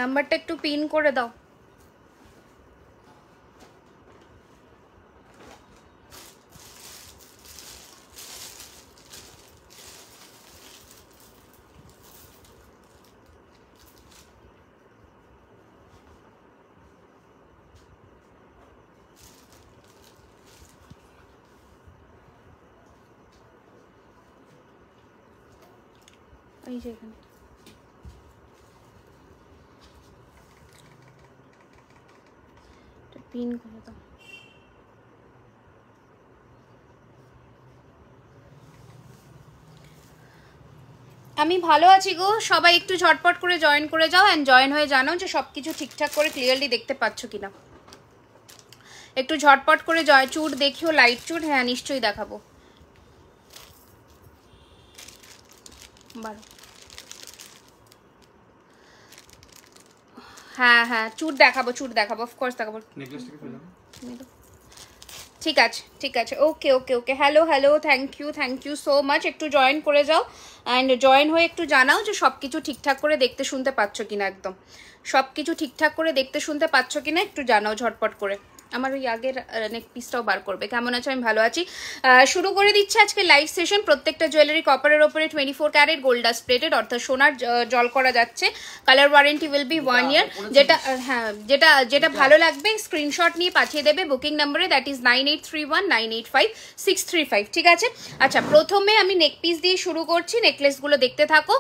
নাম্বারটা একটু পিন করে দাও। এই যে এখানে পিন করে দাও। আমি ভালো আছি গো, সবাই একটু ঝটপট করে জয়েন করে যাও অ্যান্ড জয়েন হয়ে জানো যে সব কিছু ঠিকঠাক করে ক্লিয়ারলি দেখতে পাচ্ছ কিনা। একটু ঝটপট করে চুট দেখিও, লাইট চুট। হ্যাঁ নিশ্চয়ই দেখাবো। হ্যাঁ হ্যাঁ চুট দেখাবো, চুট দেখাবো, অফকোর্স দেখাবো। ঠিক আছে ঠিক আছে, okay okay okay. Hello hello, thank you so much. একটু জয়েন করে যাও অ্যান্ড জয়েন হয়ে একটু জানাও যে সব কিছু ঠিকঠাক করে দেখতে শুনতে পাচ্ছ কিনা। একদম সব কিছু ঠিকঠাক করে দেখতে শুনতে পাচ্ছ কিনা একটু জানাও ঝটপট করে। আমার ওই আগের নেক পিসটাও বার করবে। কেমন আছো? আমি ভালো আছি। শুরু করে দিচ্ছে আজকে লাইভ সেশন। প্রত্যেকটা জুয়েলারি কপারের ওপরে 24 ক্যারেট গোল্ড ডাস্ট প্লেটেড, অর্থাৎ সোনার জল করা যাচ্ছে। কালার ওয়ারেন্টি উইল বি 1 ইয়ার। যেটা হ্যাঁ যেটা যেটা ভালো লাগবে স্ক্রিনশট নিয়ে পাঠিয়ে দেবে বুকিং নাম্বারে, দ্যাট ইজ 9831985635। ঠিক আছে? আচ্ছা, প্রথমে আমি নেক পিস দিয়ে শুরু করছি। নেকলেসগুলো দেখতে থাকো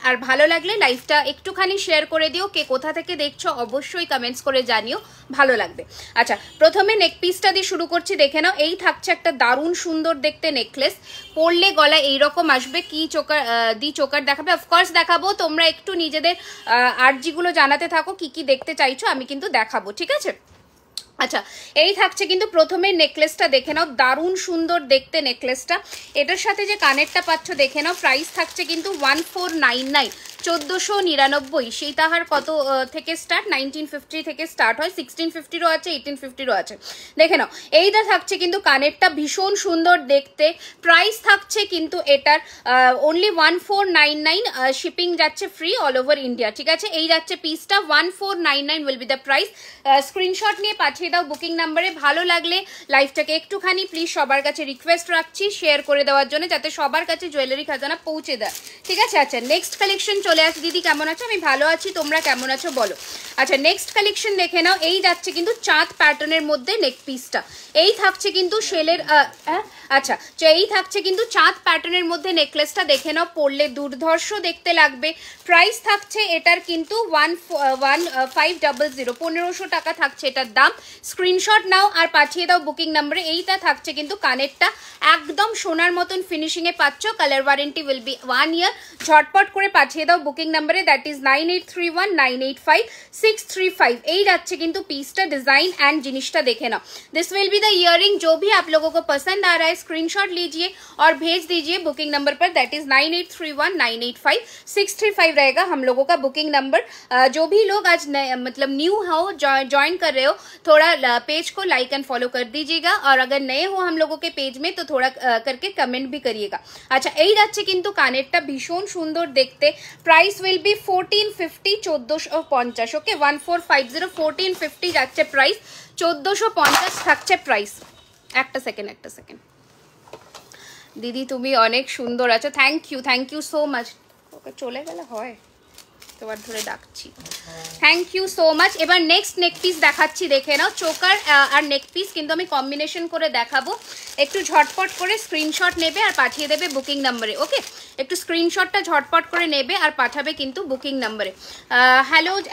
আর ভালো লাগলে লাইভটা একটুখানি শেয়ার করে দিও। কে কোথা থেকে দেখছো অবশ্যই কমেন্টস করে জানিও, ভালো লাগবে। আচ্ছা, প্রথমে নেক পিসটা দিয়ে শুরু করছি, দেখে নাও। এই থাকছে একটা দারুণ সুন্দর দেখতে নেকলেস, পরলে গলা এইরকম আসবে। কি চোকার চোকার দেখাবে, অফকোর্স দেখাবো। তোমরা একটু নিজেদের আর্জিগুলো জানাতে থাকো কি কি দেখতে চাইছো, আমি কিন্তু দেখাবো। ঠিক আছে? আচ্ছা, এই থাকছে কিন্তু প্রথমে নেকলেসটা দেখে নাও, দারুণ সুন্দর দেখতে নেকলেসটা। এটার সাথে যে কানেরটা পাচ্ছ দেখে নাও। প্রাইস থাকছে কিন্তু 1499, 1499। সেই তাহার কত থেকে স্টার্ট? 1950 থেকে স্টার্ট হয়। 1650রও আছে, 1850রও আছে। দেখে নাও, এইটা থাকছে কিন্তু কানেরটা ভীষণ সুন্দর দেখতে। প্রাইস থাকছে কিন্তু এটার অনলি 1499, শিপিং যাচ্ছে ফ্রি অল ওভার ইন্ডিয়া। ঠিক আছে? এই যাচ্ছে পিসটা 1499 will be the price. Screenshot নিয়ে পাঠিয়ে দাও বুকিং নাম্বারে। ভালো লাগলে লাইভটাকে একটুখানি প্লিজ সবার কাছে রিকোয়েস্ট রাখছি শেয়ার করে দেওয়ার জন্য, যাতে সবার কাছে জুয়েলারি খাজানা পৌঁছে দেয়। ঠিক আছে? আচ্ছা, নেক্সট কালেকশন চলে আসে। দিদি কেমন আছো? আমি ভালো আছি, তোমরা কেমন আছো বলো। আচ্ছা, নেক্সট কালেকশন দেখে নাও। এই যাচ্ছে কিন্তু চাঁদ প্যাটার্নের মধ্যে নেক পিসটা। এই থাকছে কিন্তু শেলের আচ্ছা, এই থাকছে কিন্তু চাঁদ প্যাটার্নের মধ্যে নেকলেসটা। দেখে নাও, পরলে দুর্ধর্ষ দেখতে লাগবে। প্রাইস থাকছে এটার কিন্তু 1500, 1500 টাকা থাকছে এটার দাম। স্ক্রিনশট নাও আর পাঠিয়ে দাও বুকিং নাম্বারে। এইটা থাকছে কিন্তু কানেরটা একদম সোনার মতন ফিনিশিং এ পাচ্ছ। কালার ওয়ারেন্টি উইল বি 1 ইয়ার। ঝটপট করে পাঠিয়ে দাও বুকিং নাম্বারে, দ্যাট ইজ 9831985635। এই যাচ্ছে কিন্তু পিসটা, डिजाइन एंड जिनिसटा देखे ना। This will be the earring. जो भी आप लोगों को पसंद आ रहा है स्क्रीनशॉट लीजिए और भेज दीजिए बुकिंग नंबर पर, दैट इज 9831985635 रहेगा हम लोगों का बुकिंग नंबर। जो भी लोग आज मतलब न्यू हो, ज्वाइन कर रहे हो, थोड़ा पेज को लाइक एंड फॉलो कर दीजिएगा, और अगर नए हो हम लोगों के पेज में तो थोड़ा करके कमेंट भी करिएगा। अच्छा, এই যাচ্ছে কিন্তু কানেরটা ভীষণ সুন্দর দেখতে। Price will be 1450, 1450। ওকে, 1450, 1450 যাচ্ছে প্রাইস। 1450 থাকছে প্রাইস। একটা সেকেন্ড দিদি তুমি অনেক সুন্দর আছো। Thank you so much. Okay চলে গেলে হয়, তোমার ধরে ডাকছি। Thank you so much. এবার নেক্সট নেক পিস দেখাচ্ছি, দেখে নাও। চোকার আর নেক পিস কিন্তু আমি কম্বিনেশন করে দেখাবো। একটু ঝটপট করে স্ক্রিনশট নেবে আর পাঠিয়ে দেবে বুকিং নাম্বারে। ওকে, একটু স্ক্রিনশটটা ঝটপট করে নেবে আর পাঠাবে কিন্তু বুকিং নাম্বারে।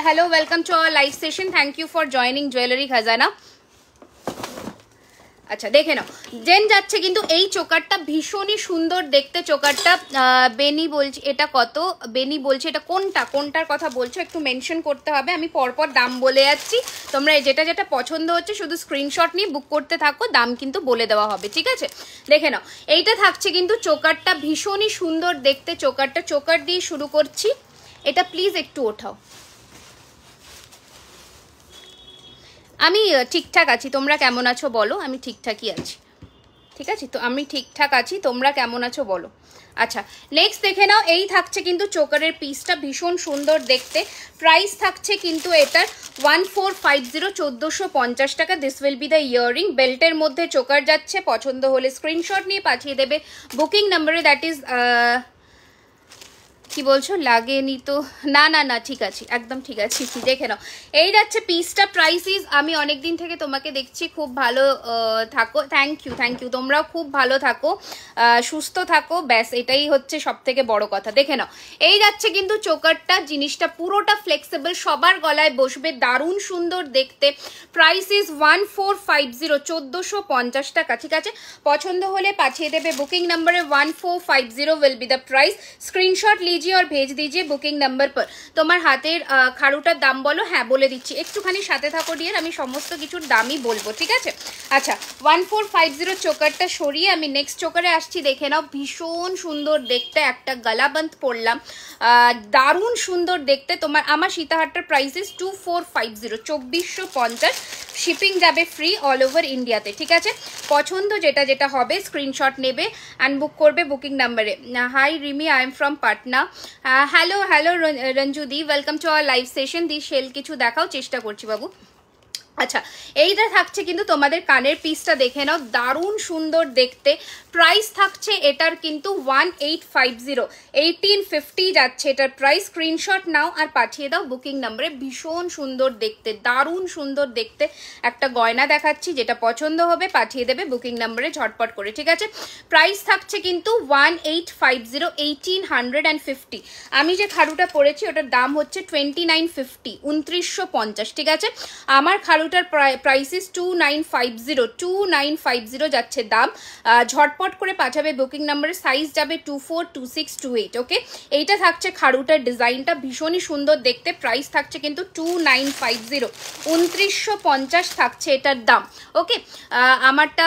Hello, welcome to our live session. Thank you for joining Jewellery Khazana. আচ্ছা, দেখে নাও, জেন যাচ্ছে কিন্তু এই চোকারটা ভীষণই সুন্দর দেখতে। চোকারটা বেনি বলছি, এটা কত বেনি বলছে, এটা কোনটার কথা বলছো একটু মেনশন করতে হবে। আমি পরপর দাম বলে যাচ্ছি, তোমরা যেটা যেটা পছন্দ হচ্ছে শুধু স্ক্রিনশট নিয়ে বুক করতে থাকো, দাম কিন্তু বলে দেওয়া হবে। ঠিক আছে? দেখে নাও, এইটা থাকছে কিন্তু চোকারটা ভীষণই সুন্দর দেখতে। চোকার দিয়ে শুরু করছি। এটা প্লিজ একটু ওঠাও। আমি ঠিকঠাক আছি, তোমরা কেমন আছো বলো। আমি ঠিকঠাকই আছি। ঠিক আছে? তো আমি ঠিকঠাক আছি, তোমরা কেমন আছো বলো। আচ্ছা, নেক্সট দেখে নাও, এই থাকছে কিন্তু চোকারের পিসটা, ভীষণ সুন্দর দেখতে। প্রাইস থাকছে কিন্তু এটার 1450, 1450 টাকা। This will be the earring. বেল্টের মধ্যে চোকার যাচ্ছে, পছন্দ হলে স্ক্রিনশট নিয়ে পাঠিয়ে দেবে বুকিং নাম্বারে, দ্যাট ইজ কি বলছো লাগেনি তো, না না না ঠিক আছে, একদম ঠিক আছে। দেখে নাও, এই যাচ্ছে পিসটা। প্রাইস ইজ, আমি অনেকদিন থেকে তোমাকে দেখছি, খুব ভালো থাকো। থ্যাংক ইউ, তোমরাও খুব ভালো থাকো, সুস্থ থাকো, ব্যাস এটাই হচ্ছে সব থেকে বড় কথা। দেখে নাও, এই যাচ্ছে কিন্তু চোকারটা, জিনিসটা পুরোটা ফ্লেক্সিবল, সবার গলায় বসবে, দারুণ সুন্দর দেখতে। প্রাইস ইজ 1450, 1450 টাকা। ঠিক আছে, পছন্দ হলে পাঠিয়ে দেবে বুকিং নাম্বারে 1450 will be the price. Screenshot लीजिए और भेज दीजिए बुकिंग नंबर पर। তোমার হাতের খাড়ুটার দাম বলো। হ্যাঁ বলে দিচ্ছি, একটুখানি সাথে থাকো ডিয়ার, আমি সমস্ত কিছুর দামই বলবো, ঠিক আছে? আচ্ছা, 1450 চোকারটা সরিয়ে আমি নেক্সট চোকারে আসছি। দেখে নাও, ভীষণ সুন্দর দেখতে, একটা গলাবন্ধ পরলাম, দারুণ সুন্দর দেখতে। তোমার আমার সীতাহারটার প্রাইস ইজ 2450, 2450। শিপিং যাবে ফ্রি অল ওভার ইন্ডিয়াতে, ঠিক আছে? পছন্দ যেটা যেটা হবে স্ক্রিনশট নেবে অ্যান্ড বুক করবে বুকিং নাম্বারে। Hi Rimi, I am from Patna. Hello hello Ranjudi, welcome to our live session. দি সেল কিছু দেখাও, চেষ্টা করছি বাবু। আচ্ছা, এইটা থাকছে কিন্তু তোমাদের কানের পিসটা, দেখে নাও, দারুণ সুন্দর দেখতে। প্রাইস থাকছে এটার কিন্তু 1850, 1850 যাচ্ছে এটার প্রাইস। স্ক্রিনশট নাও আর পাঠিয়ে দাও বুকিং নাম্বারে। ভীষণ সুন্দর দেখতে, দারুণ সুন্দর দেখতে একটা গয়না দেখাচ্ছি, যেটা পছন্দ হবে পাঠিয়ে দেবে বুকিং নাম্বারে ঝটপট করে, ঠিক আছে? প্রাইস থাকছে কিন্তু 1850, 1850। আমি যে খাড়ুটা পরেছি ওটার দাম হচ্ছে 2950, 2950, ঠিক আছে? আমার খাড়ুটার প্রাইস ইজ 2950, 2950 যাচ্ছে দাম। ঝটপট করে পাঠাবে বুকিং নাম্বারে, সাইজ যাবে 24, 26, 28, ওকে? এইটা থাকছে খাড়ুটার ডিজাইনটা, ভীষণই সুন্দর দেখতে। প্রাইস থাকছে কিন্তু 2950, 2950 থাকছে এটার দাম, ওকে? আমারটা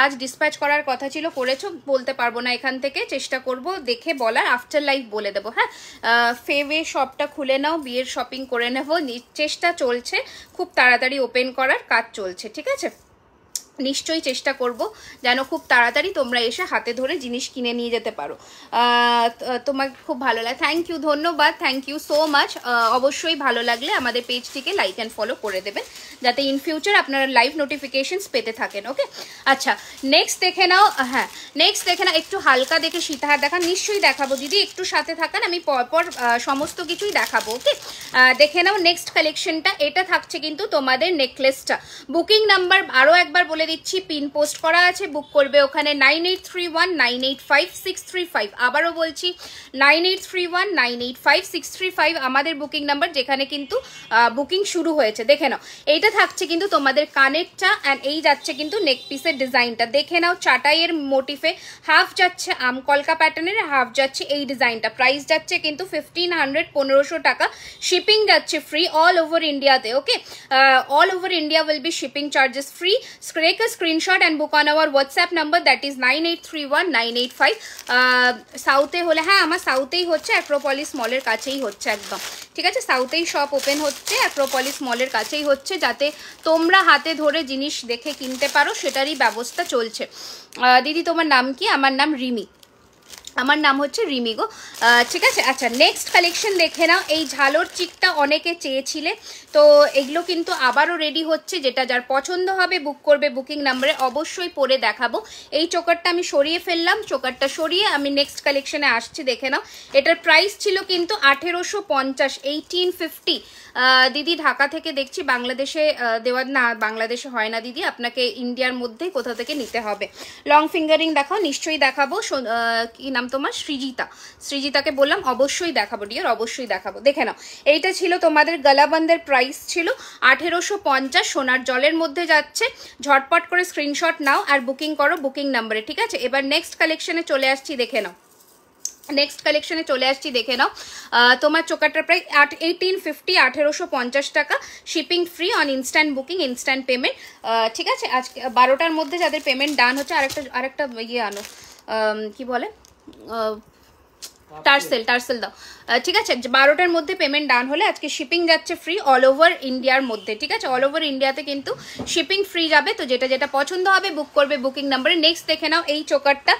আজ ডিসপ্যাচ করার কথা ছিল, করেছো বলতে পারবো না এখান থেকে, চেষ্টা করব দেখে বলার, আফটার লাইভ বলে দেবো। হ্যাঁ, ফেভে শপটা খুলে নাও, বিয়ের শপিং করে নেবো, চেষ্টা চলছে, খুব তাড়াতাড়ি ওপেন করার কাজ চলছে, ঠিক আছে? নিশ্চয়ই চেষ্টা করব যেন খুব তাড়াতাড়ি তোমরা এসে হাতে ধরে জিনিস কিনে নিয়ে যেতে পারো। তোমার খুব ভালো লাগে, থ্যাংক ইউ, ধন্যবাদ, থ্যাংক ইউ সো মাচ। অবশ্যই ভালো লাগলে আমাদের পেজটিকে লাইক অ্যান্ড ফলো করে দেবেন, যাতে ইন ফিউচার আপনারা লাইভ নোটিফিকেশনস পেতে থাকেন, ওকে? আচ্ছা, নেক্সট দেখে নাও। হ্যাঁ, নেক্সট দেখে নাও, একটু হালকা দেখে সীতাহার দেখান, নিশ্চয়ই দেখাবো দিদি, একটু সাথে থাকান, আমি পরপর সমস্ত কিছুই দেখাবো, ওকে? দেখে নাও নেক্সট কালেকশনটা। এটা থাকছে কিন্তু তোমাদের নেকলেসটা। বুকিং নাম্বার আরও একবার বলে দিচ্ছি, পিন পোস্ট করা আছে, বুক করবে ওখানে 9831985635। আবারও বলছি 9831985635 আমাদের বুকিং নাম্বার, যেখানে কিন্তু বুকিং শুরু হয়েছে। দেখে নাও, এইটা থাকছে কিন্তু তোমাদের কানেরটা, অ্যান্ড এই যাচ্ছে কিন্তু নেক পিসের ডিজাইনটা। দেখে নাও, চাটাইয়ের মোটিফে, হাফ যাচ্ছে আমকলকা প্যাটার্নের, হাফ যাচ্ছে এই ডিজাইনটা। প্রাইস যাচ্ছে কিন্তু 1500, 1500 টাকা। শিপিং যাচ্ছে ফ্রি অল ওভার ইন্ডিয়াতে, okay? All over India will be shipping charges free. Take a screenshot and book on our WhatsApp number, that is 9831985। সাউথে হলে, হ্যাঁ আমার সাউথেই হচ্ছে, অ্যাক্রোপলিস মলের কাছেই হচ্ছে একদম, ঠিক আছে? সাউথেই শপ ওপেন হচ্ছে, অ্যাক্রোপলিস মলের কাছেই হচ্ছে, যাতে তোমরা হাতে ধরে জিনিস দেখে কিনতে পারো, সেটারই ব্যবস্থা চলছে। দিদি তোমার নাম কি? আমার নাম রিমি, আমার নাম হচ্ছে রিমি গো, ঠিক আছে? আচ্ছা, নেক্সট কালেকশন দেখে নাও। এই ঝালোর চিকটা অনেকে চেয়েছিলে, তো এগুলো কিন্তু আবারও রেডি হচ্ছে, যেটা যার পছন্দ হবে বুক করবে বুকিং নাম্বারে, অবশ্যই পরে দেখাবো। এই চোকারটা আমি সরিয়ে ফেললাম, চোকারটা সরিয়ে আমি নেক্সট কালেকশনে আসছি, দেখে নাও। এটার প্রাইস ছিল কিন্তু 1850, 1850। দিদি ঢাকা থেকে দেখছি, বাংলাদেশে দেওয়া না, বাংলাদেশে হয় না দিদি, আপনাকে ইন্ডিয়ার মধ্যে কোথা থেকে নিতে হবে। লং ফিঙ্গারিং দেখাও, নিশ্চয়ই দেখাবো। কি নাম তোমার? সৃজিতা, সৃজিতাকে বললাম অবশ্যই দেখাবো ডিয়ার, অবশ্যই দেখাবো। দেখে নাও, এইটা ছিল তোমাদের গলাবন্ধের, প্রাইস ছিল 1850, সোনার জলের মধ্যে যাচ্ছে। ঝটপট করে স্ক্রিনশট নাও আর বুকিং করো বুকিং নাম্বারে, ঠিক আছে? এবার নেক্সট কালেকশনে চলে আসছি, দেখে নাও। নেক্সট কালেকশনে চলে আসছি, দেখে নাও। তোমার চোকারটার প্রাইস 1850, 1850 টাকা। Shipping free on instant booking, instant payment, ঠিক আছে? আজকে 12টার মধ্যে যাদের পেমেন্ট ডান হচ্ছে, আরেকটা ইয়ে আনো, কি বলে, টার্সেল দাও, ঠিক আছে। 12টার মধ্যে পেমেন্ট ডান হলে আজকে শিপিং যাচ্ছে ফ্রি অল ওভার ইন্ডিয়ার মধ্যে, ঠিক আছে। অল ওভার ইন্ডিয়াতে কিন্তু শিপিং ফ্রি যাবে। তো যেটা যেটা পছন্দ হবে বুক করবে বুকিং নাম্বারে। নেক্সট দেখে নাও এই চোকারটা,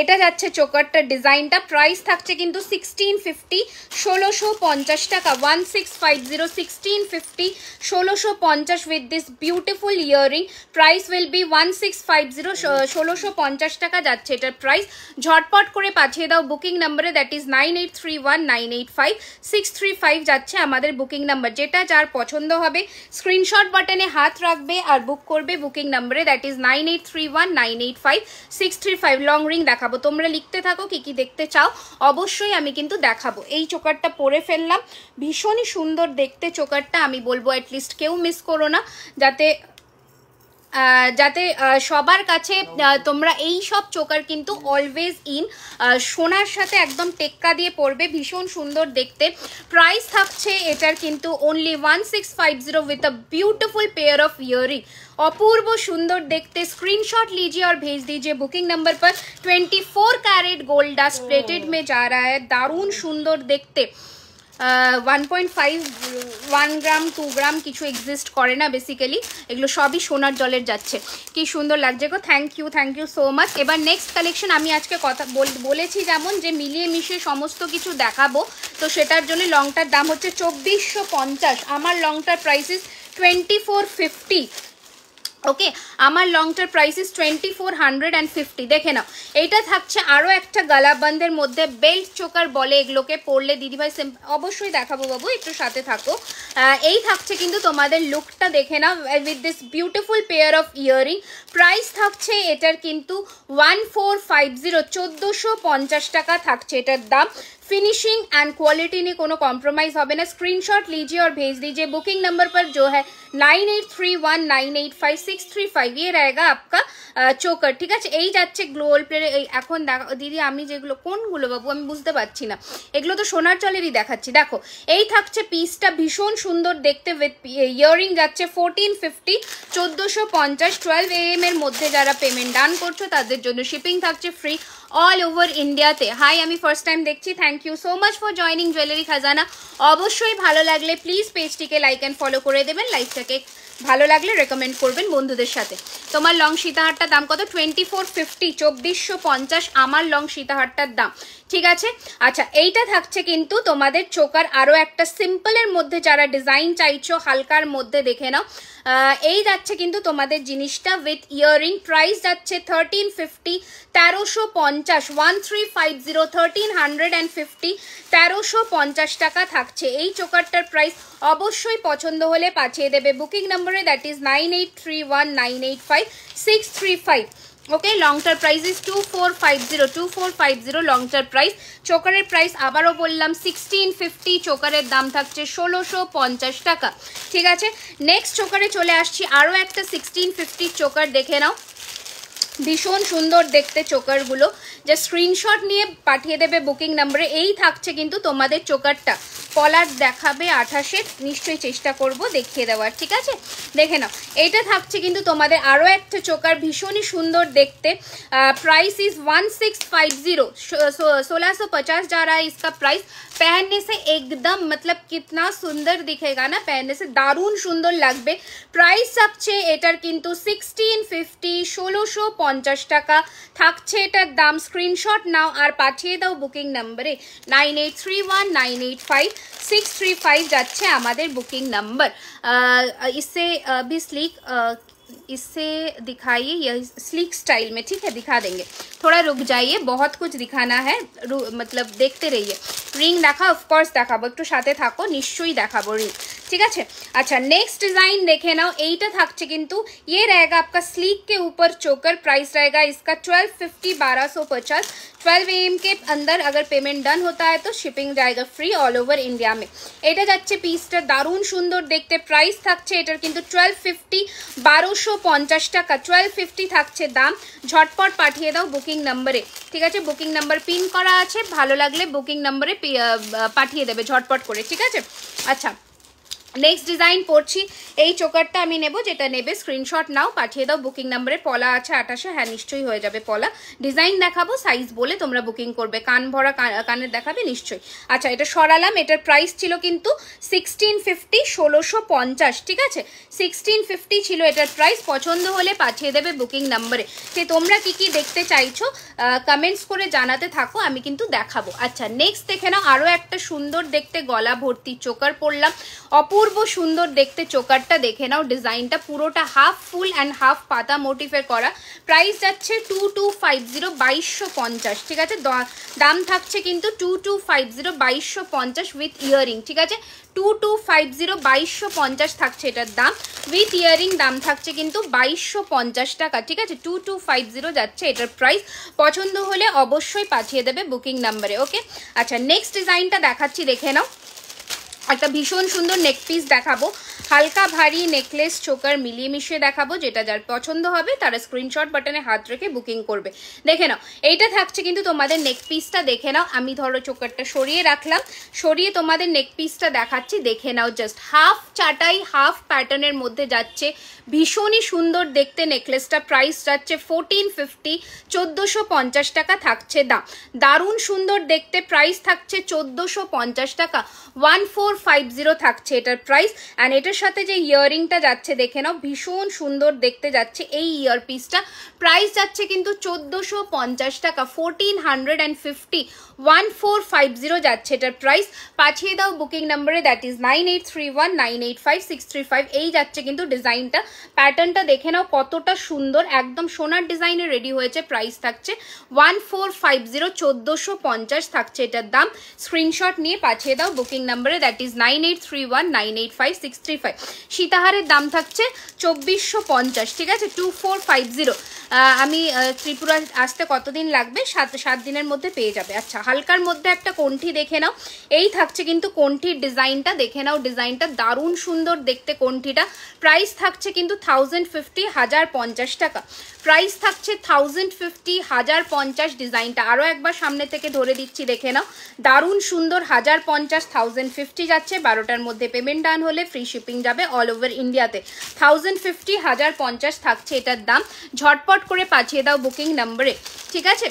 এটা যাচ্ছে চোকারটার ডিজাইনটা, প্রাইস থাকছে কিন্তু 1650, 1650 টাকা, 1650, 1650, 1650 with this beautiful earring. Price will be 1650, 1650 টাকা যাচ্ছে এটার প্রাইস। ঝটপট করে পাঠিয়ে দাও বুকিং নাম্বারে, দ্যাট ইজ 9831985635 যাচ্ছে আমাদের বুকিং নাম্বার। যেটা যার পছন্দ হবে স্ক্রিনশট বাটনে হাত রাখবে আর বুক করবে বুকিং নাম্বারে, দ্যাট ইজ 9831985635। লং রিং দেখাবো, তোমরা লিখতে থাকো কি কি দেখতে চাও, অবশ্যই আমি কিন্তু দেখাবো। এই চোকারটা পরে ফেললাম, ভীষণই সুন্দর দেখতে চোকারটা। আমি বলবো অ্যাটলিস্ট কেউ মিস করো না, যাতে সবার কাছে তোমরা এই সব চোকার কিন্তু অলওয়েজ ইন সোনার সাথে একদম টেক্কা দিয়ে পরবে, ভীষণ সুন্দর দেখতে। প্রাইস থাকছে এটার কিন্তু only 1650 with a beautiful pair of earring. अपूर्व सुंदर देखते। स्क्रीनशॉट लीजिए और भेज दीजिए बुकिंग नंबर पर। 24 कैरेट गोल्ड डस्ट प्लेटेड में जा रहा है, दारुण सुंदर देखते। 1.5 1 গ্রাম 2 গ্রাম কিছু এক্সিস্ট করে না বেসিক্যালি, এগুলো সবই সোনার জলের যাচ্ছে। কি সুন্দর লাগছে গো, থ্যাংক ইউ সো মাচ। এবার নেক্সট কালেকশন আমি আজকে কথা বলেছি যেমন যে মিলিয়ে মিশিয়ে সমস্ত কিছু দেখাবো, তো সেটার জন্য লংটার দাম হচ্ছে 2450। আমার লংটার প্রাইস ইস 2450। ওকে, আমার লংটার প্রাইস ইস 2450। দেখে নাও, এইটা থাকছে আরও একটা গালাবন্ধের মধ্যে, বেল্ট চোকার বলে এগুলোকে, পরলে দিদিভাই অবশ্যই দেখাবো বাবু, একটু সাথে থাকো। এই থাকছে কিন্তু তোমাদের লুকটা দেখে নাও with this beautiful pair of earring. Price থাকছে এটার কিন্তু 1450, 1450 টাকা থাকছে এটার দাম। फिनिशिंग एंड क्वालिटी में कोनो कॉम्प्रोमाइज होबे ना। स्क्रीनशॉट लीजिए और भेज दीजिए बुकिंग नंबर पर जो है 9831985635। ये रहेगा आपका চোকার, ঠিক আছে। এই যাচ্ছে গ্লোল প্লেটে। এখন দিদি আমি যেগুলো কোনগুলো বাবু আমি বুঝতে পারছি না, এগুলো তো সোনার চলেরই দেখাচ্ছি। দেখো এই থাকছে পিসটা, ভীষণ সুন্দর দেখতে উইথ ইয়ারিং যাচ্ছে 1450, 1450। 12 AM এর মধ্যে যারা পেমেন্ট ডান করছো তাদের জন্য শিপিং থাকছে ফ্রি অল ওভার ইন্ডিয়াতে। হাই, আমি ফার্স্ট টাইম দেখছি, thank you so much for joining Jewellery Khazana. অবশ্যই ভালো লাগলে প্লিজ পেজটিকে লাইক অ্যান্ড ফলো করে দেবেন, লাইভটাকে ভালো লাগলে রেকমেন্ড করবেন বন্ধুদের সাথে। তোমার লং সীতাহারটার দাম কত? 2450, 2450 আমার লং সীতাহারটার দাম, ঠিক আছে। আচ্ছা, এইটা থাকছে কিন্তু তোমাদের চোকার আরও একটা সিম্পলের মধ্যে, যারা ডিজাইন চাইছো হালকার মধ্যে দেখে নাও। এই যাচ্ছে কিন্তু তোমাদের জিনিসটা উইথ ইয়ারিং। প্রাইস যাচ্ছে 1350, 1350, 1350, 1350, 1350 টাকা থাকছে এই চোকারটার প্রাইস। অবশ্যই পছন্দ হলে পাঠিয়ে দেবে বুকিং নম্বরে, দ্যাট ইজ 9831985635। ওকে, লংটার প্রাইস ইজ 2450, 2450 লংটার প্রাইস। চোকারের প্রাইস আবারও বললাম 1650, চোকারের দাম থাকছে 1650 টাকা, ঠিক আছে। নেক্সট চোকারে চলে আসছি, আরও একটা 1650 চোকার দেখে নাও, ভীষণ সুন্দর দেখতে চোকারগুলো। যা স্ক্রিনশট নিয়ে পাঠিয়ে দেবে বুকিং নাম্বারে। এই থাকছে কিন্তু তোমাদের চোকারটা, কলার দেখাবে 28-এর, নিশ্চয়ই চেষ্টা করব দেখিয়ে দেওয়ার, ঠিক আছে। দেখে নাও, এইটা থাকছে কিন্তু তোমাদের আরও একটা চোকার, ভীষণই সুন্দর দেখতে। प्राइस इज 1650, 1650 जा रहा है इसका प्राइस। पहनने से एकदम मतलब कितना सुंदर दिखेगा ना, पहनने से दारुण सुंदर লাগবে। প্রাইস থাকছে এটার কিন্তু 1650, 1650 টাকা থাকছে এটার দাম। স্ক্রিনশট নাও আর পাঠিয়ে দাও বুকিং নম্বরে 9831985635 যাচ্ছে আমাদের বুকিং নাম্বার। इससे भी स्लीक इससे दिखाइए, यह स्लीक स्टाइल में, ठीक है, दिखा देंगे। थोड़ा रुक जाइए, बहुत कुछ दिखाना है, मतलब देखते रहिए। रिंग देखा, ऑफकोर्स देखाबो, একটু সাথে থাকো, নিশ্চয়ই দেখাবো রিং, ঠিক আছে। अच्छा, नेक्स्ट डिजाइन देखे नाओ, এইটা থাকছে কিন্তু ये रहेगा आपका स्लीक के ऊपर चोकर। प्राइस रहेगा इसका 1250, 1250। 12 AM के अंदर अगर पेमेंट डन होता है तो शिपिंग जाएगा फ्री ऑल ओवर इंडिया में। এটা যাচ্ছে পিসটা, দারুণ সুন্দর দেখতে। প্রাইস থাকছে এটার কিন্তু 1250, 1250 টাকা, 1250 থাকছে দাম। ঝটপট পাঠিয়ে দাও বুকিং নম্বরে, ঠিক আছে। বুকিং নাম্বার পিন করা আছে, ভালো লাগলে বুকিং নম্বরে পাঠিয়ে দেবে ঝটপট করে, ঠিক আছে। আচ্ছা, নেক্সট ডিজাইন পড়ছি, এই চোকারটা আমি নেব, যেটা নেবে স্ক্রিনশট নাও, পাঠিয়ে দাও বুকিং নাম্বারে। পলা আছে 28-এ, হ্যাঁ নিশ্চয়ই হয়ে যাবে পলা। ডিজাইন দেখাবো, সাইজ বলে তোমরা বুকিং করবে। কান ভরা কানের দেখাবে নিশ্চয়ই। আচ্ছা এটা সরালাম, এটার প্রাইস ছিল কিন্তু 1650, 1650, ঠিক আছে 1650 ছিল এটার প্রাইস। পছন্দ হলে পাঠিয়ে দেবে বুকিং নাম্বারে। যে তোমরা কি কি দেখতে চাইছো কমেন্টস করে জানাতে থাকো, আমি কিন্তু দেখাবো। আচ্ছা নেক্সট দেখে নাও, আরো একটা সুন্দর দেখতে গলা ভর্তি চোকার পরলাম, অপূর্ব সুন্দর দেখতে চোকারটা দেখে নাও। ডিজাইনটা পুরোটা হাফ ফুল অ্যান্ড হাফ পাতা মোটিফের করা। প্রাইস যাচ্ছে 2250, 2250, ঠিক আছে। দাম থাকছে কিন্তু 2250, 2250 উইথ ইয়ারিং, ঠিক আছে 2250, 2250 থাকছে এটার দাম। উইথ ইয়ারিং দাম থাকছে কিন্তু 2250 টাকা, ঠিক আছে 2250 যাচ্ছে এটার প্রাইস। পছন্দ হলে অবশ্যই পাঠিয়ে দেবে বুকিং নাম্বারে। ওকে আচ্ছা নেক্সট ডিজাইনটা দেখাচ্ছি, দেখে নাও। একটা ভীষণ সুন্দর নেক পিস দেখাবো, হালকা ভারী নেকলেস চোকার মিলিয়ে মিশিয়ে দেখাবো। যেটা যার পছন্দ হবে তারা স্ক্রিনশট বাটনে হাত রেখে বুকিং করবে। দেখে নাও এইটা থাকছে কিন্তু তোমাদের নেক পিসটা, দেখে নাও। আমি ধরো চোকারটা সরিয়ে রাখলাম, সরিয়ে তোমাদের নেক পিসটা দেখাচ্ছি, দেখে নাও। জাস্ট হাফ চাটাই হাফ প্যাটার্নের মধ্যে যাচ্ছে, ভীষণই সুন্দর দেখতে নেকলেসটা। প্রাইস যাচ্ছে 1450, 1450 টাকা থাকছে দাম। দারুণ সুন্দর দেখতে, প্রাইস থাকছে 1450 টাকা, 1450 থাকছে এটার প্রাইস। অ্যান্ড এটার সাথে যে ইয়াররিংটা যাচ্ছে দেখে নাও, ভীষণ সুন্দর দেখতে যাচ্ছে এই ইয়ার পিসটা। প্রাইস যাচ্ছে কিন্তু 1450 টাকা, 1450, 1450 যাচ্ছে এটার প্রাইস। পাঠিয়ে দাও বুকিং নাম্বারে, দ্যাট ইজ 9831985635। এই যাচ্ছে কিন্তু ডিজাইনটা, প্যাটার্নটা দেখে নাও কতটা সুন্দর, একদম সোনার ডিজাইনে রেডি হয়েছে। প্রাইস থাকছে 1450, 1450 থাকছে এটার দাম। স্ক্রিনশট নিয়ে পাঠিয়ে দাও বুকিং নাম্বারে, দ্যাট ইজ 9831985635। সীতাহারের দাম থাকছে 2450, ঠিক আছে 2450। আমি ত্রিপুরা আসতে কতদিন লাগবে? 7 দিনের মধ্যে পেয়ে যাবে। আচ্ছা হালকার মধ্যে একটা কোণ্ঠি দেখে নাও, এই থাকছে কিন্তু কোণ্ঠির ডিজাইনটা, দেখে নাও ডিজাইনটা দারুণ সুন্দর দেখতে কোণ্ঠিটা। প্রাইস থাকছে কিন্তু 1050, 1050 টাকা। প্রাইস থাকছে 1050, 1050 ডিজাইনটা। আরও একবার সামনে থেকে ধরে দিচ্ছি, দেখে নাও দারুণ সুন্দর। 1050, 1050 যাচ্ছে। 12টার মধ্যে পেমেন্ট ডান হলে ফ্রি শিপিং যাবে অল ওভার ইন্ডিয়াতে। 1050, 1050 থাকছে এটার দাম। ঝটপট করে পাঠিয়ে দাও বুকিং নাম্বারে, ঠিক আছে।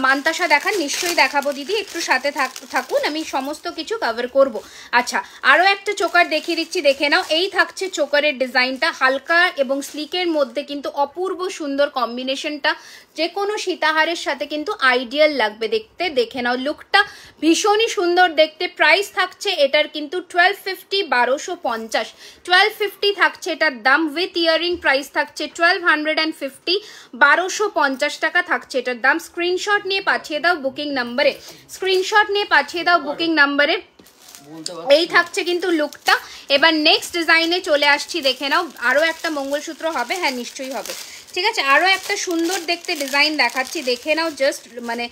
মান্তাসা দেখান, নিশ্চয়ই দেখাবো দিদি, একটু সাথে থাকুন, আমি সমস্ত কিছু কভার করব। আচ্ছা আরও একটা চোকার দেখিয়ে দিচ্ছি, দেখে নাও। এই থাকছে চোকারের ডিজাইনটা, হালকা এবং স্লিকের মধ্যে কিন্তু অপূর্ব সুন্দর কম্বিনেশনটা। যে কোনো সীতাহারের সাথে কিন্তু আইডিয়াল লাগবে দেখতে, দেখে নাও লুকটা ভীষণই সুন্দর দেখতে। প্রাইস থাকছে এটার কিন্তু 1250, 1250, 1250 থাকছে এটার দাম। উইথ ইয়ারিং প্রাইস থাকছে 1250, 1250 টাকা থাকছে এটার দাম। স্ক্রিনশট নিয়ে পাঠিয়ে দাও বুকিং নাম্বারে, স্ক্রিনশট নিয়ে পাঠিয়ে দাও বুকিং নাম্বারে। এই থাকছে কিন্তু লুকটা। এবার নেক্সট ডিজাইনে চলে আসছি, দেখে নাও। আরও একটা মঙ্গলসূত্র হবে, হ্যাঁ নিশ্চয়ই হবে, ঠিক আছে। আরও একটা সুন্দর দেখতে ডিজাইন দেখাচ্ছি, দেখে নাও। জাস্ট মানে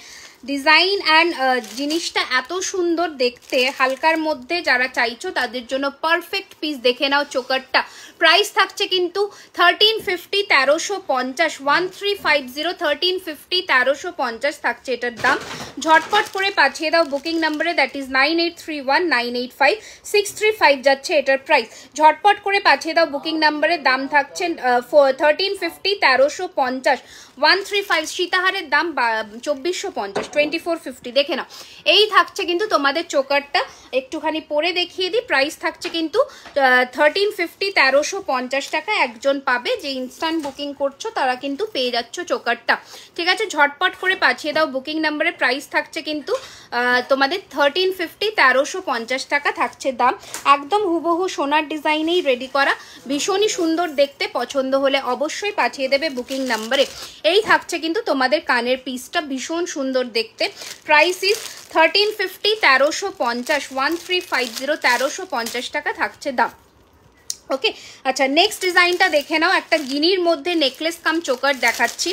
ডিজাইন অ্যান্ড জিনিসটা এত সুন্দর দেখতে, হালকার মধ্যে যারা চাইছো তাদের জন্য পারফেক্ট পিস। দেখে নাও চোকারটা। প্রাইস থাকছে কিন্তু 1350, 1350, 1350, 1350, 1350 থাকছে এটার দাম। ঝটপট করে পাঠিয়ে দাও বুকিং নাম্বারে, দ্যাট ইজ 9831985635 যাচ্ছে এটার প্রাইস। ঝটপট করে পাঠিয়ে দাও বুকিং নাম্বারে। দাম থাকছে 1350, 1350, 135। সীতাহারের দাম 2450, 2450। দেখে নাও এই থাকছে কিন্তু তোমাদের চোকারটা। একটুখানি পরে দেখিয়ে দিই। প্রাইস থাকছে কিন্তু 1350, 1350 টাকা। একজন পাবে, যে ইনস্ট্যান্ট বুকিং করছো তারা কিন্তু পেয়ে যাচ্ছ চোকারটা, ঠিক আছে। ঝটপট করে পাঠিয়ে দাও বুকিং নাম্বারে। প্রাইস থাকছে কিন্তু তোমাদের 1350, 1350 টাকা থাকছে দাম। একদম হুবহু সোনার ডিজাইনেই রেডি করা, ভীষণই সুন্দর দেখতে। পছন্দ হলে অবশ্যই পাঠিয়ে দেবে বুকিং নাম্বারে। এই থাকছে কিন্তু তোমাদের কানের পিসটা, ভীষণ সুন্দর দেখতে। প্রাইস ইজ 1350, 1350, 1350, 1350 টাকা থাকছে দাম। ওকে আচ্ছা নেক্সট ডিজাইনটা দেখে নাও। একটা গিনির মধ্যে নেকলেস কাম চোকার দেখাচ্ছি,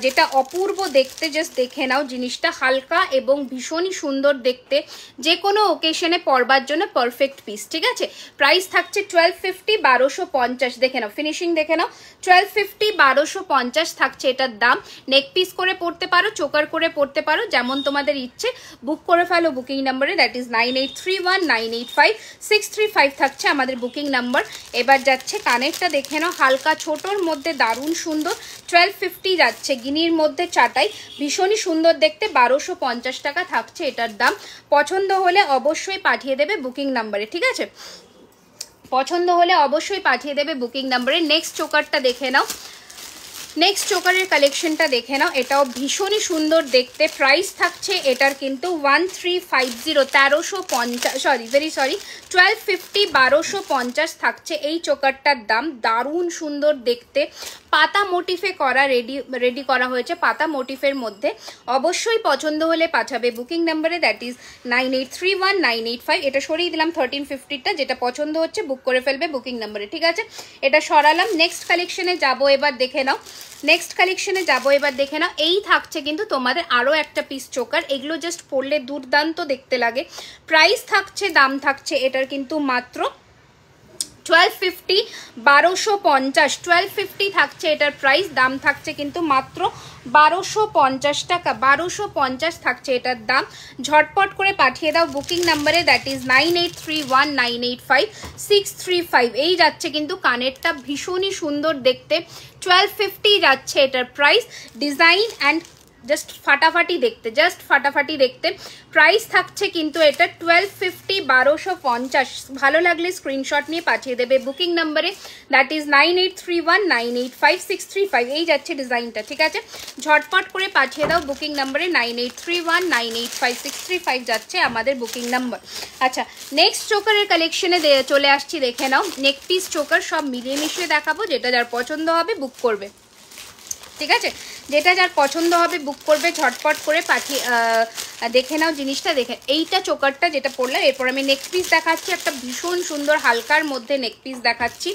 যেটা অপূর্ব দেখতে। জাস্ট দেখে নাও জিনিসটা, হালকা এবং ভীষণই সুন্দর দেখতে, যে কোনো ওকেশনে পরবার জন্য পারফেক্ট পিস, ঠিক আছে। প্রাইস থাকছে 1250, 1250। দেখে নাও ফিনিশিং, দেখে নাও 1250, 1250 থাকছে এটার দাম। নেক পিস করে পড়তে পারো, চোকার করে পড়তে পারো, যেমন তোমাদের ইচ্ছে। বুক করে ফেলো বুকিং নাম্বারে, দ্যাট ইজ 9831985635 থাকছে আমাদের বুকিং নাম্বার। এবার যাচ্ছে কানেরটা দেখে নাও, হালকা ছোটোর মধ্যে দারুণ সুন্দর, 1250 যাচ্ছে, গিনির মধ্যে চাটাই, ভীষণই সুন্দর দেখতে, 1250 টাকা থাকছে এটার দাম। পছন্দ হলে অবশ্যই পাঠিয়ে দেবে বুকিং নাম্বারে, ঠিক আছে? পছন্দ হলে অবশ্যই পাঠিয়ে দেবে বুকিং নাম্বারে। নেক্সট চোকারটা দেখে নাও, নেক্সট চোকারের কালেকশনটা দেখে নাও, এটাও ভীষণই সুন্দর দেখতে। প্রাইস থাকছে এটার কিন্তু 1350, 1350, সরি 1250, 1250 থাকছে এই চোকারটার দাম। দারুণ সুন্দর দেখতে, পাতা মোটিফে করা, রেডি করা হয়েছে পাতা মোটিফের মধ্যে। অবশ্যই পছন্দ হলে পাঠাবে বুকিং নাম্বারে, দ্যাট ইজ 98319885। এটা সরিয়ে দিলাম 1350টা, যেটা পছন্দ হচ্ছে বুক করে ফেলবে বুকিং নাম্বারে, ঠিক আছে? এটা সরালাম। নেক্সট কালেকশনে যাবো এবার, দেখে নাও। নেক্সট কালেকশনে যাবো এবার, দেখে নাও। এই থাকছে কিন্তু তোমাদের আরও একটা পিস চোকার, এগুলো জাস্ট পরলে দুর্দান্ত দেখতে লাগে। প্রাইস থাকছে, দাম থাকছে এটার কিন্তু মাত্র 1250, 1250, 1250 থাকছে এটার প্রাইস, দাম থাকছে কিন্তু মাত্র 1250 টাকা, 1250 থাকছে এটার দাম। ঝটপট করে পাঠিয়ে দাও বুকিং নাম্বারে, দ্যাট ইজ 9831985635। এই যাচ্ছে কিন্তু কানেরটা, ভীষণই সুন্দর দেখতে, 1250 যাচ্ছে এটার প্রাইস। ডিজাইন অ্যান্ড জাস্ট ফাটাফাটি দেখতে, জাস্ট ফাটাফাটি দেখতে। প্রাইস থাকছে কিন্তু এটা 1250, 1250। ভালো লাগলে স্ক্রিনশট নিয়ে পাঠিয়ে দেবে বুকিং নাম্বারে, দ্যাট ইজ 9831985635। এই যাচ্ছে ডিজাইনটা, ঠিক আছে? ঝটপট করে পাঠিয়ে দাও বুকিং নাম্বারে, 9831985635 যাচ্ছে আমাদের বুকিং নাম্বার। আচ্ছা, নেক্সট চোকারের কালেকশনে চলে আসছি, দেখে নাও। নেক পিস চোকার সব মিলিয়ে মিশিয়ে দেখাবো, যেটা যার পছন্দ হবে বুক করবে, ঠিক আছে? যেটা যার পছন্দ হবে বুক করবে, ঝটপট করে পাঠিয়ে দেখে নাও জিনিসটা। দেখে এইটা চোকারটা যেটা পরলাম, এরপর আমি নেক পিস দেখাচ্ছি, একটা ভীষণ সুন্দর হালকার মধ্যে নেক পিস দেখাচ্ছি।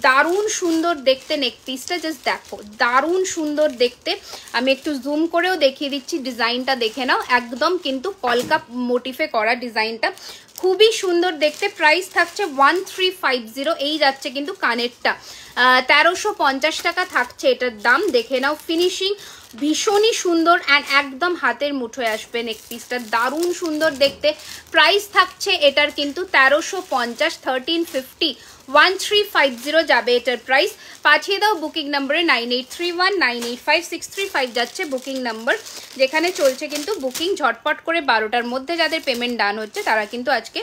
দারুণ সুন্দর দেখতে নেক পিসটা, জাস্ট দেখো দারুণ সুন্দর দেখতে। আমি একটু জুম করেও দেখিয়ে দিচ্ছি, ডিজাইনটা দেখে নাও, একদম কিন্তু কলকা মোটিফে করা ডিজাইনটা, খুবই সুন্দর দেখতে। প্রাইস থাকছে 1350। এই যাচ্ছে কিন্তু কানেরটা, 1350 টাকা থাকছে এটার দাম। দেখে নাও ফিনিশিং ভীষণই সুন্দর অ্যান্ড একদম হাতের মুঠোয় আসবে নেক পিসটা, দারুণ সুন্দর দেখতে। প্রাইস থাকছে এটার কিন্তু 1350, 1350, 1350 যাবে এটার প্রাইস। পাঠিয়ে দাও বুকিং নাম্বারে, 9831985635 যাচ্ছে বুকিং নাম্বার, যেখানে চলছে কিন্তু বুকিং। ঝটপট করে 12টার মধ্যে যাদের পেমেন্ট ডান হচ্ছে তারা কিন্তু আজকে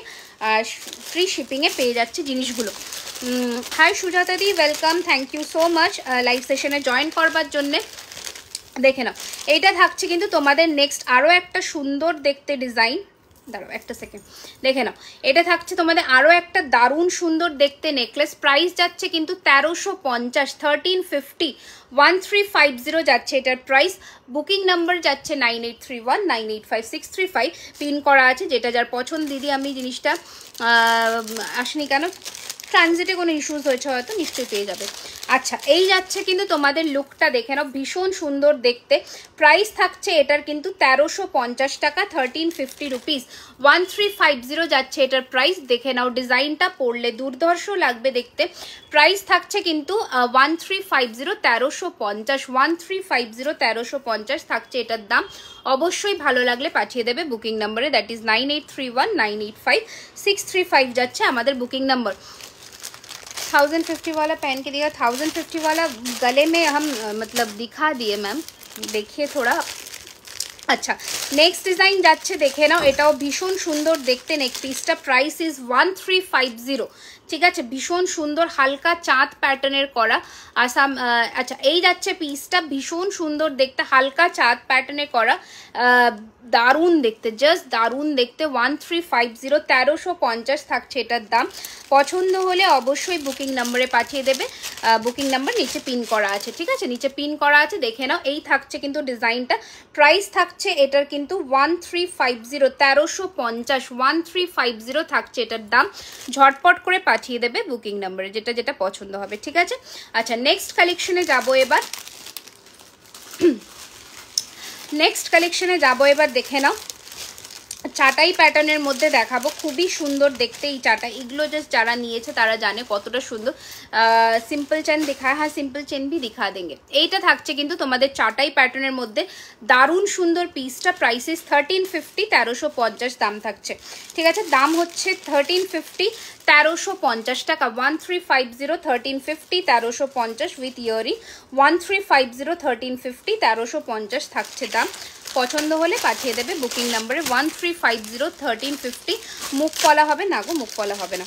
ফ্রি শিপিংয়ে পেয়ে যাচ্ছে জিনিসগুলো। হাই সুজাতা দি, welcome, thank you so much live সেশনে জয়েন করবার জন্যে। দেখে নাও, এইটা থাকছে কিন্তু তোমাদের নেক্সট আরও একটা সুন্দর দেখতে ডিজাইন। দাঁড়াও একটা সেকেন্ড, দেখে নাও, এটা থাকছে তোমাদের আরও একটা দারুণ সুন্দর দেখতে নেকলেস। প্রাইস যাচ্ছে কিন্তু 1350, 1350, 1350 যাচ্ছে এটার প্রাইস। বুকিং নাম্বার যাচ্ছে 9831985635, পিন করা আছে। যেটা যার পছন্দ, দিদি আমি জিনিসটা আসেনি কেন, ট্রানজিটে কোনো ইস্যুস হয়েছে হয়তো, নিশ্চয়ই পেয়ে যাবে। আচ্ছা, এই যাচ্ছে কিন্তু তোমাদের লুকটা, দেখে নাও ভীষণ সুন্দর দেখতে। প্রাইস থাকছে এটার কিন্তু 1350 টাকা, 1350 রুপিস, 1350 যাচ্ছে এটার প্রাইস। দেখে নাও ডিজাইনটা, পরলে দুর্ধর্ষ লাগবে দেখতে। প্রাইস থাকছে কিন্তু 1350, 1350, 1350, 1350 থাকছে এটার দাম। অবশ্যই ভালো লাগলে পাঠিয়ে দেবে বুকিং নাম্বারে, দ্যাট ইজ 9831985635 যাচ্ছে আমাদের বুকিং নাম্বার। 1050 वाला पहन के दिया, 1050 वाला गले में हम मतलब दिखा दिए मैम, देखिए थोड़ा। আচ্ছা, নেক্সট ডিজাইন যাচ্ছে, দেখে নাও, এটাও ভীষণ সুন্দর দেখতে নেক পিসটা। প্রাইস ইজ 1350, ঠিক আছে? ভীষণ সুন্দর হালকা চাঁদ প্যাটার্নের করা আসাম। আচ্ছা, এই যাচ্ছে পিসটা, ভীষণ সুন্দর দেখতে, হালকা চাঁদ প্যাটার্নে করা, দারুণ দেখতে, জাস্ট দারুণ দেখতে। 1350, 1350 থাকছে এটার দাম। পছন্দ হলে অবশ্যই বুকিং নাম্বারে পাঠিয়ে দেবে, বুকিং নাম্বার নিচে পিন করা আছে, ঠিক আছে? নিচে পিন করা আছে, দেখে নাও। এই থাকছে কিন্তু ডিজাইনটা। প্রাইস থাকছে এটার কিন্তু 1350, 1350, 1350 থাকছে এটার দাম। ঝটপট করে পাঠিয়ে দেবে বুকিং নাম্বারে, যেটা যেটা পছন্দ হবে, ঠিক আছে? আচ্ছা, নেক্সট কালেকশনে যাবো এবার। নেক্সট কালেকশনে যাবো এবার, দেখে নাও। চাটাই প্যাটার্নের মধ্যে দেখাবো, খুবই সুন্দর দেখতে এই চাটা। এগুলো জাস্ট যারা নিয়েছে তারা জানে কতটা সুন্দর। সিম্পল চেন দেখায়, হ্যাঁ সিম্পল চেন ভি দিখা দেंगे। এইটা থাকছে কিন্তু তোমাদের চাটাই প্যাটার্নের মধ্যে, দারুণ সুন্দর পিসটা। প্রাইসেস 1350, 1350 দাম থাকছে, ঠিক আছে। দাম হচ্ছে 1350, 1350 টাকা। 1350, 1350, 1350 উইথ ইয়ারিং। 1350, 1350, 1350 থাকছে দাম। পছন্দ হলে পাঠিয়ে দেবে বুকিং নাম্বারে 1350 1350। মুখ পলা হবে না গো, মুখ পলা হবে না।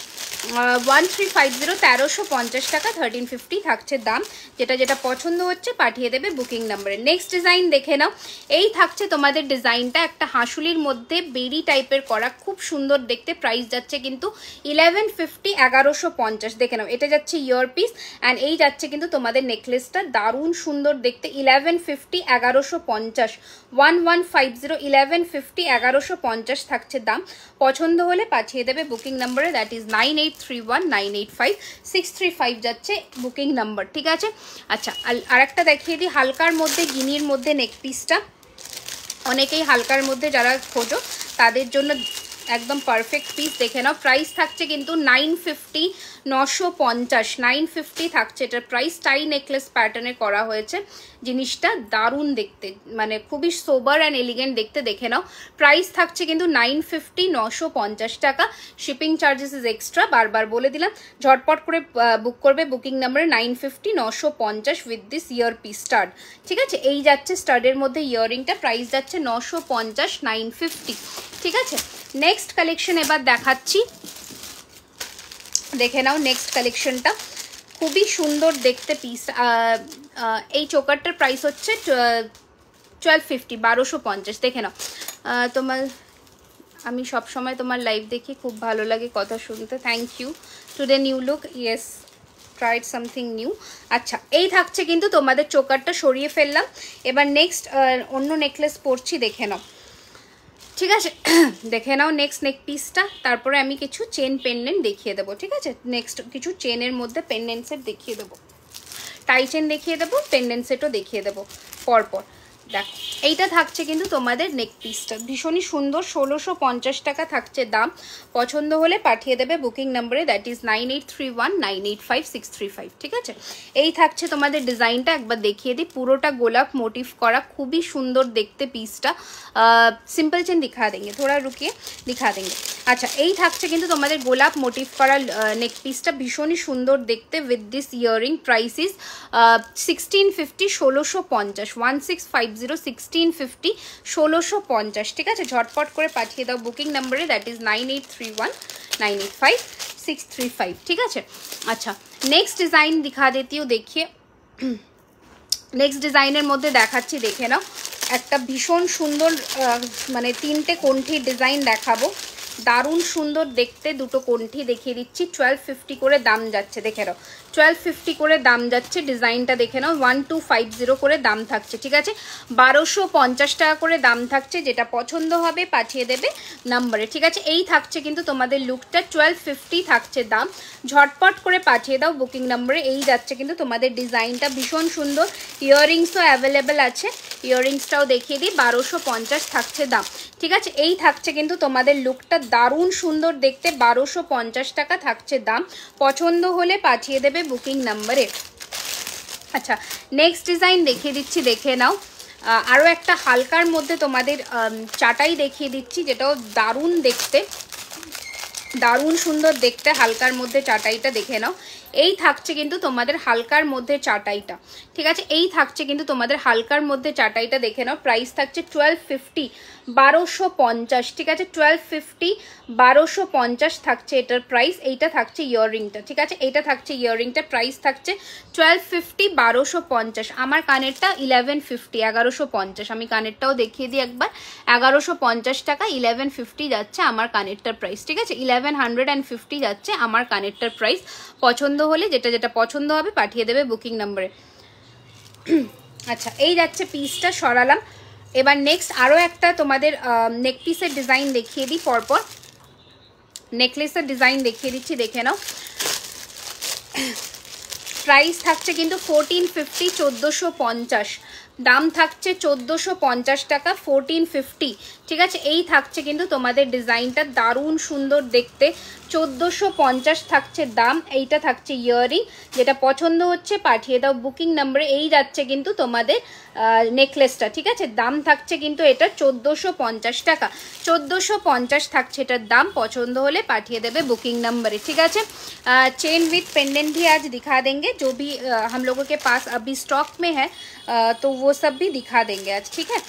1350, 1350 টাকা, 1350 থাকছে দাম। যেটা যেটা পছন্দ হচ্ছে পাঠিয়ে দেবে বুকিং নাম্বারে। নেক্সট ডিজাইন দেখে নাও। এই থাকছে তোমাদের ডিজাইনটা, একটা হাঁসুলির মধ্যে বেরি টাইপের করা, খুব সুন্দর দেখতে। প্রাইস যাচ্ছে কিন্তু 1150, 1150। দেখে নাও, এটা যাচ্ছে ইয়ার পিস অ্যান্ড এই যাচ্ছে কিন্তু তোমাদের নেকলেসটা, দারুণ সুন্দর দেখতে। 1150, 1150, 1150, 1150, 1150 থাকছে দাম। পছন্দ হলে পাঠিয়ে দেবে বুকিং নাম্বারে, দ্যাট ইজ 9831985635 যাচ্ছে বুকিং নাম্বার, ঠিক আছে। আচ্ছা, আর একটা দেখিয়ে দিই হালকার মধ্যে, গিনির মধ্যে নেক পিসটা। অনেকেই হালকার মধ্যে যারা খোঁজো তাদের জন্য একদম পারফেক্ট পিস। দেখে নাও, প্রাইস থাকছে কিন্তু 950, 950, 950 থাকছে এটার প্রাইস। টাই নেকলেস প্যাটার্নে করা হয়েছে জিনিসটা, দারুণ দেখতে, মানে খুবই সোবার অ্যান্ড এলিগেন্ট দেখতে। দেখে নাও, প্রাইস থাকছে কিন্তু 950, 950 টাকা। শিপিং চার্জেস ইজ এক্সট্রা, বারবার বলে দিলাম। ঝটপট করে বুক করবে বুকিং নাম্বারে 950, 950 with this year piece stud, ঠিক আছে। এই যাচ্ছে স্টাডের মধ্যে ইয়াররিংটা, প্রাইস যাচ্ছে 950, 950, ঠিক আছে। নেক্সট কালেকশন এবার দেখাচ্ছি, দেখে নাও নেক্সট কালেকশনটা, খুবই সুন্দর দেখতে পিস। এই চোকারটার প্রাইস হচ্ছে 1250, 1250। দেখে নাও, তোমার আমি সব সময় তোমার লাইভ দেখি, খুব ভালো লাগে কথা শুনতে, thank you. Today new look, yes tried something new. আচ্ছা, এই থাকছে কিন্তু তোমাদের চোকারটা, সরিয়ে ফেললাম। এবার নেক্সট অন্য নেকলেস পরছি, দেখে নাও, ঠিক আছে। দেখে নাও নেক্সট নেক পিসটা, তারপরে আমি কিছু চেন পেন্ডেন্ট দেখিয়ে দেবো, ঠিক আছে। নেক্সট কিছু চেনের মধ্যে পেন্ডেন্ট সেট দেখিয়ে দেবো, টাই চেন দেখিয়ে দেবো, পেন্ডেন্ট সেটও দেখিয়ে দেবো পরপর। দেখো, এইটা থাকছে কিন্তু তোমাদের নেক পিসটা, ভীষণই সুন্দর। 1650 টাকা থাকছে দাম। পছন্দ হলে পাঠিয়ে দেবে বুকিং নাম্বারে, দ্যাট ইজ 9831985635, ঠিক আছে। এই থাকছে তোমাদের ডিজাইনটা, একবার দেখিয়ে দিই। পুরোটা গোলাপ মোটিভ করা, খুবই সুন্দর দেখতে পিসটা। সিম্পল চেন দিখা দেंगे, থোড়া রুকিয়ে দিখা দেंगे। আচ্ছা, এই থাকছে কিন্তু তোমাদের গোলাপ মোটিভ করা নেক পিসটা, ভীষণই সুন্দর দেখতে with this earring. Price is 1650, 1650, 1650, 1650, 1650, ঠিক আছে। ঝটপট করে পাঠিয়ে দাও বুকিং নাম্বারে, দ্যাট ইজ 9831985635, ঠিক আছে। अच्छा, नेक्स्ट डिज़ाइन दिखा देती हूँ, देखिए। नेक्स्ट डिज़ाइनर मध्य देखाচ্ছি, দেখে নাও। একটা ভীষণ সুন্দর মানে তিনটে কোণ্ঠির ডিজাইন দেখাবো, দারুণ সুন্দর দেখতে। দুটো কোণ্ঠি দেখিয়ে দিচ্ছি, 1250 করে দাম যাচ্ছে, দেখে নাও 1250 করে দাম যাচ্ছে। ডিজাইনটা দেখে নাও, 1250 করে দাম থাকছে, ঠিক আছে। 1250 টাকা করে দাম থাকছে। যেটা পছন্দ হবে পাঠিয়ে দেবে নাম্বারে, ঠিক আছে। এই থাকছে কিন্তু তোমাদের লুকটা, 1250 থাকছে দাম। ঝটপট করে পাঠিয়ে দাও বুকিং নাম্বারে। এই যাচ্ছে কিন্তু তোমাদের ডিজাইনটা, ভীষণ সুন্দর। ইয়াররিংসও অ্যাভেলেবেল আছে, ইয়াররিংসটাও দেখিয়ে দিই। 1250 থাকছে দাম, ঠিক আছে। এই থাকছে কিন্তু তোমাদের লুকটা, দারুণ সুন্দর দেখতে। 1250 টাকা থাকছে দাম। পছন্দ হলে পাঠিয়ে দেবে বুকিং নাম্বারে। আচ্ছা, নেক্সট ডিজাইন দেখিয়ে দিচ্ছি, দেখে নাও। আরও একটা হালকার মধ্যে তোমাদের চাটাই দেখিয়ে দিচ্ছি, যেটাও দারুণ দেখতে, দারুণ সুন্দর দেখতে। হালকার মধ্যে চাটাইটা দেখে নাও। এই থাকছে কিন্তু তোমাদের হালকার মধ্যে চাটাইটা, ঠিক আছে। এই থাকছে কিন্তু তোমাদের হালকার মধ্যে চাটাইটা, দেখে নাও। প্রাইস থাকছে 1250, 1250, ঠিক আছে। 1250, 1250 থাকছে এটার প্রাইস। এইটা থাকছে ইয়াররিংটা, ঠিক আছে। এইটা থাকছে ইয়াররিংটা, প্রাইস থাকছে 1250, 1250। আমার কানেরটা 1150, 1150। আমি কানেরটাও দেখিয়ে দিই একবার। 1150 টাকা, 1150 যাচ্ছে আমার কানেরটার প্রাইস, ঠিক আছে। 1150 যাচ্ছে আমার কানেরটার প্রাইস। পছন্দ হলে যেটা যেটা পছন্দ হবে পাঠিয়ে দেবে বুকিং নাম্বারে। আচ্ছা, এই যাচ্ছে পিসটা, সরালাম। এবার নেক্সট আরও একটা তোমাদের নেক পিসের ডিজাইন দেখিয়ে দিই পরপর। নেকলেসের ডিজাইন দেখিয়ে দিচ্ছি, দেখে নাও। প্রাইস থাকছে কিন্তু 1450, 1450। দাম থাকছে 1450 টাকা, 1450, ঠিক আছে। এই থাকছে কিন্তু তোমাদের ডিজাইনটা, দারুণ সুন্দর দেখতে, 1450 থাকছে দাম। এইটা থাকছে ইয়াররিং, যেটা পছন্দ হচ্ছে পাঠিয়ে দাও বুকিং নাম্বারে। এই যাচ্ছে কিন্তু তোমাদের নেকলেসটা, ঠিক আছে। দাম থাকছে কিন্তু এটা 1450 টাকা, 1450 থাকছে এটার দাম। পছন্দ হলে পাঠিয়ে দেবে বুकिंग नंबर, ठीक है। चेन विथ पेंडेंट भी आज दिखा देंगे, जो भी हम लोगों के पास अभी स्टॉक में है, तो वो सब भी दिखा देंगे आज, ठीक है।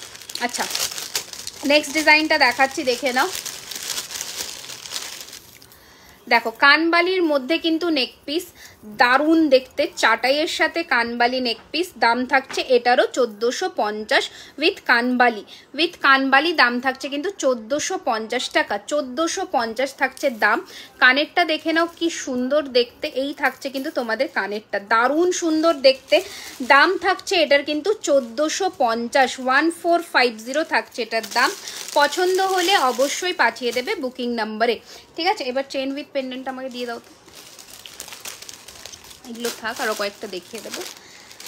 अच्छा, नेक्स्ट डिजाइनটা দেখাচ্ছি, দেখে নাও। দেখো কানবালির মধ্যে কিন্তু নেক পিস, দারুণ দেখতে, চাটাইয়ের সাথে কানবালি নেক পিস। দাম থাকছে এটারও 1450 উইথ কানবালি দাম থাকছে কিন্তু 1450 টাকা, 1450 থাকছে দাম। কানেরটা দেখে নাও কি সুন্দর দেখতে, এই থাকছে কিন্তু তোমাদের কানেরটা, দারুণ সুন্দর দেখতে। দাম থাকছে এটার কিন্তু 1450, 1450 থাকছে এটার দাম। পছন্দ হলে অবশ্যই পাঠিয়ে দেবে বুকিং নাম্বারে, ঠিক আছে। এবার চেন উইথ পেন্ডেন্ট আমাকে দিয়ে দাও তো, এগুলো থাক, আরো কয়েকটা দেখিয়ে দেবো।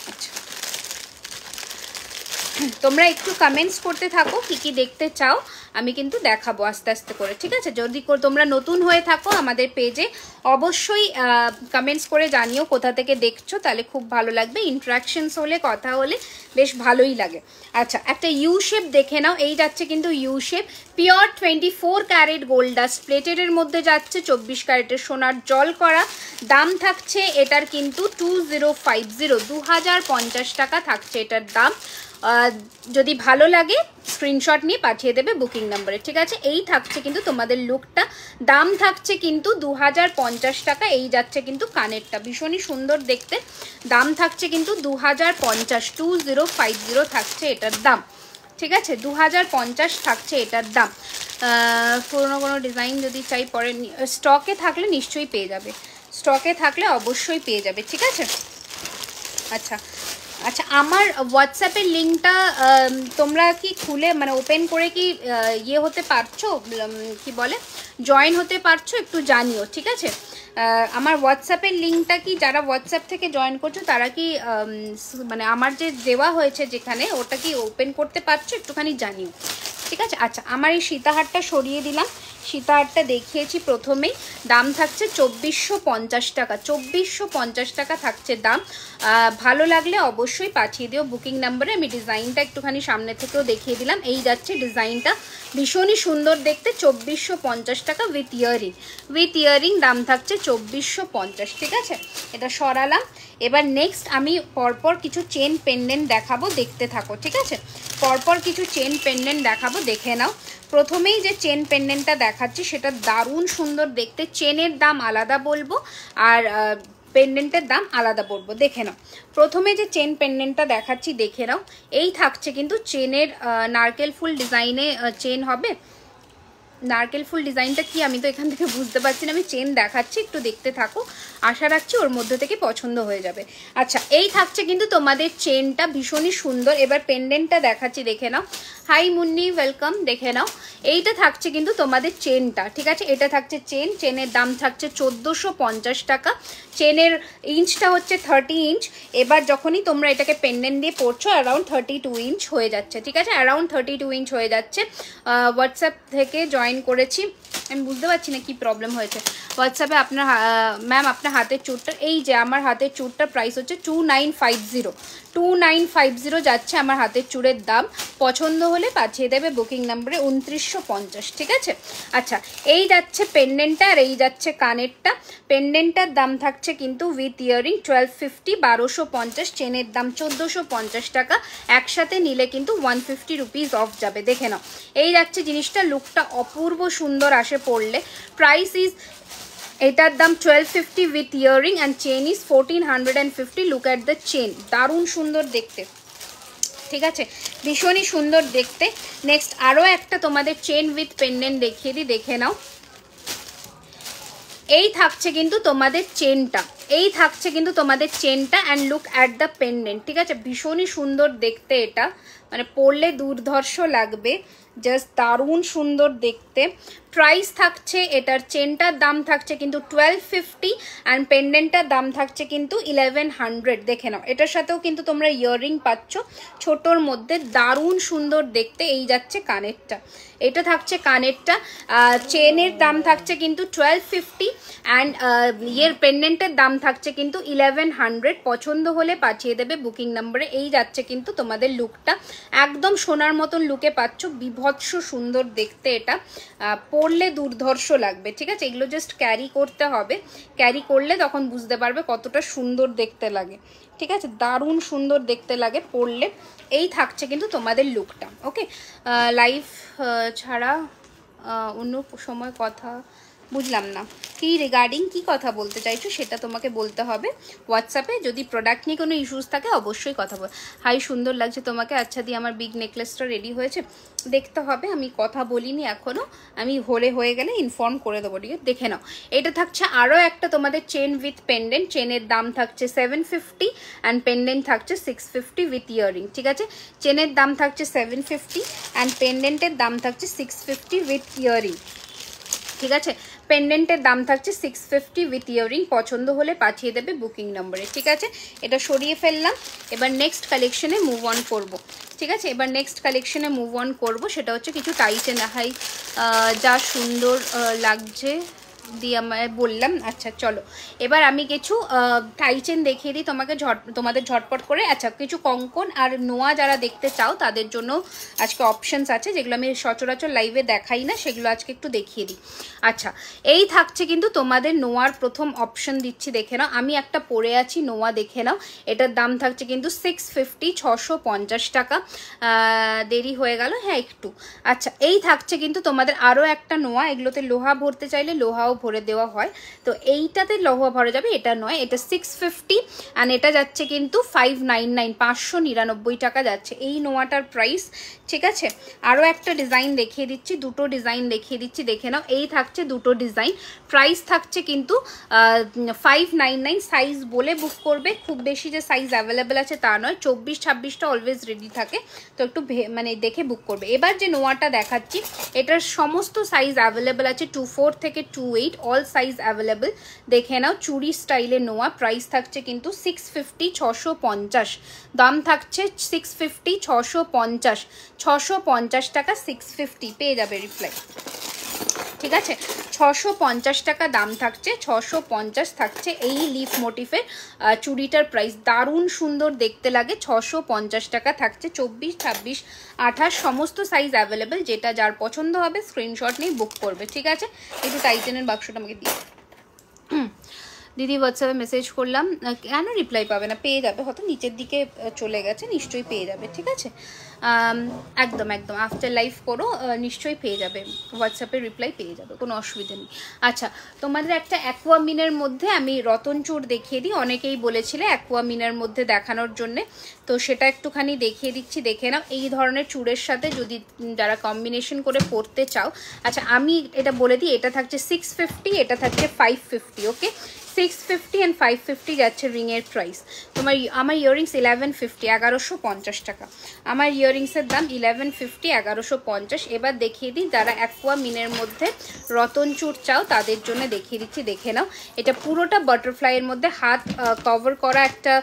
আচ্ছা, তোমরা একটু কমেন্টস করতে থাকো কি কি দেখতে চাও, আমি কিন্তু দেখাবো আস্তে আস্তে করে, ঠিক আছে। যদি তোমরা নতুন হয়ে থাকো আমাদের পেজে, অবশ্যই কমেন্টস করে জানিও কোথা থেকে দেখছো, তাহলে খুব ভালো লাগবে। ইন্টারাকশনস হলে, কথা হলে বেশ ভালোই লাগে। আচ্ছা, একটা ইউ শেপ দেখে নাও, এই যাচ্ছে কিন্তু U shape, pure 24 carat gold dust প্লেটের মধ্যে যাচ্ছে, 24 ক্যারেটের সোনার জল করা। দাম থাকছে এটার কিন্তু 2050, 2050 টাকা থাকছে এটার দাম। যদি ভালো লাগে স্ক্রিনশট নিয়ে পাঠিয়ে দেবে বুকিং নাম্বারে, ঠিক আছে। এই থাকছে কিন্তু তোমাদের লুকটা, দাম থাকছে কিন্তু 2050 টাকা। এই যাচ্ছে কিন্তু কানেরটা, ভীষণই সুন্দর দেখতে, দাম থাকছে কিন্তু 2050, 2050 থাকছে এটার দাম, ঠিক আছে। 2050 থাকছে এটার দাম। পুরোনো কোনো ডিজাইন যদি চাই পরে, স্টকে থাকলে নিশ্চয়ই পেয়ে যাবে, স্টকে থাকলে অবশ্যই পেয়ে যাবে, ঠিক আছে। আচ্ছা আচ্ছা, আমার হোয়াটসঅ্যাপের লিঙ্কটা তোমরা কি খুলে মানে ওপেন করে কি ইয়ে হতে পারছো, কি বলে জয়েন হতে পারছো, একটু জানিও, ঠিক আছে। আমার হোয়াটসঅ্যাপের লিঙ্কটা কি, যারা হোয়াটসঅ্যাপ থেকে জয়েন করছো তারা কি মানে আমার যে দেওয়া হয়েছে যেখানে, ওটা কি ওপেন করতে পারছো, একটুখানি জানিও, ঠিক আছে। আচ্ছা, আমার এই সীতাহারটা সরিয়ে দিলাম, সীতাহারটা দেখিয়েছি প্রথমেই। দাম থাকছে 2450 টাকা, 2450 টাকা থাকছে দাম। ভালো লাগলে অবশ্যই পাঠিয়ে দিও বুকিং নাম্বারে। আমি ডিজাইনটা একটুখানি সামনে থেকেও দেখিয়ে দিলাম। এই যাচ্ছে ডিজাইনটা, ভীষণই সুন্দর দেখতে, 2450 টাকা উইথ ইয়ারিং দাম থাকছে 2450, ঠিক আছে। এটা সরালাম। এবার নেক্সট আমি পরপর কিছু চেন পেন্ডেন্ট দেখাবো, দেখতে থাকো, ঠিক আছে। পরপর কিছু চেন পেন্ডেন্ট দেখাবো, দেখে নাও। প্রথমেই যে চেন পেন্ডেন্টটা দেখাচ্ছি সেটা দারুণ সুন্দর দেখতে, চেনের দাম আলাদা বলবো আর পেন্ডেন্টের দাম আলাদা বলবো, দেখে নাও। প্রথমে যে চেন পেন্ডেন্টটা দেখাচ্ছি দেখে নাও, এই থাকছে কিন্তু চেনের নারকেল ফুল ডিজাইনে চেন হবে। নারকেল ফুল ডিজাইনটা কি আমি তো এখান থেকে বুঝতে পারছি না, আমি চেন দেখাচ্ছি, একটু দেখতে থাকো, আশা রাখছি ওর মধ্যে থেকে পছন্দ হয়ে যাবে। আচ্ছা, এই থাকছে কিন্তু তোমাদের চেনটা, ভীষণই সুন্দর। এবার পেন্ডেন্টটা দেখাচ্ছি, দেখে নাও। হাই মুন্নি, ওয়েলকাম, দেখে নাও। এইটা থাকছে কিন্তু তোমাদের চেনটা, ঠিক আছে। এটা থাকছে চেন, চেনের দাম থাকছে 1450 টাকা। চেনের ইঞ্চটা হচ্ছে 30 ইঞ্চ। এবার যখনই তোমরা এটাকে পেন্ডেন্ট দিয়ে পড়ছো অ্যারাউন্ড 32 ইঞ্চ হয়ে যাচ্ছে, ঠিক আছে, অ্যারাউন্ড 32 ইঞ্চ হয়ে যাচ্ছে। হোয়াটসঅ্যাপ থেকে জয়েন করেছি, আমি বুঝতে পারছি না কি প্রবলেম হয়েছে। হোয়াটসঅ্যাপে আপনার ম্যাম আপনার হাতের চুড়টা, এই যে আমার হাতের চুড়টার প্রাইস হচ্ছে 2950 যাচ্ছে আমার হাতের চুড়ের দাম। পছন্দ হলে পাঠিয়ে দেবে বুকিং নাম্বারে 2950, ঠিক আছে। আচ্ছা, এই যাচ্ছে পেন্ডেন্টটা আর এই যাচ্ছে কানেরটা। পেন্ডেন্টটার দাম থাকছে কিন্তু উইথ ইয়ারিং 1250, 1250। চেনের দাম 1450 টাকা। একসাথে নিলে কিন্তু 150 রুপিস অফ যাবে, দেখে নাও। এই যাচ্ছে জিনিসটা, লুকটা অপূর্ব সুন্দর আসে পড়লে। প্রাইস ইজ, এটার দাম 1250 with earring and chain is 1450। Look at the chain, দারুণ সুন্দর দেখতে, ঠিক আছে, ভীষণই সুন্দর দেখতে। নেক্সট আরও একটা তোমাদের চেন উইথ পেন্ডেন্ট দেখিয়ে দিই, দেখে নাও। এই থাকছে কিন্তু তোমাদের চেনটা, এই থাকছে কিন্তু তোমাদের চেনটা and look at the pendant, ঠিক আছে। ভীষণই সুন্দর দেখতে, এটা মানে পরলে দুর্ধর্ষ লাগবে, জাস্ট দারুণ সুন্দর দেখতে। প্রাইস থাকছে এটার চেনটার দাম থাকছে কিন্তু 1250 অ্যান্ড পেন্ডেন্টটার দাম থাকছে কিন্তু 1100। দেখে নাও, এটার সাথেও কিন্তু তোমরা ইয়াররিং পাচ্ছ ছোটোর মধ্যে, দারুণ সুন্দর দেখতে। এই যাচ্ছে কানেরটা, এটা থাকছে কানেরটা, চেনের দাম থাকছে কিন্তু 1250 অ্যান্ড ইয়ের পেন্ডেন্টের দাম থাকছে কিন্তু 1100। পছন্দ হলে পাঠিয়ে দেবে বুকিং নাম্বারে। এই যাচ্ছে কিন্তু তোমাদের লুকটা, একদম সোনার মতন লুকে পাচ্ছ, বিভৎস সুন্দর দেখতে। এটা পরলে দুর্ধর্ষ লাগবে, ঠিক আছে? এগুলো জাস্ট ক্যারি করতে হবে, ক্যারি করলে তখন বুঝতে পারবে কতটা সুন্দর দেখতে লাগে, ঠিক আছে? দারুণ সুন্দর দেখতে লাগে পরলে। এই থাকছে কিন্তু তোমাদের লুকটা। ওকে, লাইভ ছাড়া অন্য সময় কথা বুঝলাম না, কি রিগার্ডিং কি কথা বলতে চাইছো সেটা তোমাকে বলতে হবে হোয়াটসঅ্যাপে। যদি প্রোডাক্ট নিয়ে কোনো ইস্যুস থাকে অবশ্যই কথা বল। হাই, সুন্দর লাগছে তোমাকে। আচ্ছা দিয়ে আমার বিগ নেকলেসটা রেডি হয়েছে, দেখতে হবে, আমি কথা বলিনি এখনও, আমি হয়ে গেলে ইনফর্ম করে দেবো, ঠিক আছে? দেখে নাও, এটা থাকছে আরও একটা তোমাদের চেন উইথ পেন্ডেন্ট। চেনের দাম থাকছে 750 অ্যান্ড পেন্ডেন্ট থাকছে 650 উইথ ইয়াররিং, ঠিক আছে? চেনের দাম থাকছে 750 অ্যান্ড পেন্ডেন্টের দাম থাকছে 650 উইথ ইয়াররিং, ঠিক আছে? পেন্ডেন্টের দাম থাকছে 650 উইথ ইয়াররিং। পছন্দ হলে পাঠিয়ে দেবে বুকিং নম্বরে, ঠিক আছে? এটা সরিয়ে ফেললাম, এবার নেক্সট কালেকশনে মুভ অন করবো, ঠিক আছে? এবার নেক্সট কালেকশনে মুভ অন করবো, সেটা হচ্ছে কিছু টাইটে নাহাই, যা সুন্দর লাগছে দিয়ে আমায় বললাম। আচ্ছা চলো, এবার আমি কিছু টাইচেন দেখিয়ে দিই তোমাদের ঝটপট করে। আচ্ছা, কিছু কঙ্কন আর নোয়া যারা দেখতে চাও তাদের জন্য আজকে অপশানস আছে, যেগুলো আমি সচরাচর লাইভে দেখাই না, সেগুলো আজকে একটু দেখিয়ে দিই। আচ্ছা, এই থাকছে কিন্তু তোমাদের নোয়ার প্রথম অপশান দিচ্ছি, দেখে নাও। আমি একটা পরে আছি নোয়া, দেখে নাও। এটার দাম থাকছে কিন্তু 650, 650 টাকা। দেরি হয়ে গেল, হ্যাঁ একটু। আচ্ছা, এই থাকছে কিন্তু তোমাদের আরও একটা নোয়া, এগুলোতে লোহা ভরতে চাইলে লোহাও ভরে দেওয়া হয়, তো এইটাতে লোহা ভরে যাবে, এটা নয়। এটা 650 অ্যান্ড এটা যাচ্ছে কিন্তু 599, 599 টাকা যাচ্ছে এই নোয়াটার প্রাইস, ঠিক আছে? আরও একটা ডিজাইন দেখিয়ে দিচ্ছি, দুটো ডিজাইন দেখিয়ে দিচ্ছি, দেখে নাও। এই থাকছে দুটো ডিজাইন, প্রাইস থাকছে কিন্তু 599। সাইজ বলে বুক করবে, খুব বেশি যে সাইজ অ্যাভেলেবেল আছে তা নয়, 24-26টা অলওয়েজ রেডি থাকে, তো একটু মানে দেখে বুক করবে। এবার যে নোয়াটা দেখাচ্ছি এটার সমস্ত সাইজ অ্যাভেলেবেল আছে, 24 থেকে 28, অল সাইজ অ্যাভেলেবেল। দেখে নাও, চুড়ি স্টাইলের নোয়া, প্রাইস থাকছে কিন্তু 650, 650 দাম থাকছে, 650, 650, 650 টাকা, 650 পেয়ে যাবে রিপ্লাই, ঠিক আছে? 650 টাকা দাম থাকছে, 650 থাকছে এই লিফ মোটিফের চুড়িটার প্রাইস। দারুণ সুন্দর দেখতে লাগে, 650 টাকা থাকছে। 24, 26, 28 সমস্ত সাইজ অ্যাভেলেবেল, যেটা যার পছন্দ হবে স্ক্রিনশট নিয়ে বুক করবে, ঠিক আছে? একটু টাইটেনের বাক্সটা আমাকে দিয়ে দিদি, হোয়াটসঅ্যাপে মেসেজ করলাম, কেন রিপ্লাই পাবে না? পেয়ে যাবে, হয়তো নিচের দিকে চলে গেছে, নিশ্চয়ই পেয়ে যাবে, ঠিক আছে? একদম একদম আফটার লাইভ করো, নিশ্চয়ই পেয়ে যাবে, হোয়াটসঅ্যাপে রিপ্লাই পেয়ে যাবে, কোনো অসুবিধা নেই। আচ্ছা, তোমাদের একটা অ্যাকোয়ামিনের মধ্যে আমি রতনচূড় দেখিয়ে দিই, অনেকেই বলেছিলে অ্যাকোয়ামিনের মধ্যে দেখানোর জন্যে, তো সেটা একটুখানি দেখিয়ে দিচ্ছি, দেখে নাও। এই ধরনের চূড়ের সাথে যদি যারা কম্বিনেশন করে পরতে চাও, আচ্ছা আমি এটা বলে দিই, এটা থাকছে 650, এটা থাকছে 550, ওকে? 650 and 550 যাচ্ছে রিংয়ের প্রাইস। আমার ইয়াররিংস 1150, 1150 টাকা আমার ইয়াররিংসের দাম, 1150, 1150। এবার দেখিয়ে দিই যারা অ্যাকোয়া মিনের মধ্যে রতনচূড় চাও তাদের জন্য দেখিয়ে দিচ্ছি, দেখে নাও। এটা পুরোটা বাটারফ্লাইয়ের মধ্যে হাত কভার করা একটা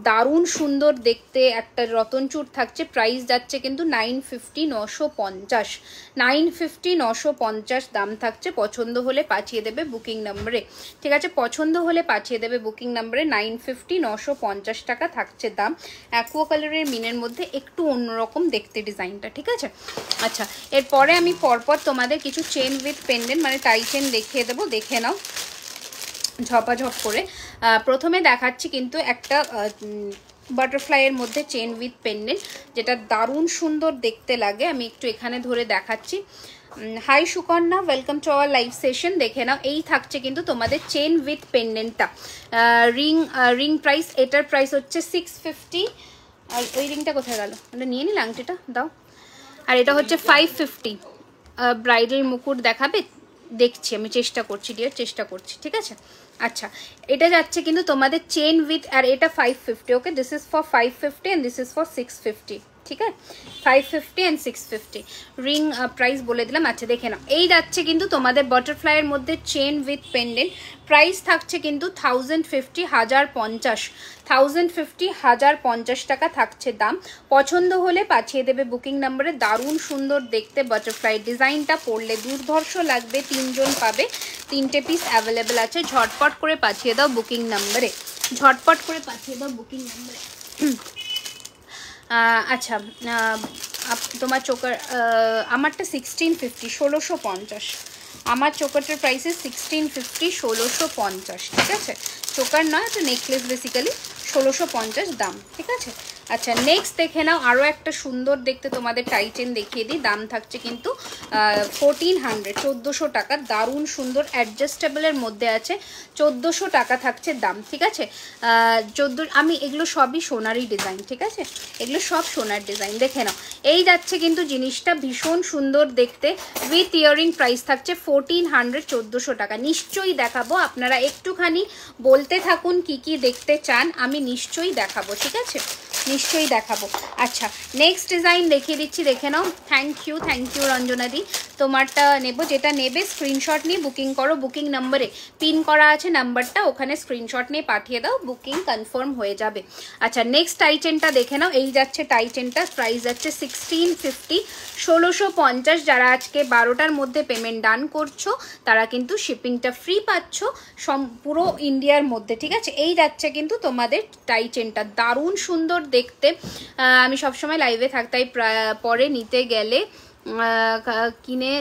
দারুণ সুন্দর দেখতে একটা রতনচূড় থাকছে, প্রাইস যাচ্ছে কিন্তু 950, 950, 950, 950 দাম থাকছে। পছন্দ হলে পাঠিয়ে দেবে বুকিং নাম্বারে, ঠিক আছে? পছন্দ হলে পাঠিয়ে দেবে বুকিং নাম্বারে। 950, 950 টাকা থাকছে দাম। অ্যাকোয়া কালারের মিনের মধ্যে একটু অন্যরকম দেখতে ডিজাইনটা, ঠিক আছে? আচ্ছা, এরপরে আমি পরপর তোমাদের কিছু চেন উইথ পেন্ডেন্ট মানে টাই চেন দেখিয়ে দেবো, দেখে নাও ঝপাঝপ করে। প্রথমে দেখাচ্ছি কিন্তু একটা বাটারফ্লাইয়ের মধ্যে চেন উইথ পেন্ডেন্ট, যেটা দারুণ সুন্দর দেখতে লাগে। আমি একটু এখানে ধরে দেখাচ্ছি। Hi Sukanya, welcome to our live session. দেখে নাও, এই থাকছে কিন্তু তোমাদের চেন উইথ পেন্ডেন্টটা। রিং প্রাইস, এটার প্রাইস হচ্ছে 650। আর ওই রিংটা কোথায় গেল? ওটা নিয়ে নিলে, আংটিটা দাও। আর এটা হচ্ছে 550। ব্রাইডাল মুকুট দেখাবে, দেখছি আমি, চেষ্টা করছি ডিয়ার, চেষ্টা করছি, ঠিক আছে? আচ্ছা, এটা যাচ্ছে কিন্তু তোমাদের চেন উইথ, আর এটা 550, okay? This is for 550 and this is for 650। ঠিক আছে 550 অ্যান্ড 650 রিং প্রাইস বলে দিলাম। আচ্ছা দেখে নাও, এই যাচ্ছে কিন্তু তোমাদের বাটারফ্লাইয়ের মধ্যে চেন উইথ পেন্ডেন্ট, প্রাইস থাকছে কিন্তু 1050 1050 1050 1050 টাকা থাকছে দাম। পছন্দ হলে পাঠিয়ে দেবে বুকিং নাম্বারে। দারুণ সুন্দর দেখতে বাটারফ্লাই ডিজাইনটা, পরলে দুর্ধর্ষ লাগবে, 3 জন পাবে, 3টে পিস অ্যাভেলেবেল আছে। ঝটপট করে পাঠিয়ে দাও বুকিং নাম্বারে, ঝটপট করে পাঠিয়ে দাও বুকিং নাম্বারে। আচ্ছা তোমার চোকার আমারটা 1650 1650, আমার চোকারটার প্রাইসে 1650 1650, ঠিক আছে? চোকার নয়, তো নেকলেস বেসিক্যালি 1650 দাম, ঠিক আছে? আচ্ছা নেক্সট দেখে নাও, আরও একটা সুন্দর দেখতে তোমাদের টাইটেন দেখিয়ে দিই। দাম থাকছে কিন্তু 1400 1400 টাকা, দারুণ সুন্দর অ্যাডজাস্টেবলের মধ্যে আছে, 1400 টাকা থাকছে দাম, ঠিক আছে? আমি এগুলো সবই সোনারই ডিজাইন, ঠিক আছে? এগুলো সব সোনার ডিজাইন। দেখে নাও, এই যাচ্ছে কিন্তু জিনিসটা ভীষণ সুন্দর দেখতে, উইথ ইয়ারিং, প্রাইস থাকছে 1400 1400 টাকা। নিশ্চয়ই দেখাবো, আপনারা একটুখানি বলতে থাকুন কি কি দেখতে চান, আমি নিশ্চয়ই দেখাবো, ঠিক আছে? নিশ্চয়ই দেখাবো। আচ্ছা নেক্সট ডিজাইন দেখিয়ে দিচ্ছি, দেখে নাও। থ্যাংক ইউ রঞ্জনাদি, তোমারটা নেব, যেটা নেবে স্ক্রিনশট নিয়ে বুকিং করো, বুকিং নাম্বারে পিন করা আছে নাম্বারটা, ওখানে স্ক্রিনশট নিয়ে পাঠিয়ে দাও, বুকিং কনফার্ম হয়ে যাবে। আচ্ছা নেক্সট টাইটেনটা দেখে নাও, এই যাচ্ছে টাইটেনটা, প্রাইস যাচ্ছে 1650 1650। যারা আজকে 12টার মধ্যে পেমেন্ট ডান করছো তারা কিন্তু শিপিংটা ফ্রি পাচ্ছ পুরো ইন্ডিয়ার মধ্যে, ঠিক আছে? এই যাচ্ছে কিন্তু তোমাদের টাইটেনটা, দারুণ সুন্দর দেখতে। আমি সবসময় লাইভে থাকতাই, পরে নিতে গেলে কিনে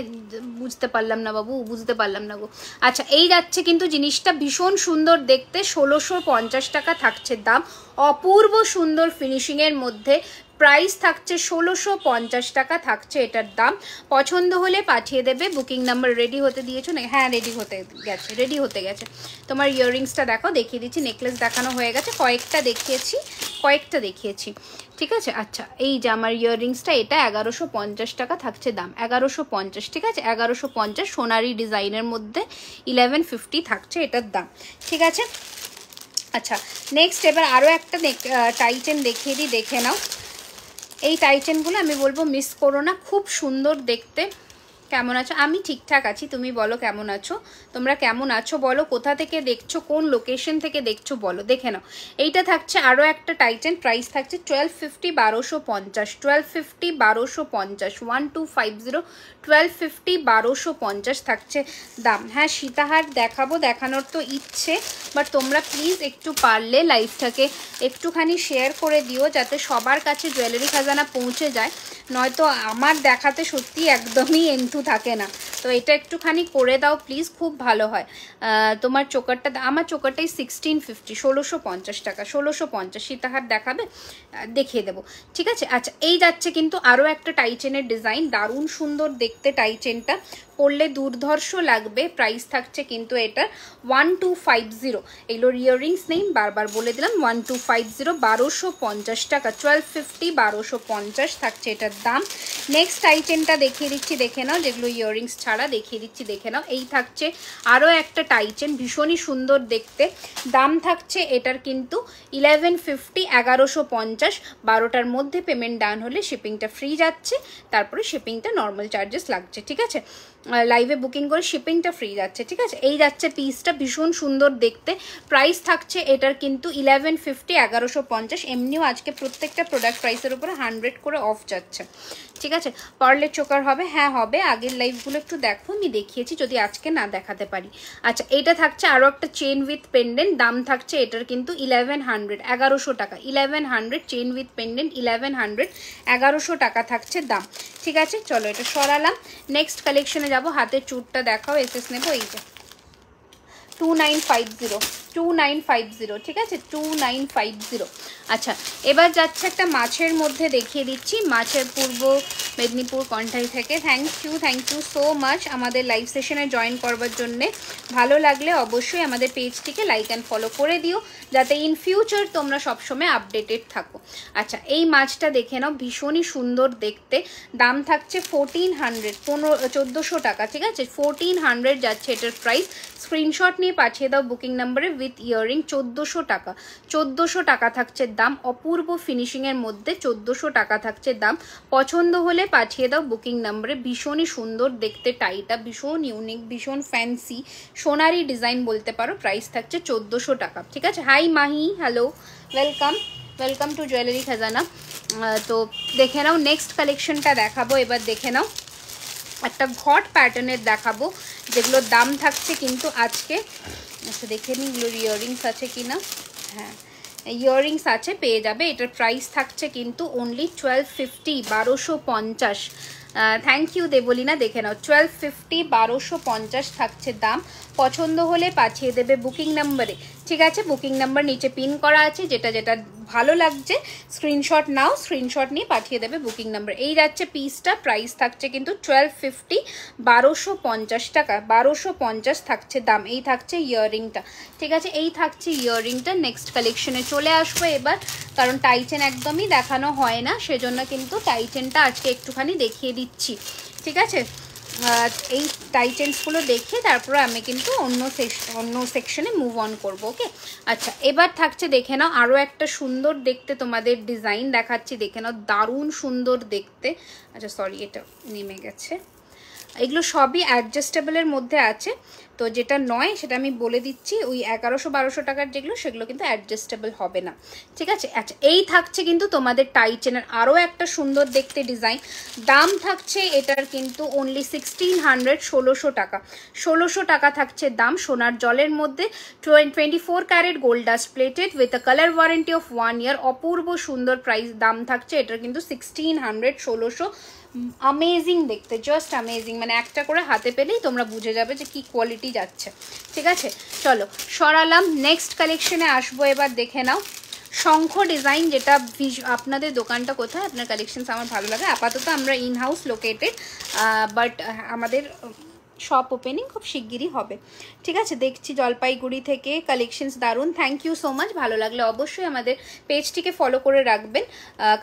বুঝতে পারলাম না বাবু, বুঝতে পারলাম না গো। আচ্ছা এই যাচ্ছে কিন্তু জিনিসটা ভীষণ সুন্দর দেখতে, 1650 টাকা থাকছে দাম, অপূর্ব সুন্দর ফিনিশিংয়ের মধ্যে, প্রাইস থাকছে 1650 টাকা থাকছে এটার দাম। পছন্দ হলে পাঠিয়ে দেবে বুকিং নাম্বার। রেডি হতে দিয়েছো না? হ্যাঁ রেডি হতে গেছে। তোমার ইয়াররিংসটা দেখো, দেখিয়ে দিচ্ছি। নেকলেস দেখানো হয়ে গেছে, কয়েকটা দেখিয়েছি, ঠিক আছে? আচ্ছা এই যে আমার ইয়াররিংসটা, এটা 1150 টাকা থাকছে দাম, 1150, ঠিক আছে? 1150 সোনারি ডিজাইনের মধ্যে 1150 থাকছে এটার দাম, ঠিক আছে? আচ্ছা নেক্সট এবার আরও একটা টাইটেন দেখিয়ে দিই, দেখে নাও। এই টাইটেনগুলো আমি বলবো মিস করো না, খুব সুন্দর দেখতে। কেমন আছো? আমি ঠিকঠাক আছি, তুমি বলো কেমন আছো? তোমরা কেমন আছো বলো, কোথা থেকে দেখছো, কোন লোকেশন থেকে দেখছো বলো। দেখে নাও, এইটা থাকছে আরও একটা টাইটেন, প্রাইস থাকছে 1250 1250 1250 1250 1250 1250 1250 থাকছে দাম। হ্যাঁ সীতাহার দেখাবো, দেখানোর তো ইচ্ছে, বাট তোমরা প্লিজ একটু পারলে লাইভটাকে একটুখানি শেয়ার করে দিও, যাতে সবার কাছে জুয়েলারি খাজানা পৌঁছে যায়, নয়তো আমার দেখাতে সত্যি একদমই এন্থু থাকে না। তো এটা একটুখানি করে দাও প্লিজ, খুব ভালো হয়। তোমার চোকারটা, আমার চোকারটাই 1650 1650 টাকা, 1650। সীতাহার দেখাবে, দেখিয়ে দেবো, ঠিক আছে? আচ্ছা এই যাচ্ছে কিন্তু আরও একটা টাইচেনের ডিজাইন, দারুণ সুন্দর দেখতে টাইচেনটা, পরলে দুর্ধর্ষ লাগবে, প্রাইস থাকছে কিন্তু এটা 1250। এগুলোর ইয়াররিংস নেই, বারবার বলে দিলাম, 1250 1250 টাকা, 1250 1250 থাকছে এটার দাম। নেক্সট টাইটেনটা দেখিয়ে দিচ্ছি, দেখে নাও, যেগুলো ইয়াররিংস ছাড়া দেখিয়ে দিচ্ছি, দেখে নাও। এই থাকছে আরও একটা টাইটেন, ভীষণই সুন্দর দেখতে, দাম থাকছে এটার কিন্তু 1150 1150। 12টার মধ্যে পেমেন্ট ডান হলে শিপিংটা ফ্রি যাচ্ছে, তারপরে শিপিংটা নর্মাল চার্জেস লাগছে, ঠিক আছে? লাইভে বুকিং করে শিপিংটা ফ্রি যাচ্ছে, ঠিক আছে? এই যাচ্ছে পিসটা, ভীষণ সুন্দর দেখতে, প্রাইস থাকছে এটার কিন্তু 1150 1150। এমনিও আজকে প্রত্যেকটা প্রোডাক্ট প্রাইসের উপরে 100 করে অফ যাচ্ছে, ঠিক আছে? পার্লের চোকার হবে, হ্যাঁ হবে, আগের লাইভগুলো একটু দেখো, আমি দেখিয়েছি, যদি আজকে না দেখাতে পারি। আচ্ছা এটা থাকছে আরও একটা চেন উইথ পেন্ডেন্ট, দাম থাকছে এটার কিন্তু 1100 1100 টাকা, 1100 চেন উইথ পেন্ডেন্ট 1100 1100 টাকা থাকছে দাম, ঠিক আছে? চলো এটা সরালাম, নেক্সট কালেকশনে যাবো। হাতের চুটটা দেখাও, এসএস নেবো, এই যে 2950 2950, ঠিক আছে? 2950। আচ্ছা এবার যাচ্ছে একটা মাছের মধ্যে দেখিয়ে দিচ্ছি, মাছের পূর্ব মেদিনীপুর কন্টাই থেকে। থ্যাংক ইউ সো মাচ আমাদের লাইভ সেশনে জয়েন করবার জন্যে। ভালো লাগলে অবশ্যই আমাদের পেজটিকে লাইক অ্যান্ড ফলো করে দিও, যাতে ইন ফিউচার তোমরা সবসময় আপডেটেড থাকো। আচ্ছা এই মাছটা দেখে নাও, ভীষণই সুন্দর দেখতে, দাম থাকছে 1400 1400 টাকা, ঠিক আছে? 1400 যাচ্ছে এটার প্রাইস। স্ক্রিনশট নিয়ে পাঠিয়ে দাও বুকিং নাম্বারে, উইথ ইয়াররিং 1400 টাকা, 1400 টাকা থাকছে দাম। অপূর্ব ফিনিশিংয়ের মধ্যে 1400 টাকা থাকছে দাম। পছন্দ হলে পাঠিয়ে দাও বুকিং নাম্বারে। ভীষণই সুন্দর দেখতে টাইটা, ভীষণ ইউনিক, ভীষণ ফ্যান্সি সোনারি ডিজাইন বলতে পারো। প্রাইস থাকছে 1400 টাকা, ঠিক আছে। Hi Mahi, hello, welcome, welcome to Jewellery Khazana. তো দেখে নাও নেক্সট কালেকশনটা দেখাবো। এবার দেখে নাও একটা ঘট প্যাটার্নের দেখাবো, যেগুলোর দাম থাকছে কিন্তু আজকে, আচ্ছা দেখে নিই এগুলোর ইয়াররিংস আছে কিনা। হ্যাঁ, ইয়াররিংস আছে, পেয়ে যাবে। এটার প্রাইস থাকছে কিন্তু অনলি 1250, 1250। Thank you Deblina. দেখে নাও 1250, 1250 থাকছে দাম। পছন্দ হলে পাঠিয়ে দেবে বুকিং নাম্বারে, ঠিক আছে। বুকিং নাম্বার নিচে পিন করা আছে, যেটা যেটা ভালো লাগছে স্ক্রিনশট নাও, স্ক্রিনশট নিয়ে পাঠিয়ে দেবে বুকিং নাম্বার। এই যাচ্ছে পিসটা, প্রাইস থাকছে কিন্তু 1250, 1250 টাকা, 1250 থাকছে দাম। এই থাকছে ইয়াররিংটা, ঠিক আছে। এই থাকছে ইয়াররিংটা। নেক্সট কালেকশনে চলে আসবো এবার, কারণ টাইচেন একদমই দেখানো হয় না, সেজন্য কিন্তু টাইচেনটা আজকে একটুখানি দেখিয়ে দিচ্ছি, ঠিক আছে। এই টাইটেন্সগুলো দেখে তারপরে আমি কিন্তু অন্য সেকশনে মুভ অন করবো, ওকে। আচ্ছা, এবার থাকছে দেখে নাও আরও একটা সুন্দর দেখতে তোমাদের ডিজাইন দেখাচ্ছি, দেখে নাও দারুণ সুন্দর দেখতে। আচ্ছা সরি, এটা নেমে গেছে। এগুলো সবই অ্যাডজাস্টেবলের মধ্যে আছে, তো যেটা নয় সেটা আমি বলে দিচ্ছি। ওই 1100-1200 টাকার যেগুলো, সেগুলো কিন্তু অ্যাডজাস্টেবল হবে না, ঠিক আছে। আচ্ছা, এই থাকছে কিন্তু তোমাদের টাইচেনের আরও একটা সুন্দর দেখতে ডিজাইন। দাম থাকছে এটার কিন্তু অনলি 1600, 1600 টাকা, 1600 টাকা থাকছে দাম। সোনার জলের মধ্যে 24 carat gold dust plated with a colour warranty of 1 year. অপূর্ব সুন্দর প্রাইস, দাম থাকছে এটার কিন্তু 1600, 1600। अमेजिंग देखते, जस्ट अमेजिंग, মানে একটা করে হাতে পেলেই তোমরা বুঝে যাবে যে কি কোয়ালিটি যাচ্ছে, ঠিক আছে। চলো সরালাম, নেক্সট কালেকশনে আসবো এবার। দেখে নাও শঙ্খ ডিজাইন, যেটা আপনাদের দোকানটা কোথায়, আপনার কালেকশনস আমার ভালো লাগে। আপাতত আমরা ইন হাউস লোকেটেড, বাট আমাদের শপ ওপেনিং খুব শিগগিরই হবে, ঠিক আছে। দেখছি জলপাইগুড়ি থেকে কালেকশনস দারুণ, থ্যাংক ইউ সো মাচ। ভালো লাগলে অবশ্যই আমাদের পেজটিকে ফলো করে রাখবেন।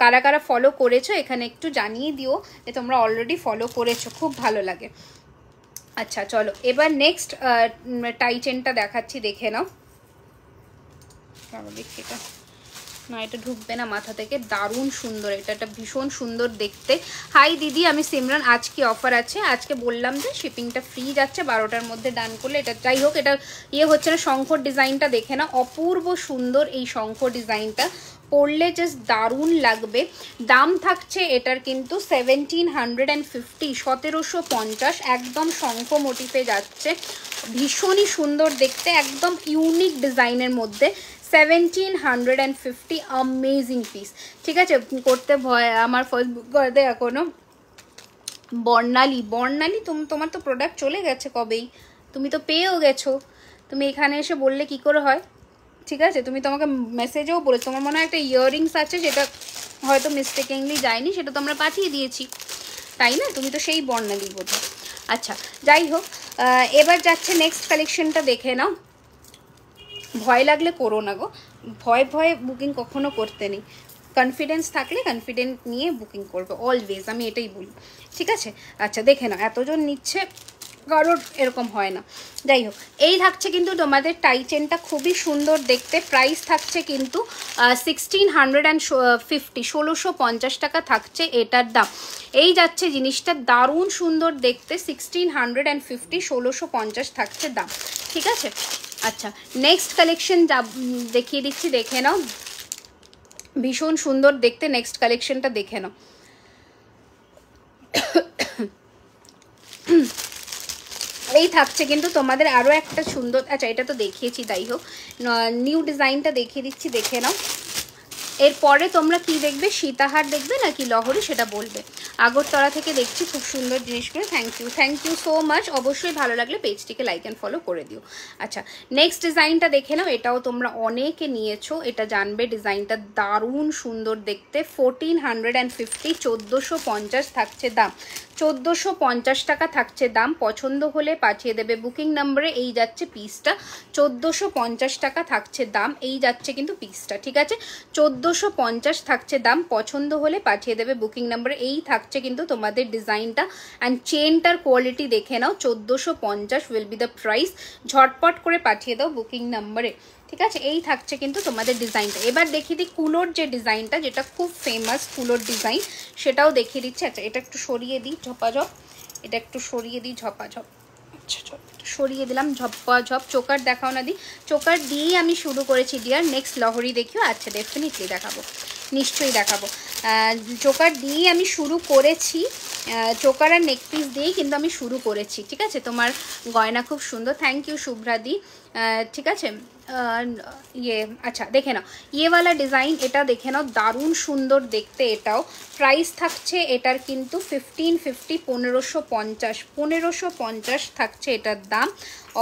কারা কারা ফলো করেছো এখানে একটু জানিয়ে দিও যে তোমরা অলরেডি ফলো করেছো, খুব ভালো লাগে। আচ্ছা চলো এবার নেক্সট টাইচেনটা দেখাচ্ছি, দেখে নাও। দেখি এটা না, এটা ঢুকবে না মাথা থেকে, দারুণ সুন্দর, এটা ভীষণ সুন্দর দেখতে। হাই দিদি, আমি সিমরান। আজকে অফার আছে, আজকে বললাম যে শিপিংটা ফ্রি যাচ্ছে 12টার মধ্যে ডান করলে। এটা যাই হোক, এটা ইয়ে হচ্ছে না। শঙ্খর ডিজাইনটা দেখে না, অপূর্ব সুন্দর এই শঙ্খ ডিজাইনটা, পরলে জাস্ট দারুণ লাগবে। দাম থাকছে এটার কিন্তু 1750, 1750, একদম শঙ্খ মোটিফে যাচ্ছে, ভীষণই সুন্দর দেখতে, একদম ইউনিক ডিজাইনের মধ্যে। 1750, अमेजिंग পিস, ঠিক আছে। করতে ভয় আমার, ফেসবুক করতে এখনো। বর্ণালী, বর্ণালী তোমার তো প্রোডাক্ট চলে গেছে কবেই, তুমি তো পেয়েও গেছো। তুমি এখানে এসে বললে কি করে হয়, ঠিক আছে। তুমি তো আমাকে মেসেজেও বলেছো, তোমার মনে হয় একটা ইয়াররিংস আছে যেটা হয়তো মিস্টেকিংলি যায়নি, সেটা তো আমরা পাঠিয়ে দিয়েছি, তাই না। তুমি তো সেই বর্ণালী বোধ। আচ্ছা যাই হোক, এবার যাচ্ছে নেক্সট কালেকশনটা, দেখে নাও। ভয় লাগলে করো না গো, ভয় ভয়ে বুকিং কখনো করতে নেই। কনফিডেন্স থাকলে কনফিডেন্ট নিয়ে বুকিং করবে অলওয়েজ, আমি এটাই বলি, ঠিক আছে। আচ্ছা দেখে নাও, এতজন নিচ্ছে, কারোর এরকম হয় না। যাই হোক, এই থাকছে কিন্তু তোমাদের টাইচেনটা, খুবই সুন্দর দেখতে। প্রাইস থাকছে কিন্তু 1650, 1650 টাকা থাকছে এটার দাম। এই যাচ্ছে জিনিসটা, দারুণ সুন্দর দেখতে, 1650, 1650 থাকছে দাম, ঠিক আছে। আচ্ছা নেক্সট কালেকশন দেখিয়ে দিচ্ছি, দেখে নাও, ভীষণ সুন্দর দেখতে। নেক্সট কালেকশনটা দেখে নাও, এই থাকছে কিন্তু তোমাদের আরও একটা সুন্দর, আচ্ছা এটা তো দেখিয়েছি, যাই হোক নিউ ডিজাইনটা দেখিয়ে দিচ্ছি, দেখে নাও। এরপরে তোমরা কি দেখবে, সীতাহার দেখবে নাকি লহরি, সেটা বলবে। আগরতলা থেকে দেখছি খুব সুন্দর জিনিসগুলো, থ্যাংক ইউ সো মাচ। অবশ্যই ভালো লাগলে পেজটিকে লাইক অ্যান্ড ফলো করে দিও। আচ্ছা নেক্সট ডিজাইনটা দেখে নাও, এটাও তোমরা অনেকে নিয়েছো, এটা জানবে। ডিজাইনটা দারুণ সুন্দর দেখতে, 1450, 1450 থাকছে দাম, 1450 টাকা থাকছে দাম, পছন্দ হলে পাঠিয়ে দেবে বুকিং নাম্বারে। এই যাচ্ছে পিসটা 1450 টাকা থাকছে দাম, এই যাচ্ছে কিন্তু পিসটা, ঠিক আছে 1450 থাকছে দাম, পছন্দ হলে পাঠিয়ে দেবে বুকিং নাম্বারে। এই থাকছে কিন্তু তোমাদের ডিজাইনটা, অ্যান্ড চেনটার কোয়ালিটি দেখে নাও। 1450 উইল বি দ্য প্রাইস, ঝটপট করে পাঠিয়ে দাও বুকিং নাম্বারে, ঠিক আছে। এই থাকছে কিন্তু তোমাদের ডিজাইনটা। এবার দেখিয়ে দিই কুলোর যে ডিজাইনটা, যেটা খুব ফেমাস কুলোর ডিজাইন, সেটাও দেখিয়ে দিচ্ছি। আচ্ছা এটা একটু সরিয়ে দিই ঝপাঝপ, এটা একটু সরিয়ে দিই ঝপাঝপ, আচ্ছা সরিয়ে দিলাম ঝপাঝপ। চোকার দেখাও না দি, চোকার দিয়েই আমি শুরু করেছি ডিয়ার। নেক্সট লহরি দেখিও, আচ্ছা ডেফিনেটলি দেখাবো, নিশ্চয়ই দেখাবো। চোকার দিয়েই আমি শুরু করেছি, চোকার আর নেক পিস দিয়েই কিন্তু আমি শুরু করেছি, ঠিক আছে। তোমার গয়না খুব সুন্দর, থ্যাংক ইউ শুভ্রাদি, ঠিক আছে। ये अच्छा দেখে নাও, ये वाला ডিজাইন, এটা দেখে নাও, দারুণ সুন্দর দেখতে। এটাও প্রাইস থাকছে এটার কিন্তু 1550, 1550, 1550 থাকছে এটার দাম।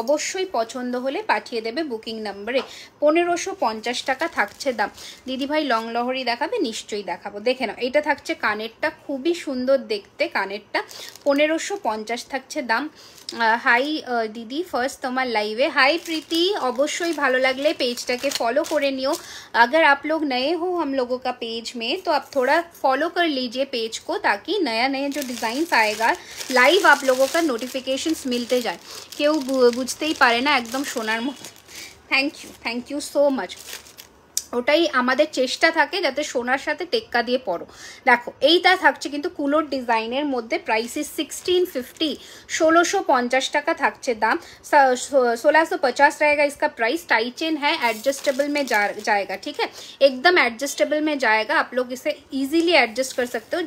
অবশ্যই পছন্দ হলে পাঠিয়ে দেবে বুকিং নাম্বারে। 1550 টাকা থাকছে দাম। দিদিভাই লং লহরি দেখাবে, নিশ্চয়ই দেখাবো। দেখে নাও, এটা থাকছে কানেরটা, খুবই সুন্দর দেখতে কানেরটা, 1550 থাকছে দাম। হাই দিদি, ফার্স্ট তোমার লাইভে। हाय प्रीति, অবশ্যই ভালো লাগলে পেজটাকে ফলো করে নিও। अगर आप लोग नए हो हम लोगों का पेज में, तो आप थोड़ा फॉलो कर लीजिए पेज को, ताकि नया नया जो डिज़ाइंस आएगा लाइव आप लोगों का नोटिफिकेशंस मिलते जाए। কেউ বুঝতেই পারে না, একদম সোনার মতো। Thank you so much. ওটাই আমাদের চেষ্টা থাকে যাতে সোনার সাথে টেক্কা দিয়ে পড়ো। দেখো এইটা থাকছে কিন্তু কুলোর ডিজাইনের মধ্যে, প্রাইস ইজ 1650, 1650 টাকা থাকছে দাম। 1650 रहेगा इसका प्राइस। टाई चेन है, एडजस्टेबल में जाएगा, ठीक है एकदम एडजस्टेबल में जाएगा। आप लोग इसे इजीली एडजस्ट कर सकते हो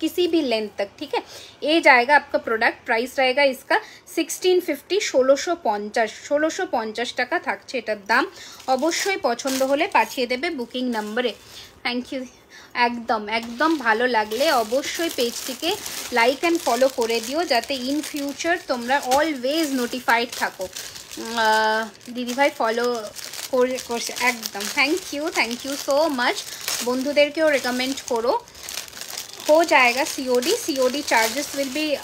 किसी भी लेंथ तक, ठीक है। ये जाएगा आपका प्रोडक्ट। प्राइस रहेगा इसका 1650, 1650, 1650 টাকা থাকছে এটার দাম। অবশ্যই পছন্দ হলে পাঠিয়ে দেবে বুকিং নাম্বারে। Thank you. একদম একদম ভালো লাগলে অবশ্যই পেজটিকে লাইক অ্যান্ড ফলো করে দিও, যাতে ইন ফিউচার তোমরা অলওয়েজ নোটিফাইড থাকো। দিদিভাই ফলো করছে একদম, থ্যাংক ইউ সো মাচ। বন্ধুদেরকেও রেকমেন্ড করো। हो जाएगा COD charges will be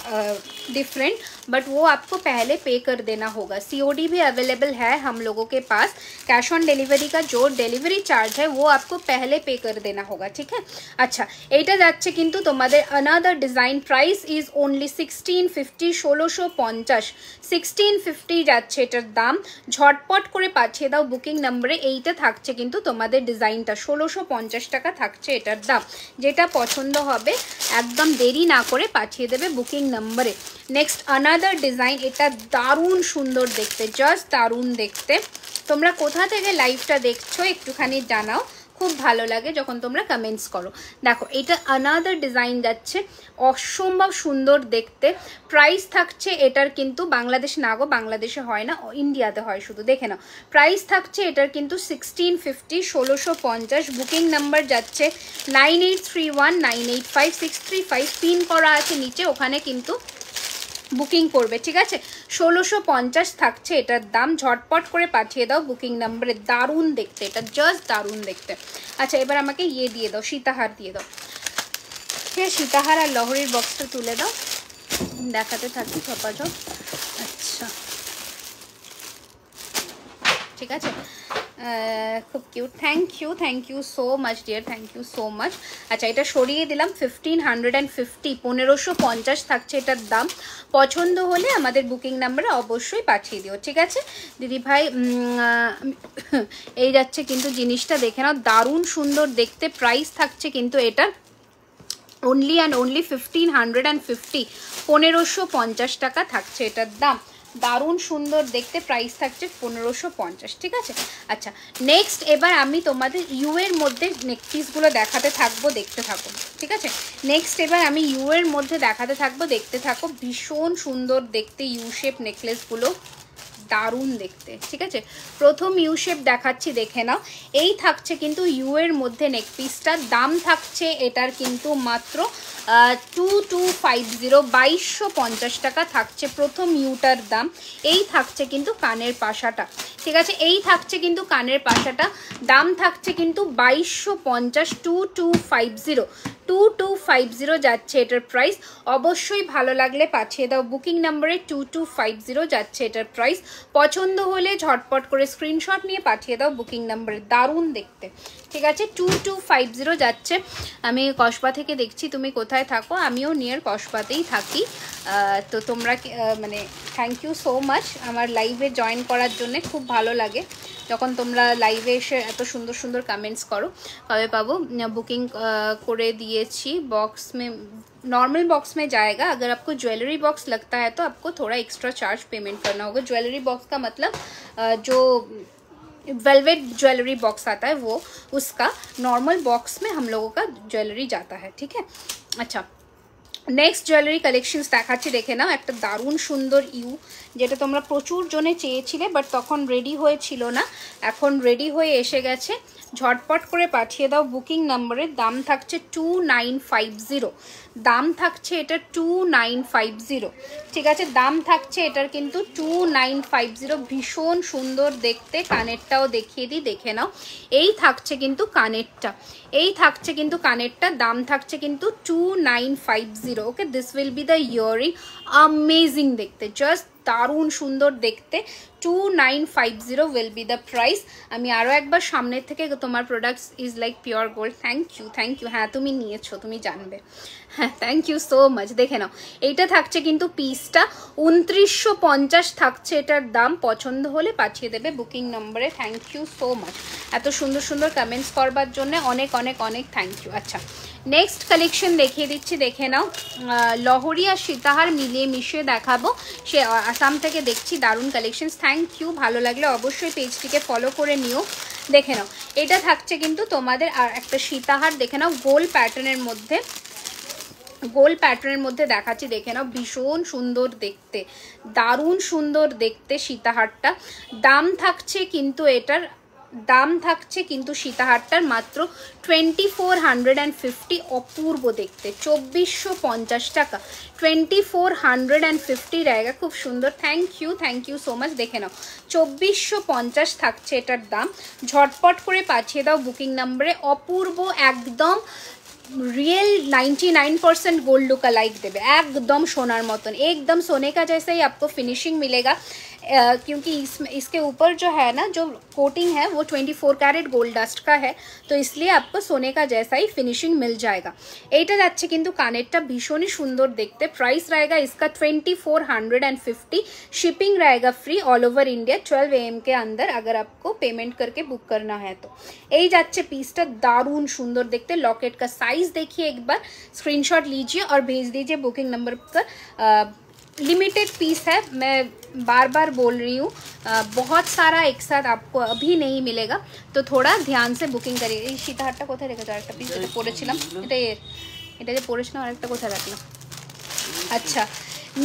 different, but वो आपको पहले पे कर देना होगा। सीओडी भी अवेलेबल है हम लोगों के पास। कैश ऑन डिलीवरी का जो डिलीवरी चार्ज है वो आपको पहले पे कर देना होगा, ठीक है। अच्छा এইটা যাচ্ছে কিন্তু তোমাদের another design. Price is only 1650, 1650, 1650 যাচ্ছে এটার দাম। ঝটপট করে পাঠিয়ে দাও বুকিং নম্বরে। এইটা থাকছে কিন্তু তোমাদের ডিজাইনটা 1650 টাকা থাকছে এটার দাম। যেটা পছন্দ হবে একদম দেরি না করে পাঠিয়ে দেবে বুকিং নম্বরে। নেক্সট अनदर ডিজাইন, এটা দারুণ সুন্দর দেখতে, জাস্ট দারুণ দেখতে। তোমরা কোথা থেকে লাইভটা দেখছো একটুখানি জানাও, খুব ভালো লাগে যখন তোমরা কমেন্টস করো। দেখো এটা अनदर ডিজাইন যাচ্ছে, অসম্ভব সুন্দর দেখতে। প্রাইস থাকছে এটার কিন্তু, বাংলাদেশ না গো, বাংলাদেশে হয় না, ইন্ডিয়াতে হয় শুধু, দেখে নাও। প্রাইস থাকছে এটার কিন্তু 1650, 1650। বুকিং নাম্বার যাচ্ছে 9831985635, পিন করা আছে নিচে, ওখানে কিন্তু বুকিং করবে, ঠিক আছে। 1650 থাকছে এটার দাম। ঝটপট করে পাঠিয়ে দাও বুকিং নাম্বারে। দারুণ দেখতে, এটা জাস্ট দারুণ দেখতে। আচ্ছা এবার আমাকে ইয়ে দিয়ে দাও, সীতাহার দিয়ে দাও, ঠিক আছে। সীতাহার আর লহরির বক্সটা তুলে দাও, দেখাতে থাকি ঝপাঝপ। আচ্ছা ঠিক আছে, খুব cute. Thank you so much dear, thank you so much. আচ্ছা এটা সরিয়ে দিলাম 1550, 1550 থাকছে এটার দাম। পছন্দ হলে আমাদের বুকিং নাম্বারে অবশ্যই পাঠিয়ে দিও, ঠিক আছে দিদি ভাই। এই যাচ্ছে কিন্তু জিনিসটা দেখে নাও, দারুণ সুন্দর দেখতে। প্রাইস থাকছে কিন্তু এটা অনলি অ্যান্ড অনলি 1550, 1550 টাকা থাকছে এটার দাম। দারুণ সুন্দর দেখতে, প্রাইস থাকছে 1550, ঠিক আছে। আচ্ছা নেক্সট এবার আমি তোমাদের ইউ এর মধ্যে নেক পিসগুলো দেখাতে থাকবো, দেখতে থাকো, ঠিক আছে। নেক্সট এবার আমি ইউ এর মধ্যে দেখাতে থাকবো, দেখতে থাকো। ভীষণ সুন্দর দেখতে ইউ শেপ নেকলেসগুলো, দারুণ দেখতে, ঠিক আছে। প্রথম ইউ শেপ দেখাচ্ছি, দেখে নাও। এই থাকছে কিন্তু ইউ এর মধ্যে নেক পিসটা। দাম থাকছে এটার কিন্তু মাত্র 2250, 2250 টাকা থাকছে প্রথম ইউটার দাম। এই থাকছে কিন্তু কানের পাশাটা, ঠিক আছে। এই থাকছে কিন্তু কানের পাশাটা, দাম থাকছে কিন্তু 2250, 2250, 2250 যাচ্ছে এটার প্রাইস। অবশ্যই ভালো লাগলে পাঠিয়ে দাও বুকিং নাম্বারে 2250 যাচ্ছে এটার প্রাইস। পছন্দ হলে ঝটপট করে স্ক্রিনশট নিয়ে পাঠিয়ে দাও বুকিং নাম্বারে। দারুণ দেখতে, ঠিক আছে। 2250 যাচ্ছে। আমি কসবা থেকে দেখছি তুমি কোথায় থাকো, আমিও নিয়ার কসবাতেই থাকি। তো তোমরা মানে থ্যাংক ইউ সো মাচ আমার লাইভে জয়েন করার জন্য। খুব ভালো লাগে যখন তোমরা লাইভে এসে এত সুন্দর সুন্দর কমেंट्स करो। कब पाबो बुकिंग করে দিয়েছি बॉक्स में, नॉर्मल बॉक्स में जाएगा। अगर आपको ज्वेलरी बॉक्स लगता है तो आपको थोड़ा एक्स्ट्रा चार्ज पेमेंट करना होगा। ज्वेलरी बॉक्स का मतलब जो वेलवेट ज्वेलरी बॉक्स आता है वो, उसका नॉर्मल बॉक्स में हम लोगों का ज्वेलरी जाता है, ठीक है। अच्छा नेक्स्ट ज्वेलरी कलेक्शंस দেখাচ্ছি, দেখে নাও। একটা দারুণ সুন্দর ইউ, যেটা তোমরা প্রচুর জনে চেয়েছিলে বাট তখন রেডি হয়েছিল না, এখন রেডি হয়ে এসে গেছে। ঝটপট করে পাঠিয়ে দাও বুকিং নাম্বারে। দাম থাকছে 2950, দাম থাকছে এটা 2950, ঠিক আছে। দাম থাকছে এটার কিন্তু 2950। ভীষণ সুন্দর দেখতে। কানেরটাও দেখিয়ে দিই, দেখে নাও। এই থাকছে কিন্তু কানেরটা, এই থাকছে কিন্তু কানেরটা। দাম থাকছে কিন্তু 2950। Okay, this will be the earring. Amazing देखते, जस्ट दारुण सुंदर देखते। 2950 विल बी द प्राइस। আমি আরো একবার সামনে থেকে তোমার products is like pure gold. Thank you. হ্যাঁ তুমি নিয়েছো, তুমি জানবে। হ্যাঁ থ্যাংক ইউ সো মাচ। দেখে নাও, এইটা থাকছে কিন্তু পিসটা 2950 থাকছে এটার দাম। পছন্দ হলে পাঠিয়ে দেবে বুকিং নম্বরে। থ্যাংক ইউ সো মাচ এত সুন্দর সুন্দর কমেন্টস করবার জন্য, অনেক অনেক অনেক থ্যাংক ইউ। আচ্ছা নেক্সট কালেকশন দেখিয়ে দিচ্ছি, দেখে নাও। লহরি আর সীতাহার মিলিয়ে মিশিয়ে দেখাবো। সে আসাম থেকে দেখছি, দারুণ কালেকশনস। Thank you. ভালো লাগলে অবশ্যই পেজটিকে ফলো করে নিও। দেখে নাও, এটা থাকছে কিন্তু তোমাদের আর একটা সীতাহার। দেখে নাও গোল প্যাটার্নের মধ্যে, গোল প্যাটার্নের মধ্যে দেখাচ্ছি, দেখে নাও। ভীষণ সুন্দর দেখতে, দারুণ সুন্দর দেখতে সীতাহারটা। দাম থাকছে কিন্তু এটার, দাম থাকছে কিন্তু সীতাহারটার মাত্র 2450। অপূর্ব দেখতে, 2450 টাকা। 2450 रहेगा। খুব সুন্দর। Thank you so much. দেখে নাও 2450 থাকছে এটার দাম। ঝটপট করে পাঠিয়ে দাও বুকিং নাম্বারে। অপূর্ব একদম रियल 99% गोल्ड लुक अलाइक देवे, एकदम सोनार मतन, एकदम सोने का जैसा ही आपको फिनिशिंग मिलेगा। क्योंकि इसके ऊपर जो है ना, जो कोटिंग है वो 24 कैरेट गोल्ड डस्ट का है, तो इसलिए आपको सोने का जैसा ही फिनिशिंग मिल जाएगा। এইটা যাচ্ছে কিন্তু কানেরটা ভীষণই সুন্দর দেখতে। प्राइस रहेगा इसका 2450। शिपिंग रहेगा free all over India 12 AM के अंदर, अगर आपको पेमेंट करके बुक करना है तो। এই যাচ্ছে পিসটা, দারুণ সুন্দর দেখতে। लॉकेट का साइज देखिए एक बार, स्क्रीनशॉट लीजिए और भेज दीजिए बुकिंग नंबर पर। लिमिटेड पीस है, मैं बार बार बोल रही हूँ, बहुत सारा एक साथ आपको अभी नहीं मिलेगा, तो थोड़ा ध्यान से बुकिंग करिए। এই সীতাহারটা কোথায় রেখেছো? আরেকটা পিস যেটা পরেছিলাম, এটা যে পরেছিলাম আরেকটা কোথায় রাখলাম? আচ্ছা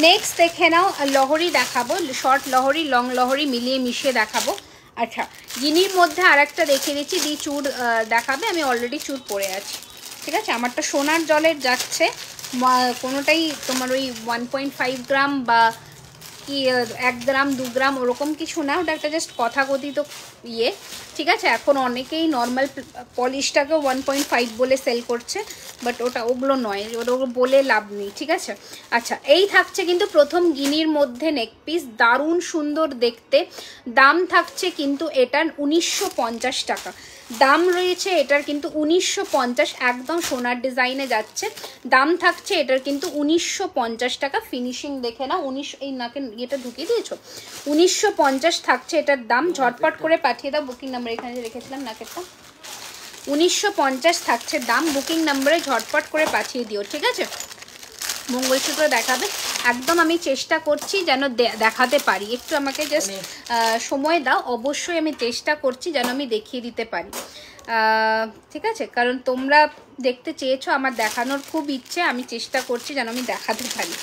নেক্সট দেখে নাও, লহরি দেখাবো। শর্ট লহরি, লং লহরি মিলিয়ে মিশিয়ে দেখাবো। আচ্ছা গিনির মধ্যে আরেকটা দেখিয়ে দিচ্ছি। দি চুর দেখাবে, আমি অলরেডি চুর পরে আছি, ঠিক আছে। আমারটা সোনার জলের যাচ্ছে, কোনোটাই তোমার ওই 1.5 গ্রাম বা কি 1 গ্রাম 2 গ্রাম ওরকম কিছু না, ওটা একটা জাস্ট কথাকথিত ইয়ে, ঠিক আছে। এখন অনেকেই নর্মাল পলিশটাকে 1.5 বলে সেল করছে, বাট ওগুলো নয়, ওগুলো বলে লাভ নেই, ঠিক আছে। আচ্ছা এই থাকছে কিন্তু প্রথম গিনির মধ্যে নেক পিস, দারুণ সুন্দর দেখতে। দাম থাকছে কিন্তু এটার 1950 টাকা। দাম রয়েছে এটার কিন্তু 1950, একদম সোনার ডিজাইনে যাচ্ছে। দাম থাকছে এটার কিন্তু 1950 টাকা। ফিনিশিং দেখে না, 19 এই নাকে এটা ঢুকিয়ে দিয়েছো, 1950 থাকছে এটার দাম। ঝটপট করে পাঠিয়ে দাও বুকিং নাম্বার, এখানে যে রেখেছিলাম নাকেরটা, 1950 থাকছে দাম। বুকিং নাম্বারে ঝটপট করে পাঠিয়ে দিও, ঠিক আছে। মঙ্গলসূত্র দেখাবে, একদম আমি চেষ্টা করছি যেন দেখাতে পারি। একটু আমাকে জাস্ট সময় দাও, অবশ্যই আমি চেষ্টা করছি যেন আমি দেখিয়ে দিতে পারি, ঠিক আছে। কারণ তোমরা দেখতে চেয়েছো, আমার দেখানোর খুব ইচ্ছে, আমি চেষ্টা করছি যেন আমি দেখাতে পারি।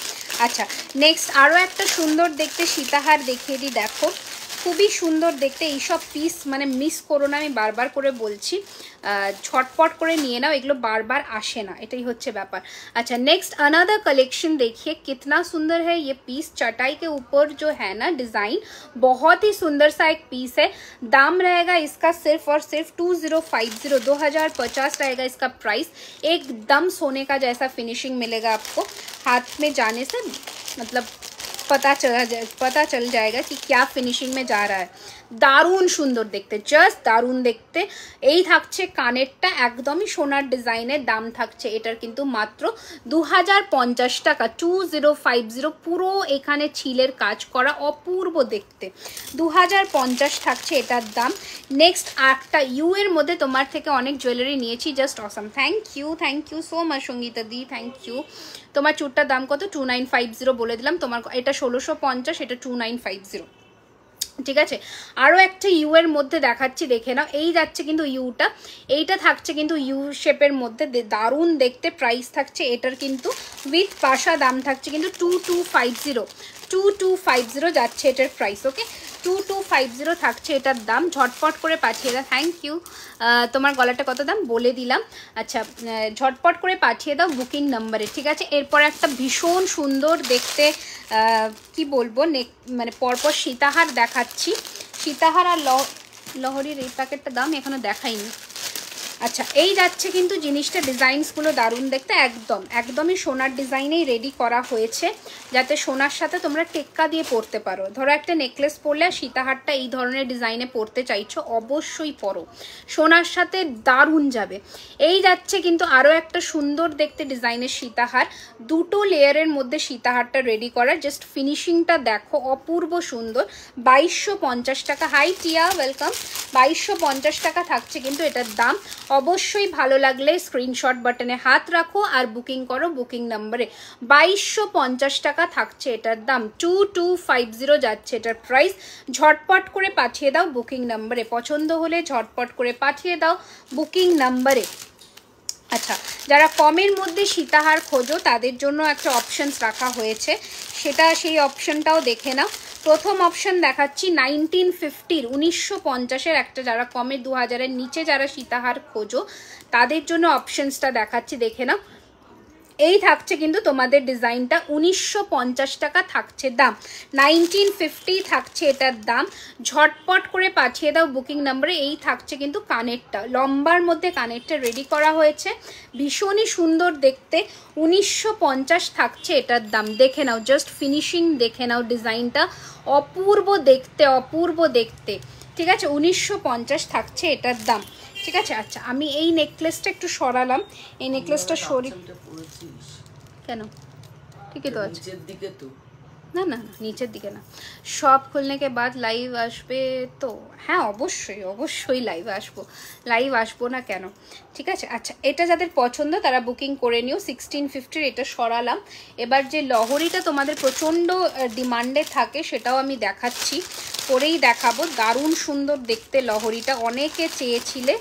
আচ্ছা নেক্সট আরও একটা সুন্দর দেখতে সীতাহার দেখিয়ে দিই। দেখো খুবই সুন্দর দেখতে। এইসব পিস মানে মিস করো না, আমি বারবার করে বলছি, ঝটপট করে নিয়ে नाओ, এগুলো बार-बार আসে না, এটাই হচ্ছে ব্যাপার। अच्छा नेक्स्ट अनदर कलेक्शन देखिए, कितना सुंदर है ये पीस। चटाई के ऊपर जो है ना डिजाइन, बहुत ही सुंदर सा एक पीस है। दाम रहेगा इसका सिर्फ और सिर्फ 2050, 2050 रहेगा इसका प्राइस। एकदम सोने का जैसा फिनिशिंग मिलेगा आपको, हाथ में जाने से मतलब पता चल जाएगा कि क्या फिनिशिंग में जा रहा है। दारुण सुंदर देखते, জাস্ট দারুণ দেখতে। এই থাকছে কানেরটা একদমই সোনার ডিজাইনের, দাম থাকছে এটার কিন্তু মাত্র 2050 টাকা, 2050। পুরো এখানে ছিলের কাজ করা, অপূর্ব দেখতে, 2050 থাকছে এটার দাম। নেক্সট একটা ইউ এর মধ্যে তোমার থেকে অনেক জুয়েলারি নিয়েছি, just awesome. Thank you so much Sangeeta দি, থ্যাংক ইউ। তোমার চুটটার দাম কত? 2950 বলে দিলাম। তোমার এটা 1650, এটা 2950, ঠিক আছে। আরও একটা ইউ এর মধ্যে দেখাচ্ছি, দেখে নাও। এই যাচ্ছে কিন্তু ইউটা, এইটা থাকছে কিন্তু ইউ শেপের মধ্যে, দারুণ দেখতে। প্রাইস থাকছে এটার কিন্তু উইথ পাশা, দাম থাকছে কিন্তু 2250 যাচ্ছে এটার প্রাইস। ওকে, 2250 থাকছে এটার দাম। ঝটপট করে পাঠিয়ে দাও। Thank you. তোমার গলাটা কত দাম বলে দিলাম। আচ্ছা, ঝটপট করে পাঠিয়ে দাও বুকিং নাম্বারে, ঠিক আছে। এরপর একটা ভীষণ সুন্দর দেখতে কি বলবো, মানে পরপর সীতাহার দেখাচ্ছি। সীতাহার আর লহরির এই প্যাকেটটা দাম এখনো দেখাইনি। আচ্ছা, এই যাচ্ছে কিন্তু জিনিসটা, ডিজাইনসগুলো দারুণ দেখতে, একদমই সোনার ডিজাইনেই রেডি করা হয়েছে, যাতে সোনার সাথে তোমরা টেক্কা দিয়ে পরতে পারো। ধরো একটা নেকলেস পরলে আর সীতাহারটা এই ধরনের ডিজাইনে পরতে চাইছো, অবশ্যই পরো, সোনার সাথে দারুণ যাবে। এই যাচ্ছে কিন্তু আরও একটা সুন্দর দেখতে ডিজাইনের সীতাহার, দুটো লেয়ারের মধ্যে সীতাহারটা রেডি করা, জাস্ট ফিনিশিংটা দেখো, অপূর্ব সুন্দর। 2250 টাকা। হাই টিয়া, ওয়েলকাম। 2250 টাকা থাকছে কিন্তু এটার দাম। অবশ্যই ভালো লাগলে স্ক্রিনশট বাটনে হাত রাখো আর বুকিং করো বুকিং নাম্বারে। 2250 টাকা থাকছে এটার দাম, 2250 যাচ্ছে এটার প্রাইস। ঝটপট করে পাঠিয়ে দাও বুকিং নাম্বারে, পছন্দ হলে ঝটপট করে পাঠিয়ে দাও বুকিং নাম্বারে। আচ্ছা, যারা কমের মধ্যে সীতাহার খোঁজো তাদের জন্য একটা অপশনস রাখা হয়েছে, সেই অপশনটাও দেখে নাও। প্রথম অপশন দেখাচ্ছি 1950, 1950-এর একটা, যারা কমে 2000-এর নিচে যারা সীতাহার খোঁজো তাদের জন্য অপশনসটা দেখাচ্ছি, দেখে নাও। এই থাকছে কিন্তু তোমাদের ডিজাইনটা, 1950 টাকা থাকছে দাম, 1950 থাকছে এটার দাম। ঝটপট করে পাঠিয়ে দাও বুকিং নাম্বারে। এই থাকছে কিন্তু কানেরটা, লম্বার মধ্যে কানেরটা রেডি করা হয়েছে, ভীষণই সুন্দর দেখতে, 1950 থাকছে এটার দাম। দেখে নাও, জাস্ট ফিনিশিং দেখে নাও, ডিজাইনটা অপূর্ব দেখতে, অপূর্ব দেখতে, ঠিক আছে। 1950 থাকছে এটার দাম, ঠিক আছে। আচ্ছা, আমি এই নেকলেসটা একটু সরালাম, এই নেকলেসটা সরি কেন, ঠিকই তো আছে, না না নিচের দিকে না। সব খুলনে কে বাদ লাইভ আসবে তো? হ্যাঁ, অবশ্যই লাইভ আসবো না কেন, ঠিক আছে। আচ্ছা, এটা যাদের পছন্দ তারা বুকিং করে নিও। 1650-র এটা সরালাম। এবার যে লহরিটা তোমাদের প্রচণ্ড ডিমান্ডে থাকে সেটাও আমি দেখাচ্ছি, পরেই দেখাবো। দারুণ সুন্দর দেখতে লহরিটা, অনেকে চেয়েছিলে,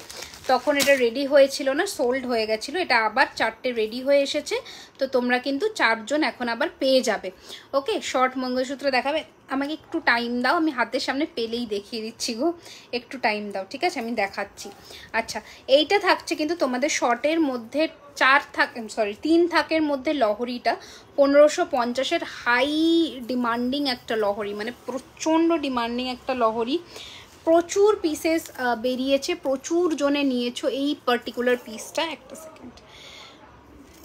তখন এটা রেডি হয়েছিল না, সোল্ড হয়ে গেছিলো। এটা আবার 4টে রেডি হয়ে এসেছে, তো তোমরা কিন্তু 4 জন এখন আবার পেয়ে যাবে। ওকে, শর্ট মঙ্গলসূত্র দেখাবে, আমাকে একটু টাইম দাও, আমি হাতের সামনে পেলেই দেখিয়ে দিচ্ছি গো, একটু টাইম দাও, ঠিক আছে, আমি দেখাচ্ছি। আচ্ছা, এইটা থাকছে কিন্তু তোমাদের শর্টের মধ্যে 3 থাকের মধ্যে লহরিটা, 1550-এর হাই ডিমান্ডিং একটা লহরি, মানে প্রচণ্ড ডিমান্ডিং একটা লহরি। প্রচুর পিসেস বেরিয়েছে, প্রচুর জনে নিয়েছো এই পার্টিকুলার পিসটা। একটা সেকেন্ড,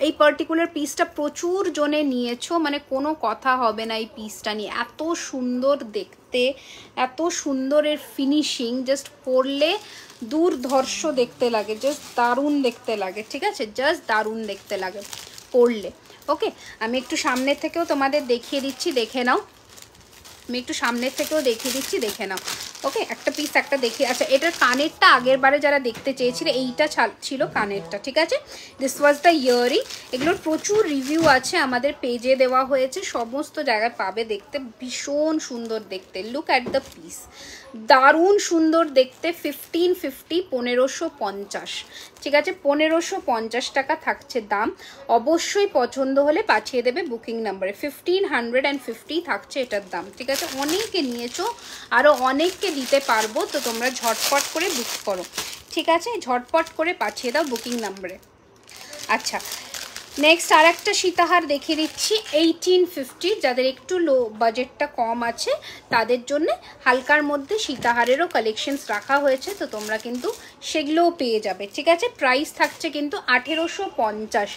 এই পার্টিকুলার পিসটা প্রচুর জনে নিয়েছো, মানে কোনো কথা হবে না এই পিসটা নিয়ে। এত সুন্দর দেখতে, এত সুন্দরের ফিনিশিং, জাস্ট পরলে দুর্ধর্ষ দেখতে লাগে, জাস্ট দারুণ দেখতে লাগে, ঠিক আছে, জাস্ট দারুণ দেখতে লাগে পরলে। ওকে, আমি একটু সামনের থেকেও তোমাদের দেখিয়ে দিচ্ছি, দেখে নাও। আমি একটু সামনের থেকেও দেখিয়ে দিচ্ছি, দেখে নাও। ওকে, একটা পিস একটা দেখি। আচ্ছা, এটার কানেরটা আগের বারে যারা দেখতে চেয়েছিল, এইটা ছিল কানেরটা, ঠিক আছে। This was the earring. এগুলোর প্রচুর রিভিউ আছে, আমাদের পেজে দেওয়া হয়েছে, সমস্ত জায়গায় পাবে দেখতে, ভীষণ সুন্দর দেখতে। লুক অ্যাট দ্য পিস, দারুণ সুন্দর দেখতে। 1550, 1550, ঠিক আছে, 1550 টাকা থাকছে দাম। অবশ্যই পছন্দ হলে পাঠিয়ে দেবে বুকিং নাম্বারে। 1550 থাকছে এটার দাম, ঠিক আছে। আছে, অনেকে নিয়েছো, আরও অনেককে দিতে পারবো, তো তোমরা ঝটপট করে বুক করো, ঠিক আছে, ঝটপট করে পাঠিয়ে দাও বুকিং নাম্বারে। আচ্ছা, নেক্সট আর একটা সীতাহার দেখিয়ে দিচ্ছি 1850, যাদের একটু লো বাজেটটা কম আছে তাদের জন্য হালকার মধ্যে সীতাহারেরও কালেকশনস রাখা হয়েছে, তো তোমরা কিন্তু সেগুলোও পেয়ে যাবে, ঠিক আছে। প্রাইস থাকছে কিন্তু 1850,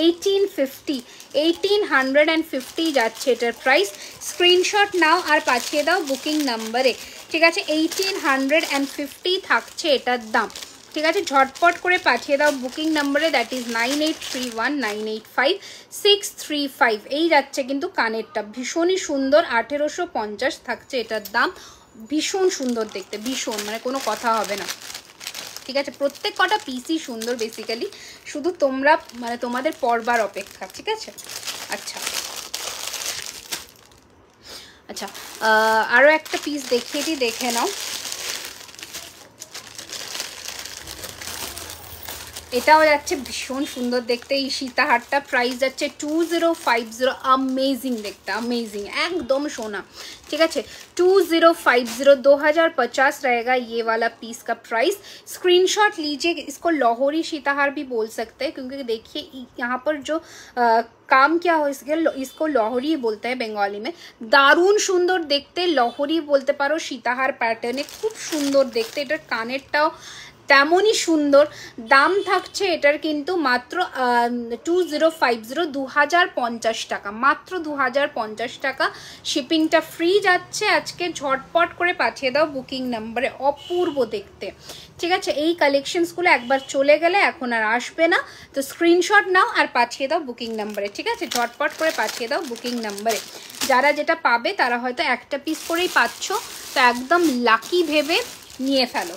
1850, 1850 যাচ্ছে এটার প্রাইস। স্ক্রিনশট নাও আর পাঠিয়ে দাও বুকিং নাম্বারে, ঠিক আছে। 1850 থাকছে এটার দাম, ঠিক আছে, ঝটপট করে পাঠিয়ে দাও বুকিং নাম্বারে, দ্যাট ইজ 9831985635। এই যাচ্ছে কিন্তু কানেরটা, ভীষণই সুন্দর, 1850 থাকছে এটার দাম, ভীষণ সুন্দর দেখতে, ভীষণ, মানে কোনো কথা হবে না, ঠিক আছে। প্রত্যেক কটা পিসই সুন্দর, বেসিক্যালি শুধু তোমরা মানে তোমাদের পরবার অপেক্ষা, ঠিক আছে। আচ্ছা আচ্ছা, আরও একটা পিস দেখিয়ে দিই, দেখে নাও। এটাও যাচ্ছে ভীষণ সুন্দর দেখতে, এই সীতাহারটা প্রাইস যাচ্ছে 2050। अमेजिंग देखते, अमेजिंग, एकदम सोना, ठीक है। 2050, 2050 रहेगा ये वाला पीस का प्राइस। स्क्रीनशॉट लीजिए, इसको लाहौरी सीताहार भी बोल सकते हैं, क्योंकि देखिए यहाँ पर जो काम क्या हो, इसको लाहौरी बोलते हैं बंगाली में। दारुण सुंदर देखते, लाहौरी बोलते पारो, सीताहार पैटार्ने खूब सुंदर देखते, एटार कानेरटाও তেমনই সুন্দর। দাম থাকছে এটার কিন্তু মাত্র 2050, 2050 টাকা, মাত্র 2050 টাকা। শিপিংটা ফ্রি যাচ্ছে আজকে, ঝটপট করে পাঠিয়ে দাও বুকিং নাম্বারে, অপূর্ব দেখতে, ঠিক আছে। এই কালেকশনসগুলো একবার চলে গেলে এখন আর আসবে না, তো স্ক্রিনশট নাও আর পাঠিয়ে দাও বুকিং নাম্বারে, ঠিক আছে, ঝটপট করে পাঠিয়ে দাও বুকিং নাম্বারে। যারা যেটা পাবে তারা হয়তো একটা পিস করেই পাচ্ছ, তো একদম লাকি ভেবে নিয়ে ফেলো,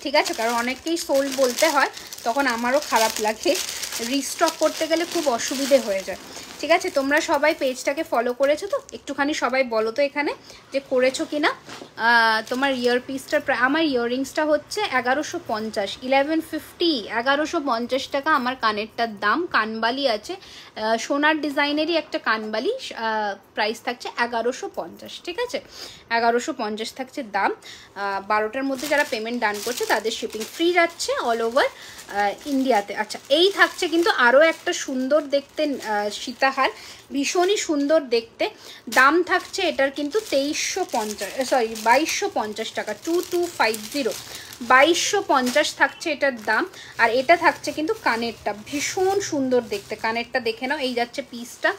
ঠিক আছে, কারণ অনেককেই সোল্ড বলতে হয়, তখন আমারও খারাপ লাগে, রিস্টক করতে গেলে খুব অসুবিধে হয়ে যায়, ঠিক আছে। তোমরা সবাই পেজটাকে ফলো করেছো তো? একটুখানি সবাই বলো তো এখানে যে করেছো কিনা। তোমার ইয়ার পিসটার, আমার ইয়াররিংসটা হচ্ছে 1150, 1150, 1150 টাকা আমার কানেরটার দাম। কানবালি আছে, সোনার ডিজাইনেরই একটা কানবালি, প্রাইস থাকছে 1150, ঠিক আছে, 1150 থাকছে দাম। 12টার মধ্যে যারা পেমেন্ট ডান করছে তাদের শিপিং ফ্রি যাচ্ছে অল ওভার ইন্ডিয়াতে। আচ্ছা, এই থাকছে কিন্তু আরও একটা সুন্দর দেখতে সীতাহার, ভীষণই সুন্দর দেখতে। দাম থাকছে এটার কিন্তু 2250 টাকা, 2250, 2250 থাকছে এটার দাম। আর এটা থাকছে কিন্তু কানেরটা, ভীষণ সুন্দর দেখতে, কানেরটা দেখে নাও। এই যাচ্ছে পিসটা,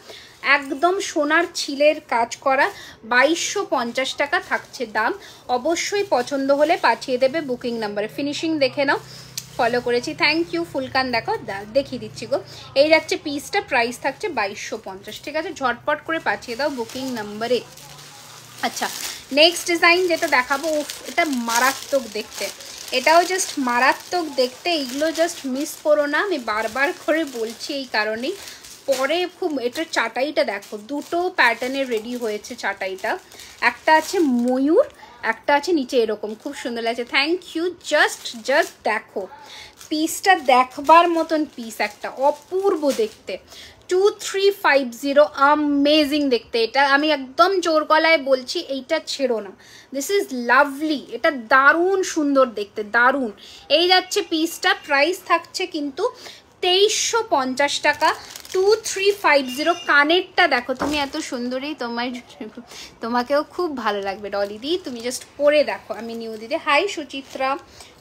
একদম সোনার ছিলের কাজ করা, 2250 টাকা থাকছে দাম। অবশ্যই পছন্দ হলে পাঠিয়ে দেবে বুকিং নাম্বারে। ফিনিশিং দেখে নাও, ফলো করেছি, থ্যাংক ইউ। ফুলকান দেখো, দেখিয়ে দিচ্ছি গো। এই যাচ্ছে পিসটা, প্রাইস থাকছে 2250, ঠিক আছে, ঝটপট করে পাঠিয়ে দাও বুকিং নাম্বারে। আচ্ছা, নেক্সট ডিজাইন যেটা দেখাবো, এটা মারাত্মক দেখতে, এটাও জাস্ট মারাত্মক দেখতে, এইগুলো জাস্ট মিস করো না, আমি বারবার করে বলছি এই কারণেই। পরে খুব, এটার চাটাইটা দেখো, দুটো প্যাটার্নের রেডি হয়েছে চাটাইটা, একটা আছে ময়ূর, একটা আছে নিচে এরকম, খুব সুন্দর লাগছে, থ্যাংক ইউ। জাস্ট দেখো পিসটা, দেখবার মতন পিস একটা, অপূর্ব দেখতে, 2350, अमेजिंग দেখতে। এটা আমি একদম জোর গলায় বলছি, এইটা ছেড়ো না, দিস ইজ লাভলি, এটা দারুণ সুন্দর দেখতে, দারুণ। এই যাচ্ছে পিসটা, প্রাইস থাকছে কিন্তু 2350 টাকা, 2350। কানেরটা দেখো, তুমি এত সুন্দরী, তোমাকেও খুব ভালো লাগবে ডলি দি, তুমি জাস্ট পরে দেখো। আমি নিউ দিদি, হাই সুচিত্রা,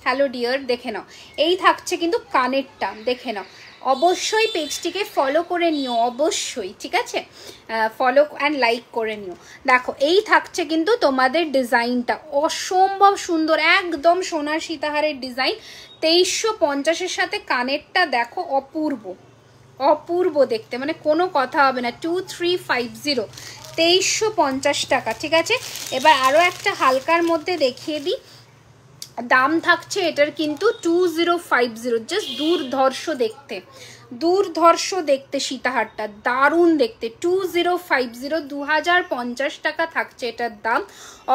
হ্যালো ডিয়ার, দেখে নাও। এই থাকছে কিন্তু কানেরটা, দেখে নাও। অবশ্যই পেজটিকে ফলো করে নিও, অবশ্যই, ঠিক আছে, ফলো অ্যান্ড লাইক করে নিও। দেখো এই থাকছে কিন্তু তোমাদের ডিজাইনটা, অসম্ভব সুন্দর, একদম সোনার সীতাহারের ডিজাইন। 2350-এর সাথে কানেরটা দেখো, অপূর্ব, অপূর্ব দেখতে, মানে কোনো কথা হবে না। 2350, 2350 টাকা, ঠিক আছে। এবার আরও একটা হালকার মধ্যে দেখিয়ে দিই, দাম থাকছে এটার কিন্তু 2050, জাস্ট দুর্ধর্ষ দেখতে, দুর্ধর্ষ দেখতে সীতাহারটা, দারুণ দেখতে। 2050, 2050 টাকা থাকছে এটার দাম।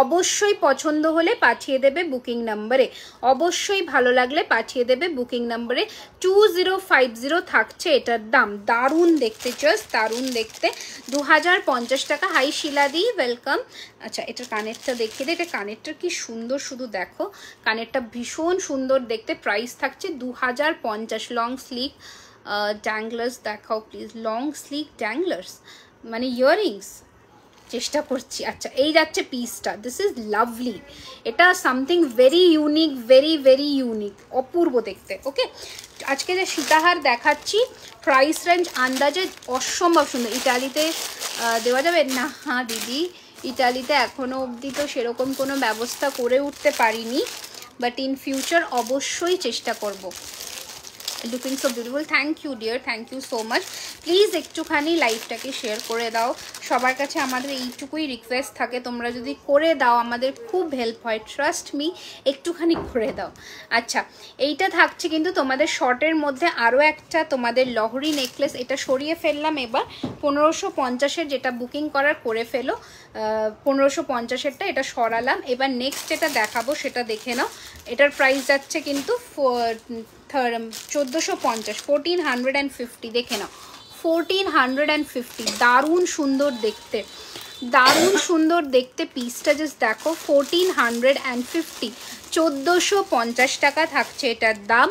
অবশ্যই পছন্দ হলে পাঠিয়ে দেবে বুকিং নাম্বারে, অবশ্যই ভালো লাগলে পাঠিয়ে দেবে বুকিং নাম্বারে। 2050 থাকছে এটার দাম, দারুণ দেখতে, জাস্ট দারুণ দেখতে। 2050 টাকা। Hi Shiladi, welcome. আচ্ছা, এটার কানেরটা দেখিয়ে দিই, এটা কানেরটা কি সুন্দর, শুধু দেখো কানেরটা ভীষণ সুন্দর দেখতে। প্রাইস থাকছে 2050। লং স্লিক ড্যাংলার্স দেখাও প্লিজ, লং স্লিক ড্যাংলার্স মানে ইয়াররিংস, চেষ্টা করছি। আচ্ছা, এই যাচ্ছে পিসটা, দিস ইজ লাভলি, এটা something very unique, very very unique, অপূর্ব দেখতে। ওকে, আজকে যে সীতাহার দেখাচ্ছি প্রাইস রেঞ্জ আন্দাজে অসম্ভব সুন্দর। ইটালিতে দেওয়া যাবে না? হ্যাঁ দিদি, ইটালিতে এখনও অবধি তো সেরকম কোনো ব্যবস্থা করে উঠতে পারিনি, বাট ইন ফিউচার অবশ্যই চেষ্টা করব। Looking so beautiful, thank you dear, thank you so much. Please একটুখানি লাইভটাকে শেয়ার করে দাও। সবার কাছে আমাদের এইটুকুই রিকোয়েস্ট থাকে, তোমরা যদি করে দাও আমাদের খুব হেল্প হয়, ট্রাস্ট মি, একটুখানি করে দাও। আচ্ছা, এইটা থাকছে কিন্তু তোমাদের শর্টের মধ্যে আরও একটা তোমাদের লহরি নেকলেস, এটা সরিয়ে ফেললাম এবার। 1550-এর যেটা বুকিং করার করে ফেলো, 1550-এরটা এটা সরালাম। এবার নেক্সট যেটা দেখাবো সেটা দেখে নাও। এটার প্রাইস যাচ্ছে কিন্তু 1450, 1450, দেখে নাও 1450। দারুণ সুন্দর দেখতে, দারুণ সুন্দর দেখতে পিসটা, জাস্ট দেখো 1450, 1450 টাকা থাকছে এটার দাম।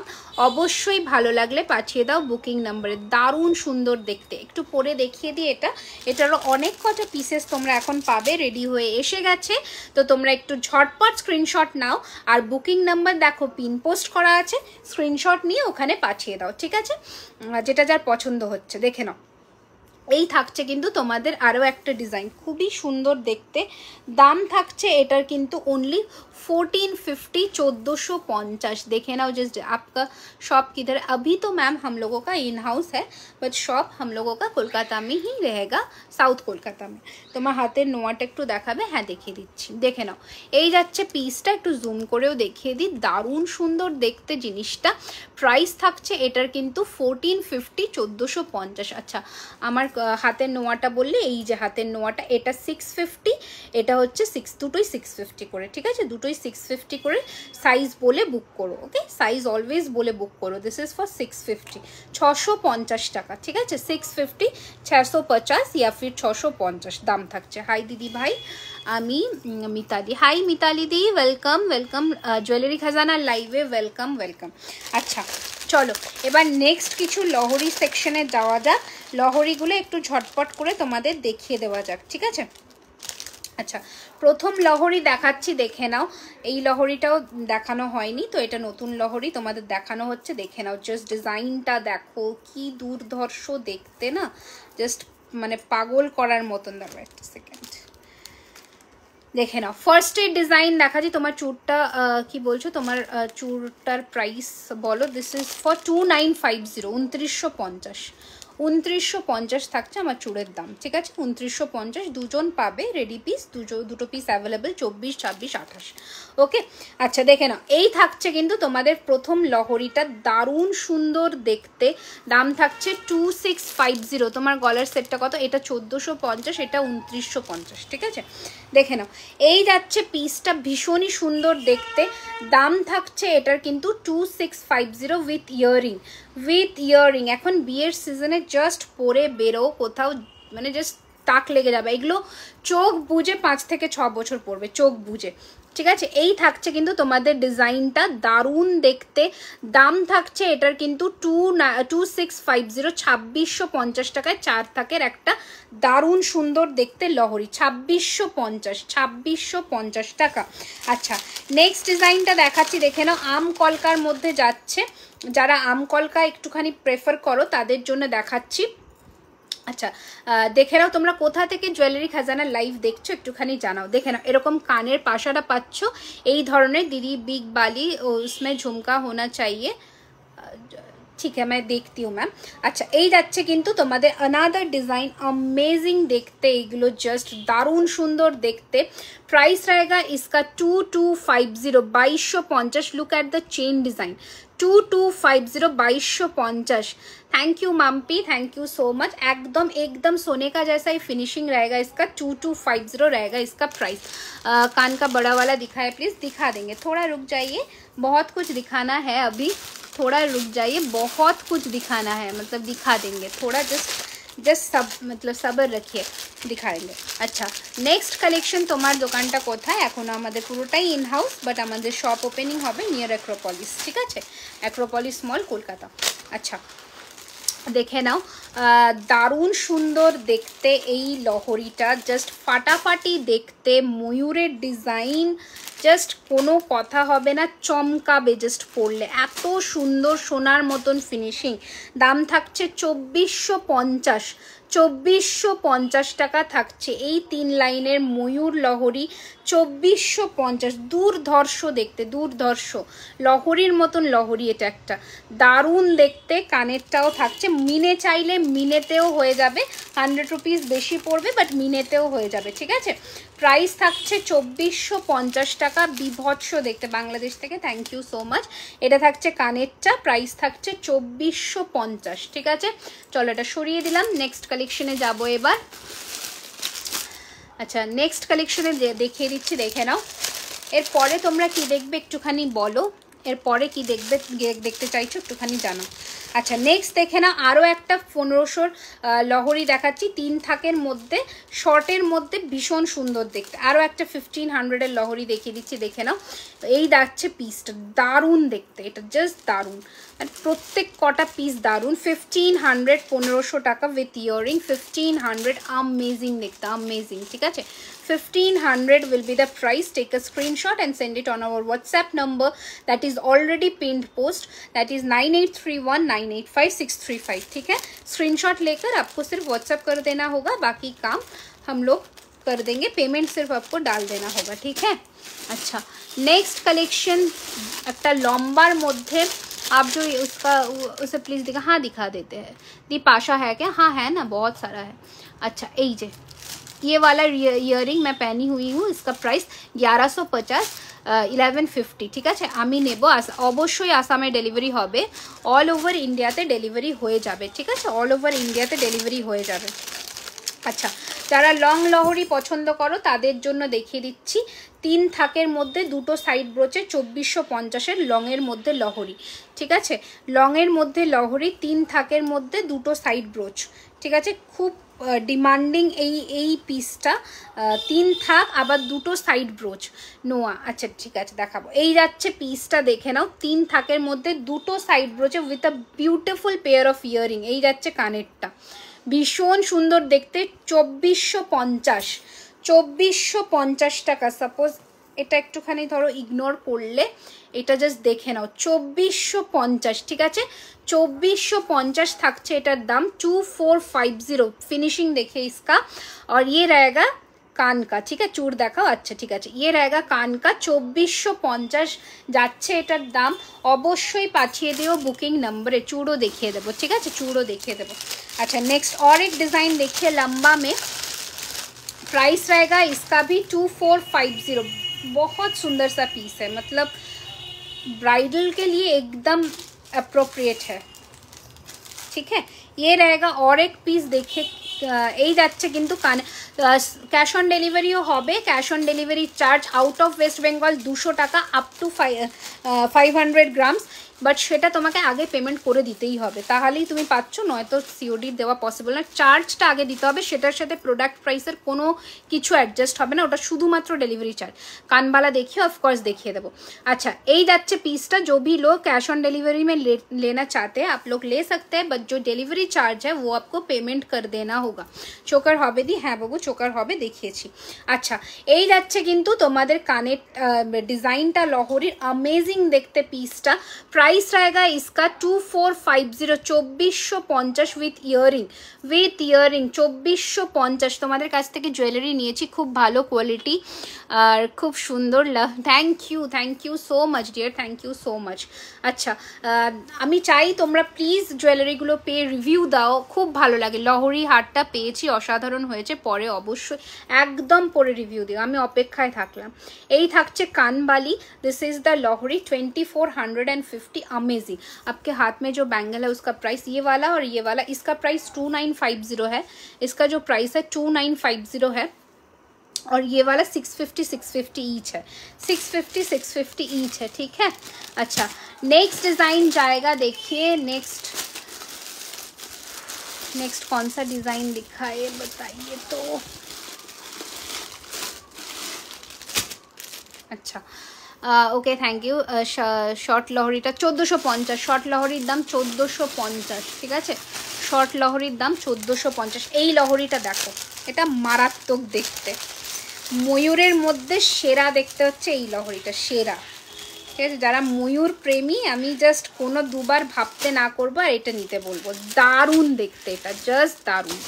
অবশ্যই ভালো লাগলে পাঠিয়ে দাও বুকিং নাম্বারে। দারুণ সুন্দর দেখতে, একটু পরে দেখিয়ে দিই এটা। এটারও অনেক কটা পিসেস তোমরা এখন পাবে, রেডি হয়ে এসে গেছে, তো তোমরা একটু ঝটপট স্ক্রিনশট নাও। আর বুকিং নাম্বার দেখো পিন পোস্ট করা আছে, স্ক্রিনশট নিয়ে ওখানে পাঠিয়ে দাও, ঠিক আছে? যেটা যার পছন্দ হচ্ছে দেখে নাও। এই থাকছে কিন্তু তোমাদের আরও একটা ডিজাইন, খুবই সুন্দর দেখতে। দাম থাকছে এটার কিন্তু অনলি 1450, 1450। देखे ना जिस आपका शॉप किधर? अभी तो मैम हम लोगों का इन हाउस है, बट शॉप हम लोगों का कोलकाता में ही रहेगा, साउथ कोलकाता में। তোমার হাতের নোয়াটা একটু দেখাবে? হ্যাঁ দেখিয়ে দিচ্ছি, দেখে নাও। এই যাচ্ছে পিসটা, একটু জুম করেও দেখিয়ে দিই, দারুণ সুন্দর দেখতে জিনিসটা। প্রাইস থাকছে এটার কিন্তু 1450, 1450। আচ্ছা, আমার হাতের নোয়াটা বললে, এই যে হাতের নোয়াটা, এটা 650, এটা হচ্ছে দুটোই 650 করে, ঠিক আছে? দুটোই 650 করে। সাইজ বলে বুক করো, ওকে? সাইজ অলওয়েজ বলে বুক করো। দিস ইজ ফর 650, 650 টাকা, ঠিক আছে? 650, 650 या फिर 650 দাম থাকছে। হাই দিদি ভাই, আমি মিতালি। হাই মিতালি দি, ওয়েলকাম ওয়েলকাম। জুয়েলারি খাজানা লাইভে ওয়েলকাম ওয়েলকাম। আচ্ছা চলো, এবার নেক্সট কিছু লহরি সেকশনে যাওয়া যাক। লহরিগুলো একটু ঝটপট করে তোমাদের দেখিয়ে দেওয়া যাক, ঠিক আছে? আচ্ছা, প্রথম লহরি দেখাচ্ছি, দেখে নাও। এই লহরিটাও দেখানো হয়নি, তো এটা নতুন লহরি তোমাদের দেখানো হচ্ছে, দেখে নাও। জাস্ট ডিজাইনটা দেখো, কি দুর্ধর্ষ দেখতে না, জাস্ট মানে পাগল করার মতন। দেখো একটা সেকেন্ড, দেখে নাও। ফার্স্টের ডিজাইন দেখাচ্ছি। তোমার চুরটা কি বলছো? তোমার চুরটার প্রাইস বলো। দিস ইজ ফর 2950, 2950, 2950 থাকছে আমার চুড়ের দাম, ঠিক আছে? 2950, দুজন পাবে রেডি পিস, দুটো পিস অ্যাভেলেবেল, 24, 26, 28। ওকে, আচ্ছা দেখে নাও। এই থাকছে কিন্তু তোমাদের প্রথম লহরিটা, দারুণ সুন্দর দেখতে। দাম থাকছে 2650। তোমার গলার সেটটা কত? এটা 1450, এটা 2950, ঠিক আছে? দেখে নাও। এই যাচ্ছে পিসটা, ভীষণই সুন্দর দেখতে। দাম থাকছে এটার কিন্তু 2650 উইথ ইয়াররিং, উইথ ইয়াররিং। এখন বিয়ের সিজনে জাস্ট পরে বেরো কোথাও, মানে জাস্ট তাক লেগে যাবে। এগুলো চোখ বুঝে 5 থেকে 6 বছর পরবে, চোখ বুঝে, ঠিক আছে? এই থাকছে কিন্তু তোমাদের ডিজাইনটা, দারুণ দেখতে। দাম থাকছে এটার কিন্তু 2650, 2650 টাকায় 4 থাকের একটা দারুণ সুন্দর দেখতে লহরি, 2650, 2650 টাকা। আচ্ছা, নেক্সট ডিজাইনটা দেখাচ্ছি, দেখে নাও। আম কলকার মধ্যে যাচ্ছে, যারা আম কলকা একটুখানি প্রেফার করো তাদের জন্য দেখাচ্ছি। আচ্ছা, দেখে নাও তোমরা কোথা থেকে জুয়েলারি খাজানার লাইভ দেখছো, একটুখানি জানাও। দেখে নাও, এরকম কানের পাশাটা পাচ্ছ এই ধরনের। দিদি বিগ বালি ও উসমে ঝুমকা হোনা চাইয়ে, ठीक है मैं देखती हूँ मैम। अच्छा এই যাচ্ছে কিন্তু তোমাদের अनदर डिजाइन अमेजिंग देखते এগুলো জাস্ট দারুণ সুন্দর দেখতে। प्राइस रहेगा इसका 2250 2250। Look at the chain design 2250 2250। Thank you Mampi, thank you so much. एकदम एकदम सोने का जैसा ही फिनिशिंग रहेगा इसका। 2250 रहेगा इसका प्राइस। कान का बड़ा वाला दिखाए प्लीज, दिखा देंगे, थोड़ा रुक जाइए, बहुत कुछ दिखाना है अभी, थोड़ा रुक जाइए, बहुत कुछ दिखाना है, मतलब दिखा देंगे, थोड़ा जस्ट सब मतलब सबर रखिए, दिखाएंगे। अच्छा नेक्स्ट कलेक्शन তোমার দোকানটা কোথায়? এখন আমাদের পুরোটাই ইন হাউস, বাট আমাদের শপ ওপেনিং হবে নিয়ার অ্যাক্রোপলিস, ঠিক আছে, অ্যাক্রোপলিস মল কলকাতা। আচ্ছা দেখে নাও, দারুণ সুন্দর দেখতে এই লহরিটা, জাস্ট ফাটাফাটি দেখতে, ময়ূরের ডিজাইন, জাস্ট কোনো কথা হবে না, চমকাবে জাস্ট পরলে, এত সুন্দর সোনার মতন ফিনিশিং। দাম থাকছে 2450, 2450 টাকা থাকছে এই 3 লাইনের ময়ূর লহরি, 2450। দুর্ধর্ষ দেখতে, দুর্ধর্ষ লহরির মতন লহরি, এটা একটা দারুণ দেখতে। কানেরটাও থাকছে, মিনে চাইলে মিনেতেও হয়ে যাবে, 100 রুপিস বেশি পড়বে, বাট মিনেতেও হয়ে যাবে, ঠিক আছে। প্রাইস থাকছে 2450 টাকা, বিভৎস দেখতে, বাংলাদেশ থেকে থ্যাংক ইউ সো মাচ। এটা থাকছে কানেরটা, প্রাইস থাকছে 2450, ঠিক আছে। চলো এটা সরিয়ে দিলাম, নেক্সট কালেকশনে যাব এবার। আচ্ছা নেক্সট কালেকশনে দেখিয়ে দিচ্ছি, দেখে নাও। এরপরে তোমরা কি দেখবে একটুখানি বলো, এরপরে কি দেখতে চাইছো একটুখানি জানো। আচ্ছা নেক্সট দেখে না, আরও একটা 1500 লহরি দেখাচ্ছি, 3 থাকের মধ্যে, শর্টের মধ্যে, ভীষণ সুন্দর দেখতে। আরও একটা 1500-এর লহরি দেখিয়ে দিচ্ছি, দেখে নাও। এই যাচ্ছে পিসটা, দারুণ দেখতে, এটা জাস্ট দারুণ, আর প্রত্যেক কটা পিস দারুণ। 1500, 1500 টাকা উইথ ইয়ারিং, 1500, अमेजिंग দেখতে, अमेजिंग, ঠিক আছে। 1500 will be the price. Take a screenshot and send it on our WhatsApp number that is already pinned post, that is 9831985635, ठीक है। स्क्रीनशॉट लेकर आपको सिर्फ WhatsApp कर देना होगा, बाकी काम हम लोग कर देंगे, पेमेंट सिर्फ आपको डाल देना होगा, ठीक है। अच्छा नेक्स्ट कलेक्शन একটা লম্বার মধ্যে, आप जो उसका उसे प्लीज दिखा, हाँ दिखा देते हैं। दीपाशा है क्या? हाँ है ना, बहुत सारा है। अच्छा এই যে ये वाला ইয়ারিং मैं पहनी हुई हूँ, इसका प्राइस 1150, 1150, ঠিক আছে। আমি নেব, অবশ্যই আসামে ডেলিভারি হবে, অল ওভার ইন্ডিয়াতে ডেলিভারি হয়ে যাবে, ঠিক আছে, অল ওভার ইন্ডিয়াতে ডেলিভারি হয়ে যাবে। আচ্ছা যারা লং লহরি পছন্দ করো তাদের জন্য দেখিয়ে দিচ্ছি, 3 থাকের মধ্যে, 2টো সাইড ব্রোচে, 2450-এর লংয়ের মধ্যে লহরি, ঠিক আছে, লংয়ের মধ্যে লহরি, 3 থাকের মধ্যে, 2টো সাইড ব্রোচ, ঠিক আছে। খুব ডিমান্ডিং এই পিসটা, 3 থাক আবার 2টো সাইড ব্রোচ, নোয়া। আচ্ছা ঠিক আছে দেখাবো, এই যাচ্ছে পিসটা, দেখে নাও, 3 থাকের মধ্যে 2টো সাইড ব্রোচে with a beautiful pair of earring. এই যাচ্ছে কানেরটা, ভীষণ সুন্দর দেখতে, 2450, 2450 টাকা। সাপোজ এটা একটুখানি ধরো ইগনোর করলে, এটা জাস্ট দেখে নাও, 2450, ঠিক আছে, 2450 থাকছে এটার দাম। 2450 फिनिशिंग देखिए इसका, और ये रहेगा कान का, ठीक है, चूड़ देखाओ। अच्छा ठीक है, ये रहेगा कान का, 2450 যাচ্ছে এটার দাম। অবশ্যই পাঠিয়ে দিও বুকিং নম্বরে, চूड़ो দেখিয়ে দেবো, ঠিক আছে, চूड़ो দেখিয়ে দেবো। अच्छा नेक्स्ट और एक डिज़ाइन देखिए लंबा में, प्राइस रहेगा इसका भी 2450। बहुत सुंदर सा पीस है, मतलब ब्राइडल के लिए एकदम अप्रोप्रिएट है, ठीक है। ये रहेगा, और एक पीस देखिए, এই যাচ্ছে কিন্তু ক্যাশ অন ডেলিভারিও হবে। Cash on delivery charge out of West Bengal 200 টাকা, আপ টু 500 গ্রামস, বাট সেটা তোমাকে আগে পেমেন্ট করে দিতেই হবে, তাহলেই তুমি পাচ্ছ, নয়তো সিওডি দেওয়া পসিবল না। চার্জটা আগে দিতে হবে, সেটার সাথে প্রোডাক্ট প্রাইসের কোনো কিছু অ্যাডজাস্ট হবে না, ওটা শুধুমাত্র ডেলিভারি চার্জ। কানবালা দেখিয়ে অফকোর্স দেখিয়ে দেবো। अच्छा এই যাচ্ছে পিসটা, जो भी लोग कैश ऑन डिलीवरी में लेना चाहते हैं आप लोग ले सकते हैं, बट जो डिलीवरी चार्ज है वो आपको पेमेंट कर देना होगा। चोकर হবে দি, হ্যাঁ বাবু চোকার হবে, দেখিয়েছি। আচ্ছা এই যাচ্ছে কিন্তু তোমাদের কানের ডিজাইনটা লহরির, अमेजिंग দেখতে পিসটা। प्राइस रहेगा इसका 2450 2450 विथ इयरिंग 2450 তোমাদের কাছ থেকে জুয়েলারি নিয়েছি খুব ভালো কোয়ালিটি আর খুব সুন্দর thank you so much dear thank you so much আচ্ছা আমি চাই তোমরা প্লিজ জুয়েলারিগুলো পেয়ে রিভিউ দাও খুব ভালো লাগে লহরি হারটা পেয়েছি অসাধারণ হয়েছে পরে অবশ্যই একদম পরে রিভিউ দিও আমি অপেক্ষায় থাকলাম এই থাকছে কানবালি दिस इज द लॉहरी 2450 अमेजिंग आपके हाथ में जो बैंगल है उसका प्राइस ये वाला और ये वाला इसका प्राइस 2950 है इसका जो प्राइस है 2950 है और ये वाला 650 ईच है 650 ईच है ठीक है अच्छा नेक्स्ट डिजाइन जाएगा देखिए नेक्स्ट कौन सा डिजाइन लिखा है बताइए तो अच्छा ओके थैंक यू शॉर्ट लहरीटा 1450 शॉर्ट लहरीर दाम 1450 ठीक है शॉर्ट लहरीर दाम 1450 এই লহরিটা দেখো এটা মারাত্মক দেখতে ময়ূরের মধ্যে সেরা দেখতে হচ্ছে এই লহরিটা সেরা ঠিক আছে যারা ময়ূর প্রেমী আমি জাস্ট কোনো দুবার ভাবতে না করব আর এটা নিতে বলবো দারুণ দেখতে এটা জাস্ট দারুণ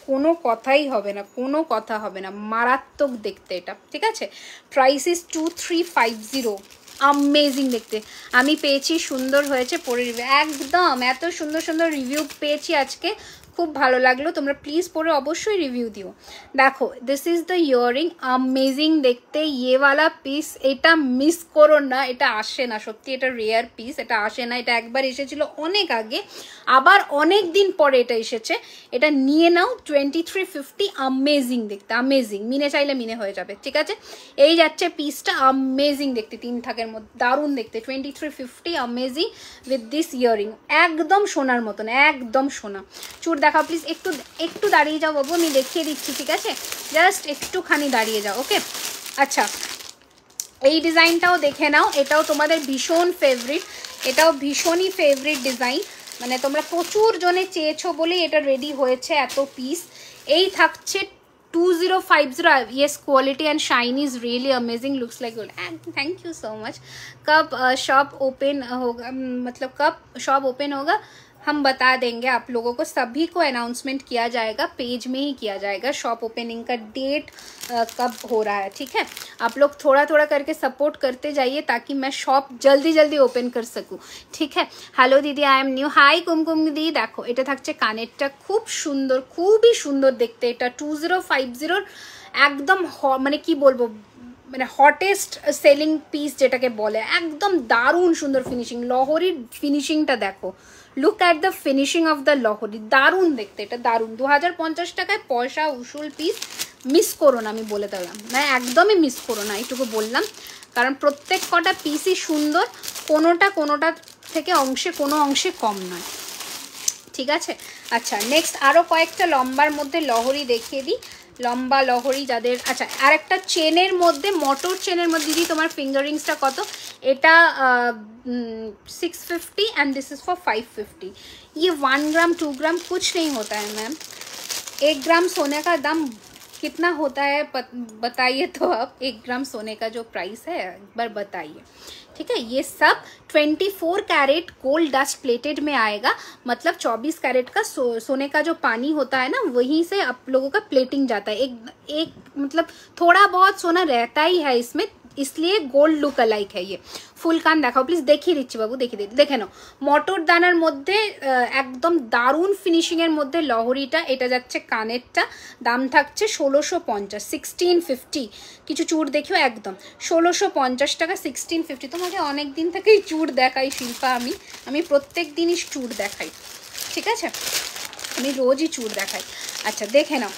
কোনো কথাই হবে না কোনো কথা হবে না মারাত্মক দেখতে এটা ঠিক আছে প্রাইস ইজ 2350 अमेजिंग देखते আমি পেয়েছি সুন্দর হয়েছে পরে রিভিউ একদম এত সুন্দর সুন্দর রিভিউ পেয়েছি আজকে খুব ভালো লাগলো তোমরা প্লিজ পরে অবশ্যই রিভিউ দিও দেখো this is the earring amazing দেখতে ये वाला পিস এটা মিস করো না এটা আসে না সত্যি এটা রেয়ার পিস এটা আসে না এটা একবার এসেছিল অনেক আগে আবার অনেক দিন পরে এটা এসেছে এটা নিয়ে নাও 2350 अमेजिंग দেখতে अमेजिंग মিনে চাইলে মিনে হয়ে যাবে ঠিক আছে এই যাচ্ছে পিসটা अमेजिंग দেখতে তিন থাকের মধ্যে দারুণ দেখতে 2350 अमेजिंग উইথ দিস ইয়ারিং একদম সোনার মতন একদম সোনা চুর দেখাও প্লিজ একটু দাঁড়িয়ে যাও বাবু আমি দেখিয়ে দিচ্ছি ঠিক আছে জাস্ট একটুখানি দাঁড়িয়ে যাও ওকে আচ্ছা এই ডিজাইনটাও দেখে নাও এটাও তোমাদের ভীষণ ফেভারিট এটাও ভীষণই ফেভারিট ডিজাইন মানে তোমরা প্রচুর জনে চেয়েছো বলেই এটা রেডি হয়েছে এত পিস এই থাকছে 2050 yes quality and shine is really amazing looks like gold and thank you so much कब शॉप ओपन होगा मतलब कब शॉप ओपन होगा हम बता देंगे आप लोगों को सभी को अनाउंसमेंट किया जाएगा पेज में ही किया जाएगा शॉप ओपनिंग का डेट कब हो रहा है ठीक है आप लोग थोड़ा थोड़ा करके सपोर्ट करते जाइए ताकि मैं शॉप जल्दी जल्दी ओपन कर सकूं ठीक है हेलो दीदी आई एम न्यू हाई कुमकुम दी देखो এটা থাকছে কানেরটা খুব সুন্দর খুবই সুন্দর দেখতে এটা 2050 একদম মানে কি বলবো মানে হটেস্ট সেলিং পিস যেটাকে বলে একদম দারুণ সুন্দর ফিনিশিং লহরির ফিনিশিংটা দেখো look at the finishing of the লহরি দারুণ দেখতে এটা দারুণ 2050 টাকায় পয়সা উসুল পিস মিস করো না আমি বলে দিলাম মানে একদমই মিস করো না এইটুকু বললাম কারণ প্রত্যেক কটা পিসই সুন্দর কোনোটা থেকে অংশে কোনো অংশে কম নয় ঠিক আছে আচ্ছা নেক্সট আরও কয়েকটা লম্বার মধ্যে লহরি দেখিয়ে দিই লম্বা লহরি যাদের अच्छा আরেকটা চেনের মধ্যে মোটর চেনের মধ্যে দিদি তোমার ফিঙ্গারিংসটা কত এটা 650 एंड दिस इज फॉर 550 ये 1 ग्राम 2 ग्राम कुछ नहीं होता है मैम 1 ग्राम सोने का दाम कितना होता है बताइए तो आप 1 ग्राम सोने का जो प्राइस है एक बार बताइए ठीक है ये सब 24 कैरेट गोल्ड डस्ट प्लेटेड में आएगा मतलब 24 कैरेट का सोने का जो पानी होता है ना वहीं से आप लोगों का प्लेटिंग जाता है एक मतलब थोड़ा बहुत सोना रहता ही है इसमें इसलिए गोल्ड लुक अलाइक है ये ফুল কান দেখাও প্লিজ দেখিয়ে দিচ্ছি বাবু দেখিয়ে দেখে নাও মটর দানার মধ্যে একদম দারুণ ফিনিশিং এর মধ্যে লহরিটা এটা যাচ্ছে কানেরটা দাম থাকছে 1650 1650 কিছু চূড় দেখিও একদম 1650 টাকা 1650 তোমাকে অনেক দিন থেকেই চূড় দেখাই শিল্পা আমি প্রত্যেক দিনই চূড় দেখাই ঠিক আছে আমি রোজই চূড় দেখাই আচ্ছা দেখে নাও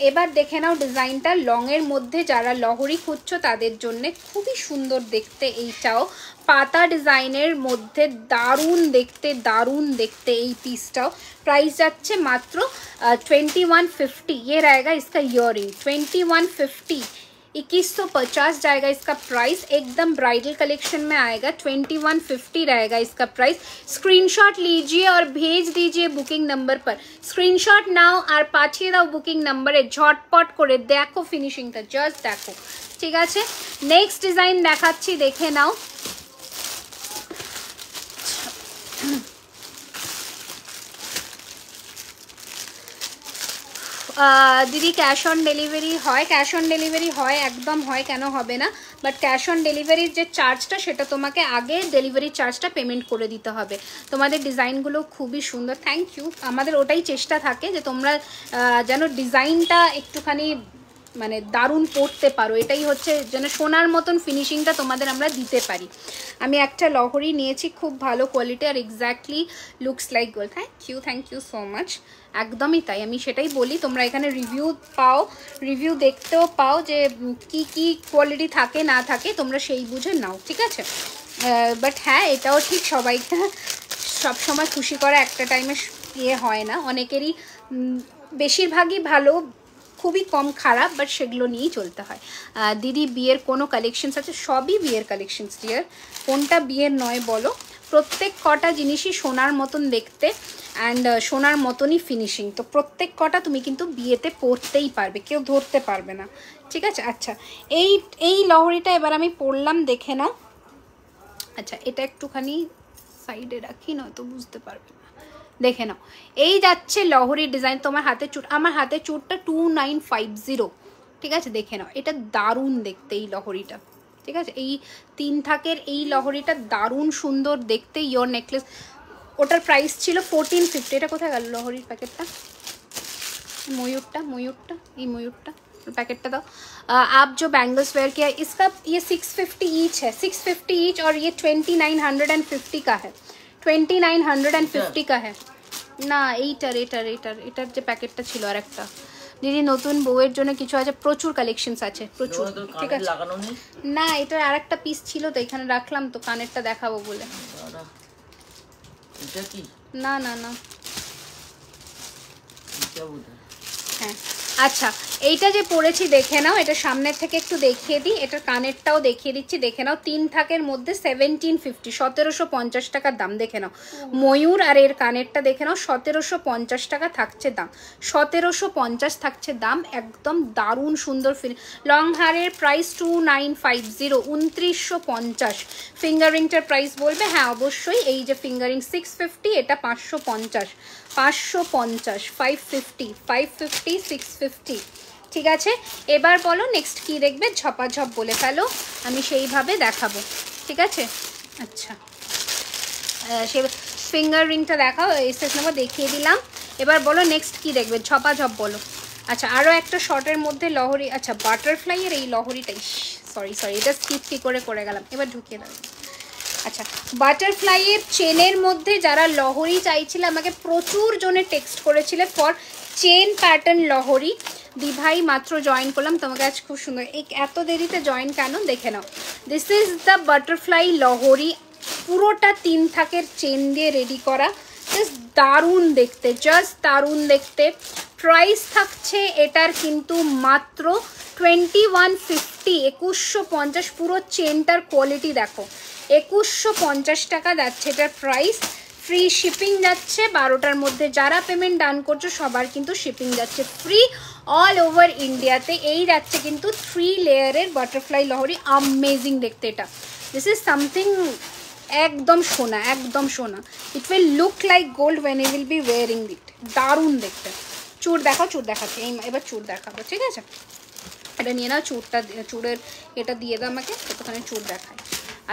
এবার দেখে নাও ডিজাইনটা লং এর মধ্যে যারা লহরি খুঁজছো তাদের জন্য খুবই সুন্দর দেখতে এইটাও পাতা ডিজাইনের মধ্যে দারুণ দেখতে এই পিসটাও প্রাইস যাচ্ছে মাত্র 2150 ये रहेगा इसका इयरिंग 2150 2150 जाएगा इसका प्राइस एकदम ब्राइडल कलेक्शन में आएगा 2150 रहेगा इसका प्राइस स्क्रीनशॉट लीजिए और भेज दीजिए बुकिंग नंबर पर स्क्रीनशॉट नाउ और पाठिए दाओ बुकिंग नंबरे झटपट करे देखो फिनिशिंगটা জাস্ট দেখো ঠিক আছে নেক্সট ডিজাইন দেখাচ্ছি দেখে নাও দিদি ক্যাশ অন ডেলিভারি হয়? ক্যাশ অন ডেলিভারি হয়, একদম হয়, কেন হবে না। বাট ক্যাশ অন ডেলিভারির যে চার্জটা সেটা তোমাকে আগে ডেলিভারি চার্জটা পেমেন্ট করে দিতে হবে। তোমাদের ডিজাইনগুলো খুবই সুন্দর, থ্যাংক ইউ। আমাদের ওটাই চেষ্টা থাকে যে তোমরা যেন ডিজাইনটা একটুখানি মানে দারুণ পড়তে পারো, এটাই হচ্ছে যেন সোনার মতন ফিনিশিংটা তোমাদের আমরা দিতে পারি। আমি একটা লহরি নিয়েছি, খুব ভালো কোয়ালিটি আর exactly looks like gold. Thank you so much. একদমই তাই, আমি সেটাই বলি, তোমরা এখানে রিভিউ পাও, রিভিউ দেখতেও পাও যে কি কি কোয়ালিটি থাকে না থাকে, তোমরা সেই বুঝে নাও, ঠিক আছে। বাট হ্যাঁ, এটাও ঠিক, সবাইকে সবসময় খুশি করা একটা টাইমে ইয়ে হয় না, অনেকেরই বেশিরভাগই ভালো, খুবই কম খারাপ, বাট সেগুলো নিয়েই চলতে হয়। দিদি বিয়ের কোনো কালেকশনস আছে? সবই বিয়ের কালেকশনস ডিয়ার, কোনটা বিয়ের নয় বলো? প্রত্যেক কটা জিনিসই সোনার মতন দেখতে অ্যান্ড সোনার মতনই ফিনিশিং, তো প্রত্যেক কটা তুমি কিন্তু বিয়েতে পরতেই পারবে, কেউ ধরতে পারবে না, ঠিক আছে। আচ্ছা, এই লহরিটা এবার আমি পরলাম, দেখে নাও। আচ্ছা, এটা একটুখানি সাইডে রাখি, নয়তো বুঝতে পারবে না, দেখে নাও। এই যাচ্ছে লহরির ডিজাইন, তোমার হাতে চুট, আমার হাতে চুটটা 2950, ঠিক আছে, দেখে নাও। এটা দারুণ দেখতে এই লহরিটা, ঠিক আছে। এই 3 থাকের এই লহরিটা দারুণ সুন্দর দেখতে। ইয়োর নেকলেস, ওটার প্রাইস ছিল 1450। এটা কোথায় গেল লহরির প্যাকেটটা? ময়ূরটা, এই ময়ূরটা पैकेट दो। आप जो बैंगल्स वेयर किया इसका ये 650 ईच है, 650 ईच, और ये 2950 का है, 2950 का है না। এইটার যে প্যাকেটটা ছিল আর একটা। দিদি নতুন বউয়ের জন্য কিছু আছে? প্রচুর কালেকশনস আছে, প্রচুর, ঠিক আছে। না, এটার আর একটা পিস ছিল তো এখানে রাখলাম, তো কানেরটা দেখাবো বলে। না না না, হ্যাঁ। আচ্ছা, এইটা যে পরেছি দেখে নাও, এটা সামনের থেকে একটু দেখিয়ে দিই, এটার কানেরটাও দেখিয়ে দিচ্ছি, দেখে নাও। 3 থাকের মধ্যে 1750, 1750 টাকার দাম, দেখে নাও। ময়ূর আর এর কানেরটা দেখে নাও, 1750 টাকা থাকছে দাম, 1750 থাকছে দাম, একদম দারুণ সুন্দর লং হারের প্রাইস 2950, 2950। ফিঙ্গারিংটার প্রাইস বলবে? হ্যাঁ অবশ্যই, এই যে ফিঙ্গারিং 650, এটা 550, 550, 550, 550, 650, ঠিক আছে। এবার বলো নেক্সট কি দেখবে? ঝপাঝপ বলে ফেলো, আমি সেইভাবে দেখাবো, ঠিক আছে। আচ্ছা, সে ফিঙ্গার রিংটা দেখাও, এসএস নেবো, দেখিয়ে দিলাম। এবার বলো নেক্সট কি দেখবে, ঝপাঝপ বলো। আচ্ছা, আরও একটা শর্টের মধ্যে লহরি, আচ্ছা বাটারফ্লাইয়ের এই লহরিটাই, সরি এটা স্কিপ কি করে গেলাম, এবার ঢুকিয়ে দাও। আচ্ছা, বাটারফ্লাইয়ের চেনের মধ্যে যারা লহরি চাইছিল, আমাকে প্রচুর জনে টেক্সট করেছিলে ফর চেন প্যাটার্ন লহরি। দি ভাই মাত্র জয়েন করলাম, তোমাকে আজ খুব সুন্দর। এই এত দেরিতে জয়েন কেন, দেখে নাও। দিস ইজ দ্য বাটারফ্লাই লহরি, পুরোটা 3 থাকের চেন দিয়ে রেডি করা, জাস্ট দারুণ দেখতে, জাস্ট দারুণ দেখতে। প্রাইস থাকছে এটার কিন্তু মাত্র 2150, 2150। পুরো চেনটার কোয়ালিটি দেখো, 2150 টাকা যাচ্ছে এটার প্রাইস। ফ্রি শিপিং যাচ্ছে 12টার মধ্যে, যারা পেমেন্ট ডান করছো সবার কিন্তু শিপিং যাচ্ছে ফ্রি অল ওভার ইন্ডিয়াতে। এই যাচ্ছে কিন্তু 3 লেয়ারের বাটারফ্লাই লহরি, আমেজিং দেখতে এটা। দিস ইজ সামথিং একদম সোনা, একদম সোনা। It will look like gold when you will be wearing it, দারুণ দেখতে। চুড় দেখাও, চুড় দেখাচ্ছি, এবার চুড় দেখাবো, ঠিক আছে। এটা নিয়ে নাও, চুড়ের এটা দিয়ে দাও আমাকে, ততক্ষণে চুড় দেখায়।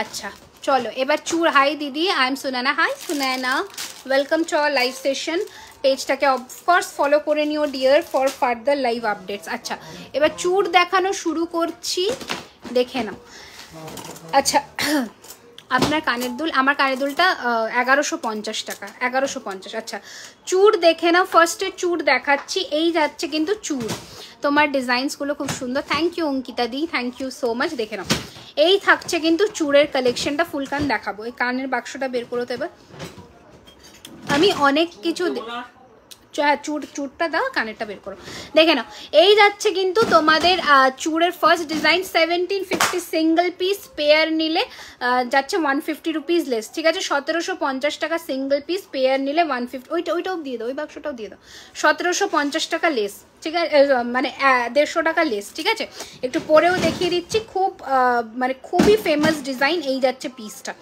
আচ্ছা চলো এবার চুড়। হাই দিদি, I am Sunana. Hi Sunana, welcome to our live session. পেজটাকে অফকোর্স ফলো করে নিও dear for further live updates. আচ্ছা, এবার চুড় দেখানো শুরু করছি, দেখে নাও। আচ্ছা, আপনার কানের দুল, আমার কানের দুলটা 1150 টাকা, 1150। আচ্ছা, চুড় দেখে নাও, ফার্স্টে চুড় দেখাচ্ছি। এই যাচ্ছে কিন্তু চুড়, তোমার ডিজাইনসগুলো খুব সুন্দর। থ্যাংক ইউ অঙ্কিতা দি, থ্যাংক ইউ সো মাচ। দেখে নাও, এই থাকছে কিন্তু চুড়ের কালেকশনটা, ফুল কান দেখাবো। এই কানের বাক্সটা বের করো তো এবার, আমি অনেক কিছু। হ্যাঁ, চুড়টা দাও, কানেরটা বের করো, দেখে নাও। এই যাচ্ছে কিন্তু তোমাদের চুড়ের first design, 1750 single piece, pair নিলে যাচ্ছে 150 রুপিস লেস, ঠিক আছে। 1750 টাকা সিঙ্গেল পিস, পেয়ার নিলে 150। ওইটাও দিয়ে দাও, ওই বাক্সটাও দিয়ে দাও, 1750 টাকা লেস, ঠিক আছে, মানে 150 টাকা লেস। ঠিক আছে, একটু পরেও দেখিয়ে দিচ্ছি, খুব মানে খুবই ফেমাস ডিজাইন। এই যাচ্ছে পিসটা,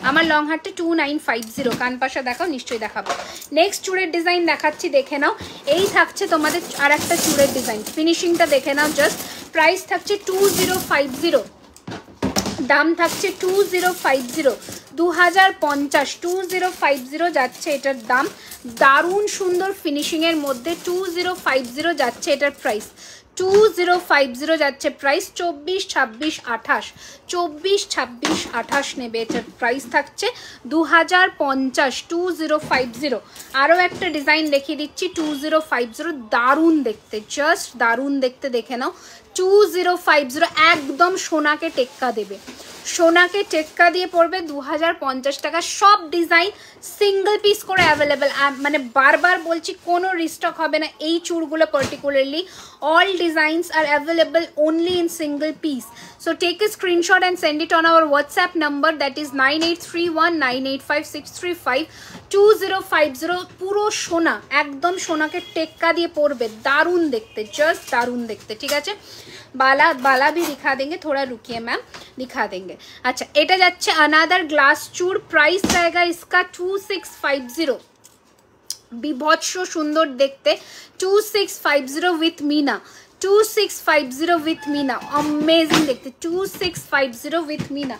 আমার লং হারটা 2950। কান পাশা দেখাও, নিশ্চয়ই দেখাবো। নেক্সট চুড়ের ডিজাইন দেখাচ্ছি, দেখে নাও। এই থাকছে তোমাদের আর একটা চুড়ের ডিজাইন, ফিনিশিংটা দেখে নাও জাস্ট। প্রাইস থাকছে 2050, দাম থাকছে 2050, 2050, 2050 যাচ্ছে এটার দাম। দারুণ সুন্দর ফিনিশিংয়ের মধ্যে 2050 যাচ্ছে এটার প্রাইস, 2050 যাচ্ছে প্রাইস। 24, 26, 28, 24, 26, 28 নেবে, এটার প্রাইস থাকছে 2050, 2050। আরও একটা ডিজাইন দেখিয়ে দিচ্ছি 2050, দারুণ দেখতে, জাস্ট দারুণ দেখতে, দেখে নাও। 2050 একদম সোনাকে টেক্কা দেবে, সোনাকে টেক্কা দিয়ে পড়বে 2050 টাকা। সব ডিজাইন সিঙ্গেল পিস করে অ্যাভেলেবেল, মানে বারবার বলছি কোনো রিস্টক হবে না এই চুড়গুলো particularly. All designs are available only in single piece. So take a screenshot and send it on our WhatsApp number, that is 9831985635. 2050 পুরো সোনা, একদম সোনাকে টেক্কা দিয়ে পড়বে, দারুণ দেখতে, জাস্ট দারুণ দেখতে। ঠিক আছে, बाला भी दिखा देंगे, थोड़ा रुकिए मैम, दिखा देंगे। अच्छा, এটা যাচ্ছে अनदर ग्लास चूड़, प्राइस रहेगा इसका 2650, বিভৎস সুন্দর দেখতে। 2650 উইথ মিনা, 2650 উইথ মিনা, অমেজিং দেখতে। 2650 উইথ মিনা,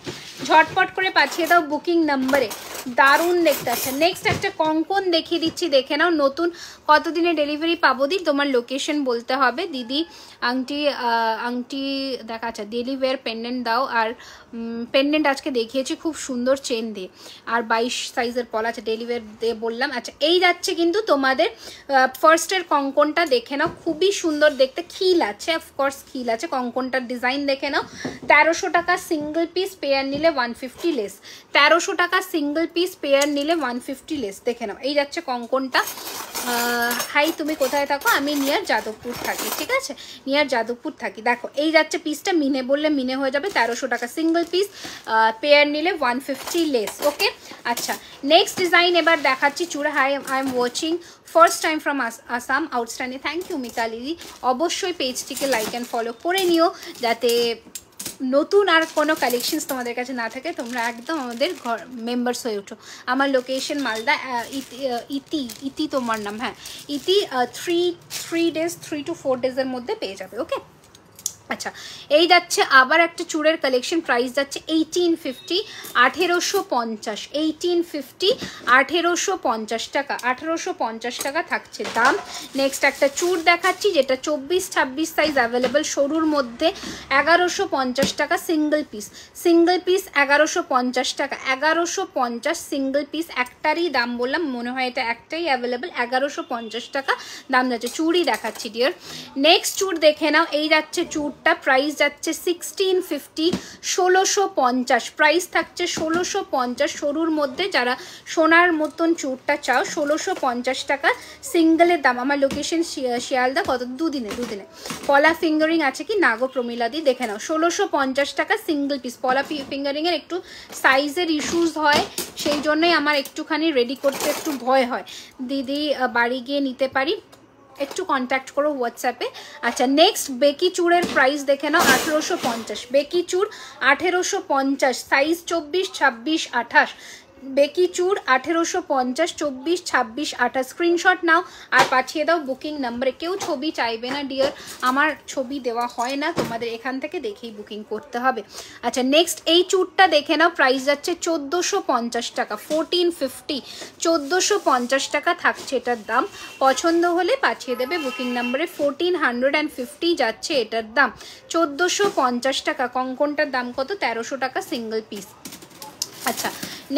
ঝটপট করে পাঠিয়ে দাও বুকিং নাম্বারে, দারুণ দেখতে। আচ্ছা, নেক্সট একটা কঙ্কন দেখিয়ে দিচ্ছি, দেখে নাও। নতুন কতদিনে ডেলিভারি পাবো দি, তোমার লোকেশন বলতে হবে। দিদি আংটি দেখা, আচ্ছা ডেলিভার পেন্ডেন্ট দাও। আর পেন্ডেন্ট আজকে দেখিয়েছি খুব সুন্দর চেন দিয়ে, আর 22 সাইজের পলা আছে, ডেলিভার দিয়ে বললাম। আচ্ছা, এই যাচ্ছে কিন্তু তোমাদের ফার্স্টের কঙ্কনটা, দেখে নাও, খুবই সুন্দর দেখতে, খিল আছে, অফকোর্স খিল আছে। কঙ্কনটার ডিজাইন দেখে নাও। 1300 টাকা সিঙ্গল পিস, পেয়ার নিলে 150 লেস। 1300 টাকা সিঙ্গল পিস, পেয়ার নিলে 150 লেস, দেখে নাও। এই যাচ্ছে কঙ্কনটা। হাই, তুমি কোথায় থাকো? আমি নিয়ার যাদবপুর থাকি। ঠিক আছে, নিয়ার যাদবপুর থাকি। দেখো, এই যাচ্ছে পিসটা, মিনে বললে মিনে হয়ে যাবে। 1300 টাকা সিঙ্গল পিস, পেয়ার নিলে 150 লেস। ওকে, আচ্ছা নেক্সট ডিজাইন এবার দেখাচ্ছি চূড়া। Hi, I am watching first time from Assam, outstanding, thank you Mitali দি। অবশ্যই পেজটিকে লাইক অ্যান্ড ফলো করে নিও, যাতে নতুন আর কোনো কালেকশনস তোমাদের কাছে না থাকে, তোমরা একদম আমাদের ঘর মেম্বার্স হয়ে ওঠো। আমার লোকেশন মালদা, ইতি তোমার নাম, হ্যাঁ ইতি। 3 ডেজ, 3 to 4 ডেজের মধ্যে পেয়ে যাবে। ওকে, আচ্ছা, এই যাচ্ছে আবার একটা চুড়ের কালেকশন, প্রাইস যাচ্ছে 1850, 1850, 1850, 1850 টাকা, 1850 টাকা থাকছে দাম। নেক্সট একটা চুড় দেখাচ্ছি, যেটা 24-26 সাইজ অ্যাভেলেবেল, সরুর মধ্যে 1150 টাকা সিঙ্গল পিস, সিঙ্গল পিস 1150 টাকা, 1150 সিঙ্গল পিস। একটারই দাম বললাম, মনে হয় এটা একটাই অ্যাভেলেবেল, 1150 টাকা দাম যাচ্ছে। চুড়ি দেখাচ্ছি ডিয়ার। নেক্সট চুড় দেখে নাও, এই যাচ্ছে চুড়, প্রাইস যাচ্ছে 1650, 1650, প্রাইস থাকছে 1650 সরুর মধ্যে। যারা সোনার মতন চুড়টা চাও, 1650 টাকা সিঙ্গেলের দাম। আমার লোকেশন শিয়ালদা। কত? দুদিনে। পলা ফিঙ্গারিং আছে কি না গো প্রমিলাদি, দেখে নাও। 1650 টাকা সিঙ্গেল পিস। পলা ফিঙ্গারিং এর একটু সাইজের ইস্যুস হয়, সেই জন্যই আমার একটুখানি রেডি করতে একটু ভয় হয়। দিদি বাড়ি গিয়ে নিতে পারি, একটু কন্ট্যাক্ট করো হোয়াটসঅ্যাপে। আচ্ছা, নেক্সট বেকি চুড়ের প্রাইস দেখে নাও, 1850। বেকি চুড় 1850, সাইজ 24, 26, 28। বেকি চুড় 1850, 24, 26, 28। স্ক্রিনশট নাও আর পাঠিয়ে দাও বুকিং নাম্বারে। কেউ ছবি চাইবে না ডিয়ার, আমার ছবি দেওয়া হয় না, তোমাদের এখান থেকে দেখেই বুকিং করতে হবে। আচ্ছা, নেক্সট এই চুড়টা দেখে নাও, প্রাইস যাচ্ছে 1450 টাকা, 1450, 1450 টাকা থাকছে এটার দাম। পছন্দ হলে পাঠিয়ে দেবে বুকিং নাম্বারে। 1450 যাচ্ছে এটার দাম, 1450 টাকা। কঙ্কনটার দাম কত? 1300 টাকা সিঙ্গল পিস। আচ্ছা,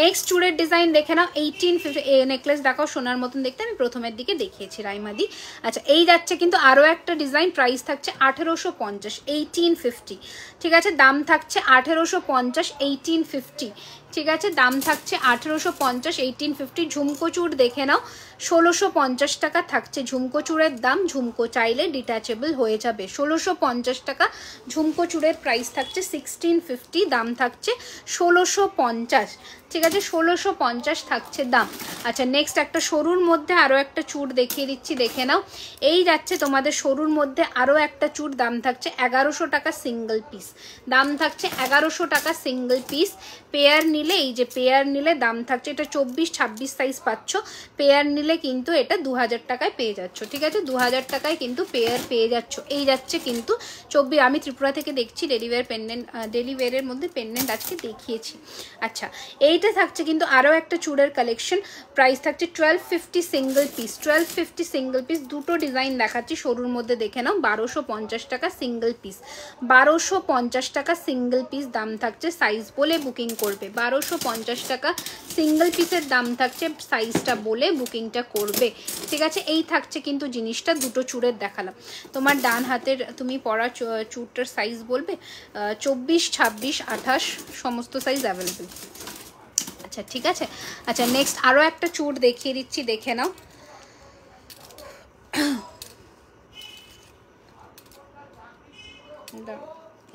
নেক্সট চুড়ের ডিজাইন দেখে নাও, 1850। নেকলেস দেখাও সোনার মতন দেখতে, আমি প্রথমের দিকে দেখিয়েছি রাইমাদি। আচ্ছা, এই যাচ্ছে কিন্তু আরও একটা ডিজাইন, প্রাইস থাকছে 1850, 1850। ঠিক আছে, দাম থাকছে 1850, 1850। ঠিক আছে, দাম থাকছে 1850, 1850। ঝুমকো চুড় দেখে নাও, 1650 টাকা থাকছে ঝুমকো চূড়ের দাম। ঝুমকো চাইলে ডিট্যাচেবল হয়ে যাবে। 1650 টাকা ঝুমকো চূড়ের প্রাইস থাকছে। 1650 দাম থাকছে 1650, ঠিক আছে, 1650 থাকছে দাম। আচ্ছা নেক্সট একটা সরুর মধ্যে আরও একটা চূড় দেখিয়ে দিচ্ছি, দেখে নাও। এই যাচ্ছে তোমাদের সরুর মধ্যে আরও একটা চূড়, দাম থাকছে 1100 টাকা সিঙ্গেল পিস। দাম থাকছে 1100 টাকা সিঙ্গেল পিস। পেয়ার নিলে, এই যে পেয়ার নিলে দাম থাকছে, এটা 24-26 সাইজ পাচ্ছ। পেয়ার নিলে কিন্তু এটা 2000 টাকায় পেয়ে যাচ্ছ, ঠিক আছে, 2000 টাকায় কিন্তু পেয়ার পেয়ে যাচ্ছ। এই যাচ্ছে কিন্তু 24, আমি ত্রিপুরা থেকে দেখছি ডেলিভারি পেন্ডেন্ট, ডেলিভারের মধ্যে পেন্ডেন্ট আজকে দেখিয়েছি। আচ্ছা এইটা থাকছে কিন্তু আরও একটা চূড়ের কালেকশন, প্রাইস থাকছে 1250 সিঙ্গেল পিস। 1250 সিঙ্গেল পিস, দুটো ডিজাইন দেখাচ্ছি সরুর মধ্যে, দেখে নাও। 1250 টাকা সিঙ্গেল পিস, 1250 টাকা সিঙ্গেল পিস দাম থাকছে। সাইজ বলে বুকিং করবে। 1250 টাকা সিঙ্গেল পিসের দাম থাকছে, সাইজটা বলে বুকিংটা করবে, ঠিক আছে। এই থাকছে কিন্তু জিনিসটা, দুটো চূড়ের দেখালাম। তোমার ডান হাতের তুমি পরা চূড়টার সাইজ বলবে, 24, 26, 28 সমস্ত সাইজ অ্যাভেলেবেল। আচ্ছা ঠিক আছে। আচ্ছা নেক্সট আরও একটা চূড় দেখিয়ে দিচ্ছি, দেখে নাও।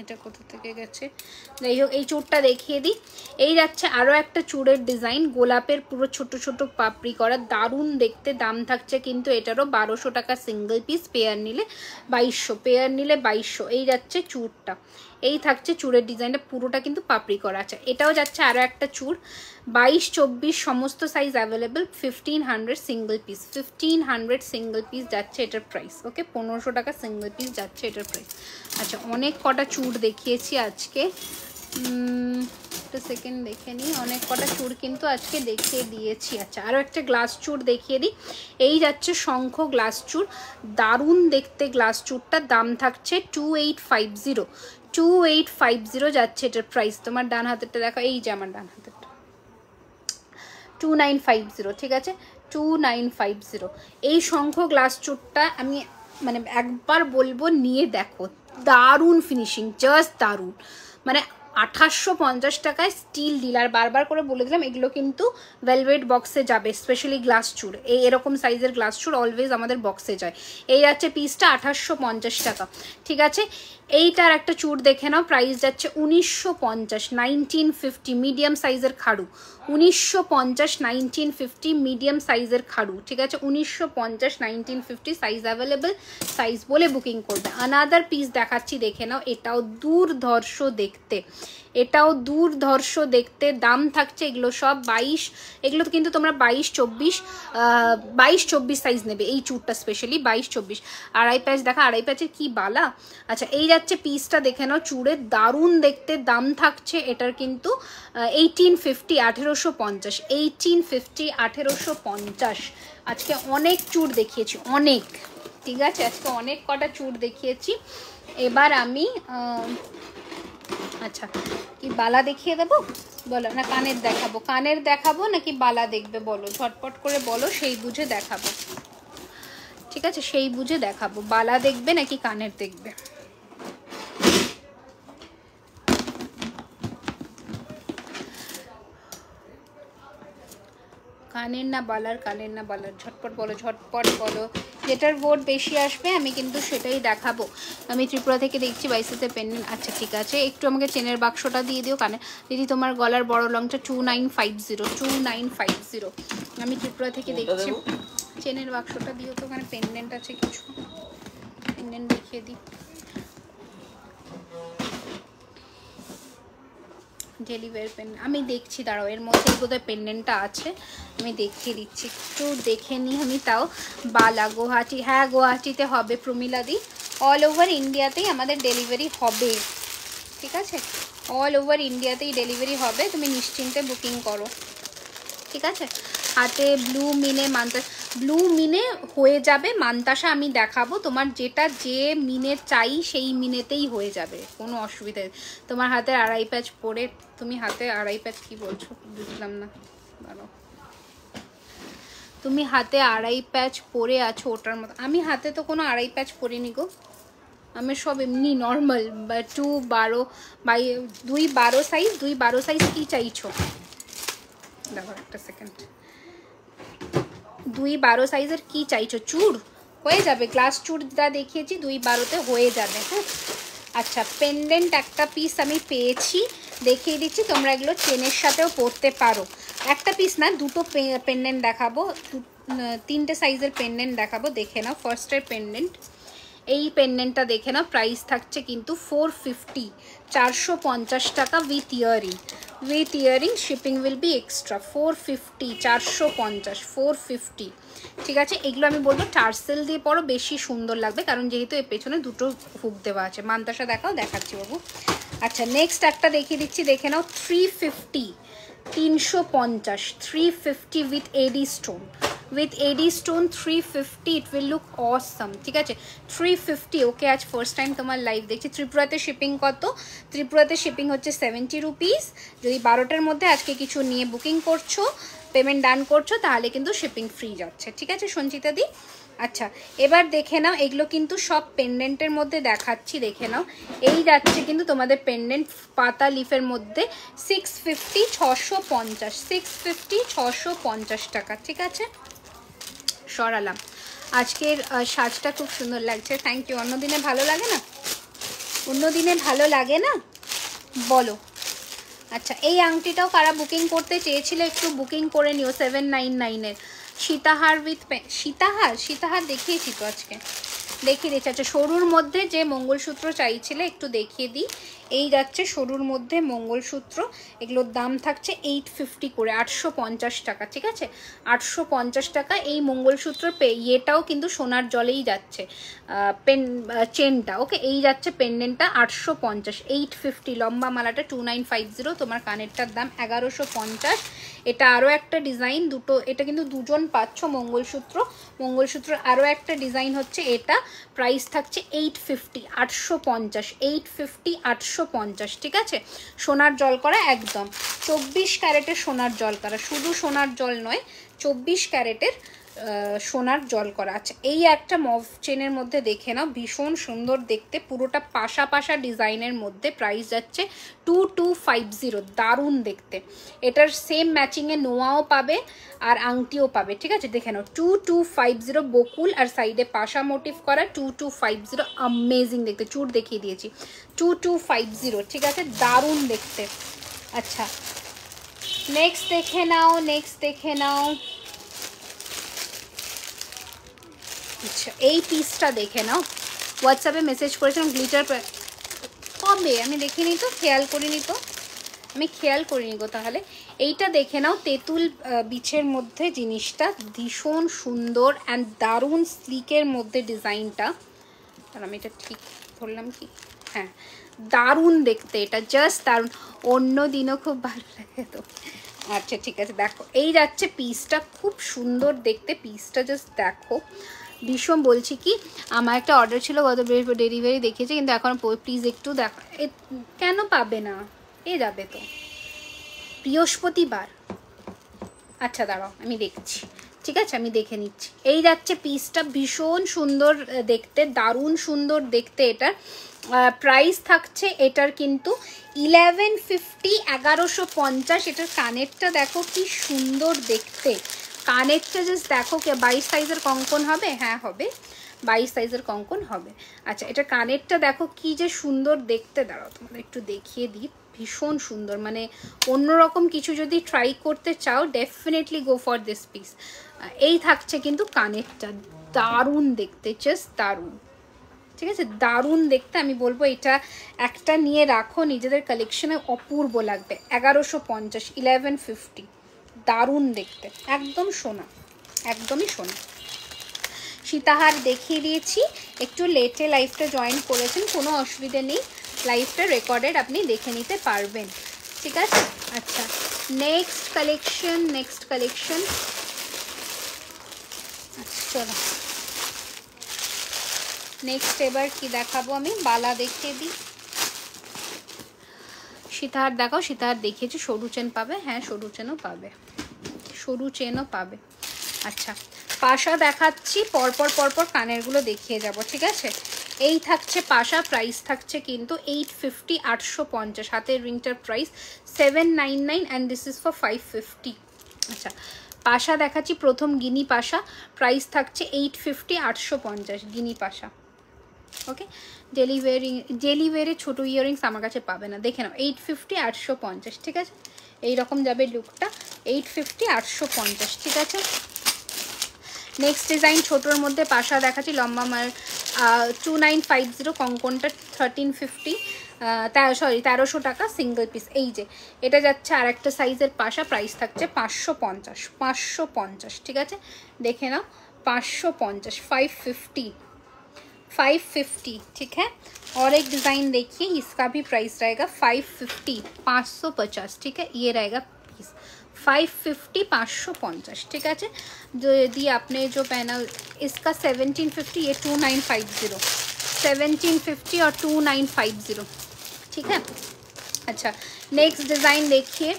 এটা কোথা থেকে গেছে, যাই হোক এই চূড়টা দেখিয়ে দিই। এই যাচ্ছে আরও একটা চূড়ের ডিজাইন, গোলাপের পুরো ছোট ছোট পাপড়ি করা, দারুণ দেখতে। দাম থাকছে কিন্তু এটারও 1200 টাকা সিঙ্গেল পিস। পেয়ার নিলে 2200, পেয়ার নিলে 2200। এই যাচ্ছে চূড়টা, এই থাকছে চূড়ের ডিজাইনটা, পুরোটা কিন্তু পাপড়ি করা আছে। এটাও যাচ্ছে আরও একটা চূড়, 22-24 সমস্ত size available. 1500 single piece, 1500 single piece যাচ্ছে এটার প্রাইস। ওকে 1500 টাকা সিঙ্গেল পিস যাচ্ছে এটার প্রাইস। আচ্ছা অনেক কটা চূড় দেখিয়েছি আজকে, একটা সেকেন্ড দেখে নিই। অনেক কটা চূড় কিন্তু আজকে দেখিয়ে দিয়েছি। আচ্ছা আরও একটা গ্লাস চূড় দেখিয়ে দিই। এই যাচ্ছে শঙ্খ গ্লাস চূড়, দারুণ দেখতে গ্লাস চূড়টা। দাম থাকছে 2850, 2850 যাচ্ছে এটার প্রাইস। তোমার ডান হাতেরটা দেখো, এই যে আমার ডান হাতেরটা, 2950, ঠিক আছে, 2950। এই শঙ্খ গ্লাস চূড়টা আমি মানে একবার বলবো নিয়ে দেখো, দারুণ ফিনিশিং, জাস্ট দারুণ। মানে 2850 টাকায় স্টিল ডিলার, বারবার করে বলে দিলাম এগুলো কিন্তু ভেলভেট বক্সে যাবে। স্পেশালি গ্লাস চূড়, এই এরকম সাইজের গ্লাস চূড় অলওয়েজ আমাদের বক্সে যায়। এই যাচ্ছে পিসটা 2850 টাকা, ঠিক আছে। এইটার একটা চূড় দেখে নাও, প্রাইস যাচ্ছে 1950, 1950 মিডিয়াম সাইজের খাড়ু, 1950, 1950 মিডিয়াম সাইজের খাড়ু, ঠিক আছে, 1950, 1950 সাইজ অ্যাভেলেবেল। সাইজ বলে বুকিং করবে। আনাদার পিস দেখাচ্ছি, দেখে নাও। এটাও দুর্ধর্ষ দেখতে, এটাও দুর্ধর্ষ দেখতে। দাম থাকছে এগুলো সব 22, এগুলো কিন্তু তোমরা 22-24 সাইজ নেবে। এই চূড়টা স্পেশালি 22-24। আড়াই প্যাচ দেখা, আড়াই প্যাচের কি বালা। আচ্ছা এই যাচ্ছে পিসটা, দেখে নাও, চূড়ের দারুণ দেখতে। দাম থাকছে এটার কিন্তু 1850, 1850, 1850, 1850। আজকে অনেক চূড় দেখিয়েছি, অনেক, ঠিক আছে, আজকে অনেক কটা চূড় দেখিয়েছি। এবার আমি আচ্ছা কি বালা দেখিয়ে দেবো বলো, না কানের দেখাবো? কানের দেখাবো নাকি বালা দেখবে বলো, ঝটপট করে বলো, সেই বুঝে দেখাবো, ঠিক আছে, সেই বুঝে দেখাবো। বালা দেখবে নাকি কানের দেখবে? কানের না বালার, কানের না বালার, ঝটপট বলো, ঝটপট বলো। যেটার ভোট বেশি আসবে আমি কিন্তু সেটাই দেখাবো। আমি ত্রিপুরা থেকে দেখছি, বাইসেতে পেন্ডেন্ট। আচ্ছা ঠিক আছে, একটু আমাকে চেনের বাক্সটা দিয়ে দিও। কানে দিদি তোমার গলার বড় লংটা 2950, 2950। আমি ত্রিপুরা থেকে দেখছি, চেনের বাক্সটা দিও তো, ওখানে পেন্ডেন্ট আছে কিছু, পেন্ডেন্ট দেখিয়ে দিই। ডেলিভারি পেন আমি দেখছি, দাঁড়াও, এর মধ্যে বোধহয় পেন্ডেন্টটা আছে, আমি দেখিয়ে দিচ্ছি, একটু দেখে নিই আমি। তাও বালা গুয়াহাটি, হ্যাঁ গুয়াহাটিতে হবে প্রমিলাদি, অল ওভার ইন্ডিয়াতেই আমাদের ডেলিভারি হবে, ঠিক আছে, অল ওভার ইন্ডিয়াতেই ডেলিভারি হবে, তুমি নিশ্চিন্তে বুকিং করো, ঠিক আছে। হাতে ব্লু মিনে মান্তাসা, ব্লু মিনে হয়ে যাবে, মান্তাসা আমি দেখাবো, তোমার যেটা যে মিনে চাই সেই মিনেতেই হয়ে যাবে, কোনো অসুবিধা নেই। তোমার হাতে আড়াই প্যাচ পরে, তুমি হাতে আড়াই প্যাচ কি বলছো বুঝলাম না, তুমি হাতে আড়াই প্যাচ পরে আছো ওটার মতো, আমি হাতে তো কোনো আড়াই প্যাচ পরিনি গো, আমি সব এমনি নর্মাল 2-12 সাইজ, 2-12 সাইজ কি চাইছো? দেখো একটা সেকেন্ড, 2-12 সাইজের কি চাইছো? চূড় হয়ে যাবে, গ্লাস চূড় যা দেখিয়েছি 2-12-তে হয়ে যাবে। হ্যাঁ আচ্ছা, পেন্ডেন্ট একটা পিস আমি পেয়েছি, দেখিয়ে দিচ্ছি, তোমরা এগুলো চেনের সাথেও পরতে পারো। একটা পিস না, দুটো পেন্ডেন্ট দেখাবো, 3টে সাইজের পেন্ডেন্ট দেখাবো, দেখে নাও। ফার্স্টের পেন্ডেন্ট, এই পেন্ডেন্টটা দেখে নাও, প্রাইস থাকছে কিন্তু 450, 450 টাকা with earring. With earring shipping will be extra. 450, 450, 450, ঠিক আছে। এগুলো আমি বলবো টার্সেল দিয়ে পরো, বেশি সুন্দর লাগবে, কারণ যেহেতু এর পেছনে দুটো হুক দেওয়া আছে। মান্তাসা দেখাও, দেখাচ্ছি বাবু। আচ্ছা নেক্সট একটা দেখিয়ে দিচ্ছি, দেখে নাও। 350, 350, 350 with eddy stone. with AD stone 350, it will look awesome, ঠিক আছে। 350, ওকে আজ ফার্স্ট টাইম তোমার লাইভ দেখছি। ত্রিপুরাতে শিপিং কত? ত্রিপুরাতে শিপিং হচ্ছে 70 রুপিস। যদি 12টার মধ্যে আজকে কিছু নিয়ে বুকিং করছো, পেমেন্ট ডান করছো, তাহলে কিন্তু শিপিং ফ্রি যাচ্ছে, ঠিক আছে সঞ্চিতা দি। আচ্ছা এবার দেখে নাও, এগুলো কিন্তু সব পেন্ডেন্টের মধ্যে দেখাচ্ছি, দেখে নাও। এই যাচ্ছে কিন্তু তোমাদের পেন্ডেন্ট পাতা লিফের মধ্যে 650, 650, 650, 650 টাকা, ঠিক আছে। সরালাম। আজকের সাজটা খুব সুন্দর লাগছে, থ্যাংক ইউ। অন্যদিনে ভালো লাগে না? অন্যদিনে ভালো লাগে না বলো? আচ্ছা এই আংটিটাও কারা বুকিং করতে চেয়েছিল একটু বুকিং করে নিও, 799-এর সীতাহার উইথ সীতাহার দেখিয়েছি তো আজকে, দেখিয়ে দিচ্ছি। আচ্ছা সরুর মধ্যে যে মঙ্গলসূত্র চাইছিলে একটু দেখিয়ে দিই। এই যাচ্ছে সরুর মধ্যে মঙ্গলসূত্র, এগুলোর দাম থাকছে 850 করে, 850 টাকা, ঠিক আছে। 850 টাকা এই মঙ্গলসূত্র ইয়েটাও কিন্তু সোনার জলেই যাচ্ছে, চেনটা, ওকে। এই যাচ্ছে পেন্ডেন্টটা 850, 850। লম্বা মালাটা 2950, তোমার কানেরটার দাম 1150। এটা আরও একটা ডিজাইন, দুটো, এটা কিন্তু দুজন পাচ্ছ মঙ্গলসূত্র আরও একটা ডিজাইন হচ্ছে এটা, প্রাইস থাকছে 850, 850, 850, 850, ঠিক আছে। সোনার জল করা একদম, 24 ক্যারেটের সোনার জল করা, শুধু সোনার জল নয়, 24 ক্যারেটের সোনার জল করা আছে। এই একটা মভ চেনের মধ্যে দেখে নাও, ভীষণ সুন্দর দেখতে, পুরোটা পাশা পাশা ডিজাইনের মধ্যে, প্রাইস যাচ্ছে 2250, দারুণ দেখতে। এটার সেম ম্যাচিংয়ে নোয়াও পাবে আর আংটিও পাবে, ঠিক আছে। দেখে নাও 2250, বকুল আর সাইডে পাশা মোটিভ করা, 2250, অ্যামেজিং দেখতে, চুর দেখিয়ে দিয়েছি, 2250, ঠিক আছে, দারুণ দেখতে। আচ্ছা নেক্সট দেখে নাও, আচ্ছা এই পিসটা দেখে নাও, হোয়াটসঅ্যাপে মেসেজ করেছিলাম গ্লিটার, কবে আমি দেখিনি তো, খেয়াল করিনি গো। তাহলে এইটা দেখে নাও, তেঁতুল বিচের মধ্যে জিনিসটা ভীষণ সুন্দর অ্যান্ড দারুণ স্লিকের মধ্যে ডিজাইনটা, আর আমি এটা ঠিক ধরলাম কি, হ্যাঁ দারুণ দেখতে, এটা জাস্ট দারুণ, অন্য দিনও খুব ভালো লাগে তো। আচ্ছা ঠিক আছে, দেখো এই যাচ্ছে পিসটা, খুব সুন্দর দেখতে পিসটা, জাস্ট দেখো, ভীষণ। বলছি কি, আমার একটা অর্ডার ছিল গত বৃহস্পতি, ডেলিভারি দেখিয়েছে, কিন্তু এখন প্লিজ একটু দেখো, কেন পাবে না, এ যাবে তো বৃহস্পতিবার। আচ্ছা দাঁড়াও আমি দেখছি, ঠিক আছে আমি দেখে নিচ্ছি। এই যাচ্ছে পিসটা, ভীষণ সুন্দর দেখতে, দারুণ সুন্দর দেখতে। এটার প্রাইস থাকছে এটার কিন্তু 1150, 1150। এটার কানেরটা দেখো কি সুন্দর দেখতে, কানেরটা জাস্ট দেখো, 22 সাইজের কঙ্কন হবে, হ্যাঁ হবে, 22 সাইজের কঙ্কন হবে। আচ্ছা এটা কানেরটা দেখো কি যে সুন্দর দেখতে, দাঁড়াও তোমাদের একটু দেখিয়ে দিই, ভীষণ সুন্দর, মানে অন্যরকম কিছু যদি ট্রাই করতে চাও, definitely go for this piece. এই থাকছে কিন্তু কানেরটা, দারুণ দেখতে, জাস্ট দারুণ, ঠিক আছে, দারুণ দেখতে। আমি বলবো এটা একটা নিয়ে রাখো নিজেদের কালেকশনে, অপূর্ব লাগবে। 1150, 1150, দারুণ দেখতে, একদম সোনা, একদমই সোনা। সীতাহার দেখিয়ে দিয়েছি, একটু লেটে লাইভটা জয়েন করেছেন, কোনো অসুবিধে নেই, লাইভটা রেকর্ডেড আপনি দেখে নিতে পারবেন, ঠিক আছে। আচ্ছা নেক্সট কালেকশন, আচ্ছা চলো নেক্সট এবার কি দেখাবো, আমি বালা দেখিয়ে দিই। সীতাহার দেখাও, সীতাহার দেখিয়েছি, সরু চেন পাবে, হ্যাঁ সরু চেনও পাবে। আচ্ছা পাশা দেখাচ্ছি, পরপর কানেরগুলো দেখিয়ে যাব, ঠিক আছে। এই থাকছে পাশা, প্রাইস থাকছে কিন্তু 850, 850, হাতের রিংটার price 799 and this is for 550। আচ্ছা পাশা দেখাচ্ছি প্রথম গিনি পাশা, প্রাইস থাকছে 850, 850 গিনি পাশা। ওকে, ডেলিভারি ছোটো ইয়াররিংস আমার কাছে পাবে না, দেখে নাও 850, 850, ঠিক আছে। এইরকম যাবে লুকটা, 850, 850, ঠিক আছে। নেক্সট ডিজাইন ছোটোর মধ্যে পাশা দেখাচ্ছি, লম্বা মার 2950, কঙ্কনটা 1350, 1300 টাকা সিঙ্গেল পিস। এই যে এটা যাচ্ছে আর একটা সাইজের পাশা, প্রাইস থাকছে 550, 550, ঠিক আছে। দেখে নাও 550, 550, 550, ठीक है। और एक डिज़ाइन देखिए, इसका भी प्राइस रहेगा 550, 550, ठीक है। ये रहेगा पीस 550, 550, ठीक है। जो यदि आपने जो पहना इसका 1750, ये 2950, 1750 और 2950, ठीक है। अच्छा, नेक्स्ट डिज़ाइन देखिए,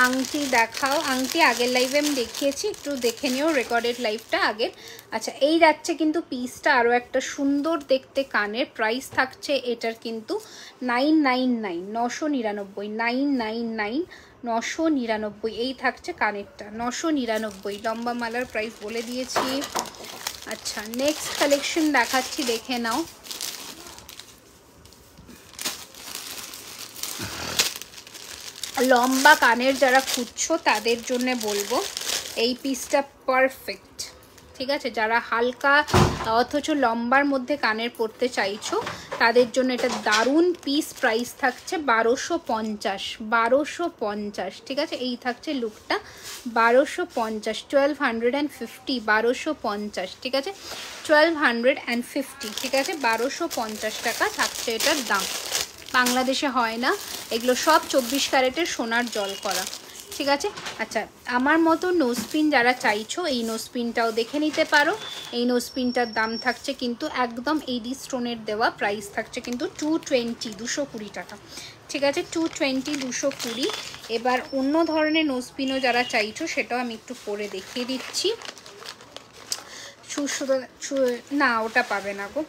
আংটি দেখাও। আংটি আগের লাইভে আমি দেখিয়েছি, একটু দেখে নিও রেকর্ডেড লাইভটা আগের। আচ্ছা, এই যাচ্ছে কিন্তু পিসটা আরও একটা সুন্দর দেখতে কানের, প্রাইস থাকছে এটার কিন্তু 999, 999, 999, 999, এই থাকছে কানেরটা 999। লম্বা মালার প্রাইস বলে দিয়েছি। আচ্ছা, নেক্সট কালেকশন দেখাচ্ছি, দেখে নাও। লম্বা কানের যারা খুঁজছো তাদের জন্য বলবো এই পিসটা পারফেক্ট, ঠিক আছে। যারা হালকা অথচ লম্বার মধ্যে কানের পরতে চাইছো তাদের জন্য এটা দারুণ পিস। প্রাইস থাকছে 1250, 1250, ঠিক আছে। এই থাকছে লুকটা 1250, 1250, 1250, ঠিক আছে, 1250, ঠিক আছে। 1250 টাকা থাকছে এটার দাম। বাংলাদেশে হয় না এগুলো, সব 24 ক্যারেটের সোনার জল করা, ঠিক আছে। আচ্ছা, আমার মতো নোজপিন যারা চাইছো এই নোজপিনটাও দেখে নিতে পারো। এই নোজপিনটার দাম থাকছে কিন্তু একদম এডি স্টোনের দেওয়া, প্রাইস থাকছে কিন্তু 220, 220 টাকা, ঠিক আছে। 220, 220। এবার অন্য ধরনের নোজপিনও যারা চাইছো সেটাও আমি একটু পরে দেখিয়ে দিচ্ছি। না, ওটা পাবে না গো,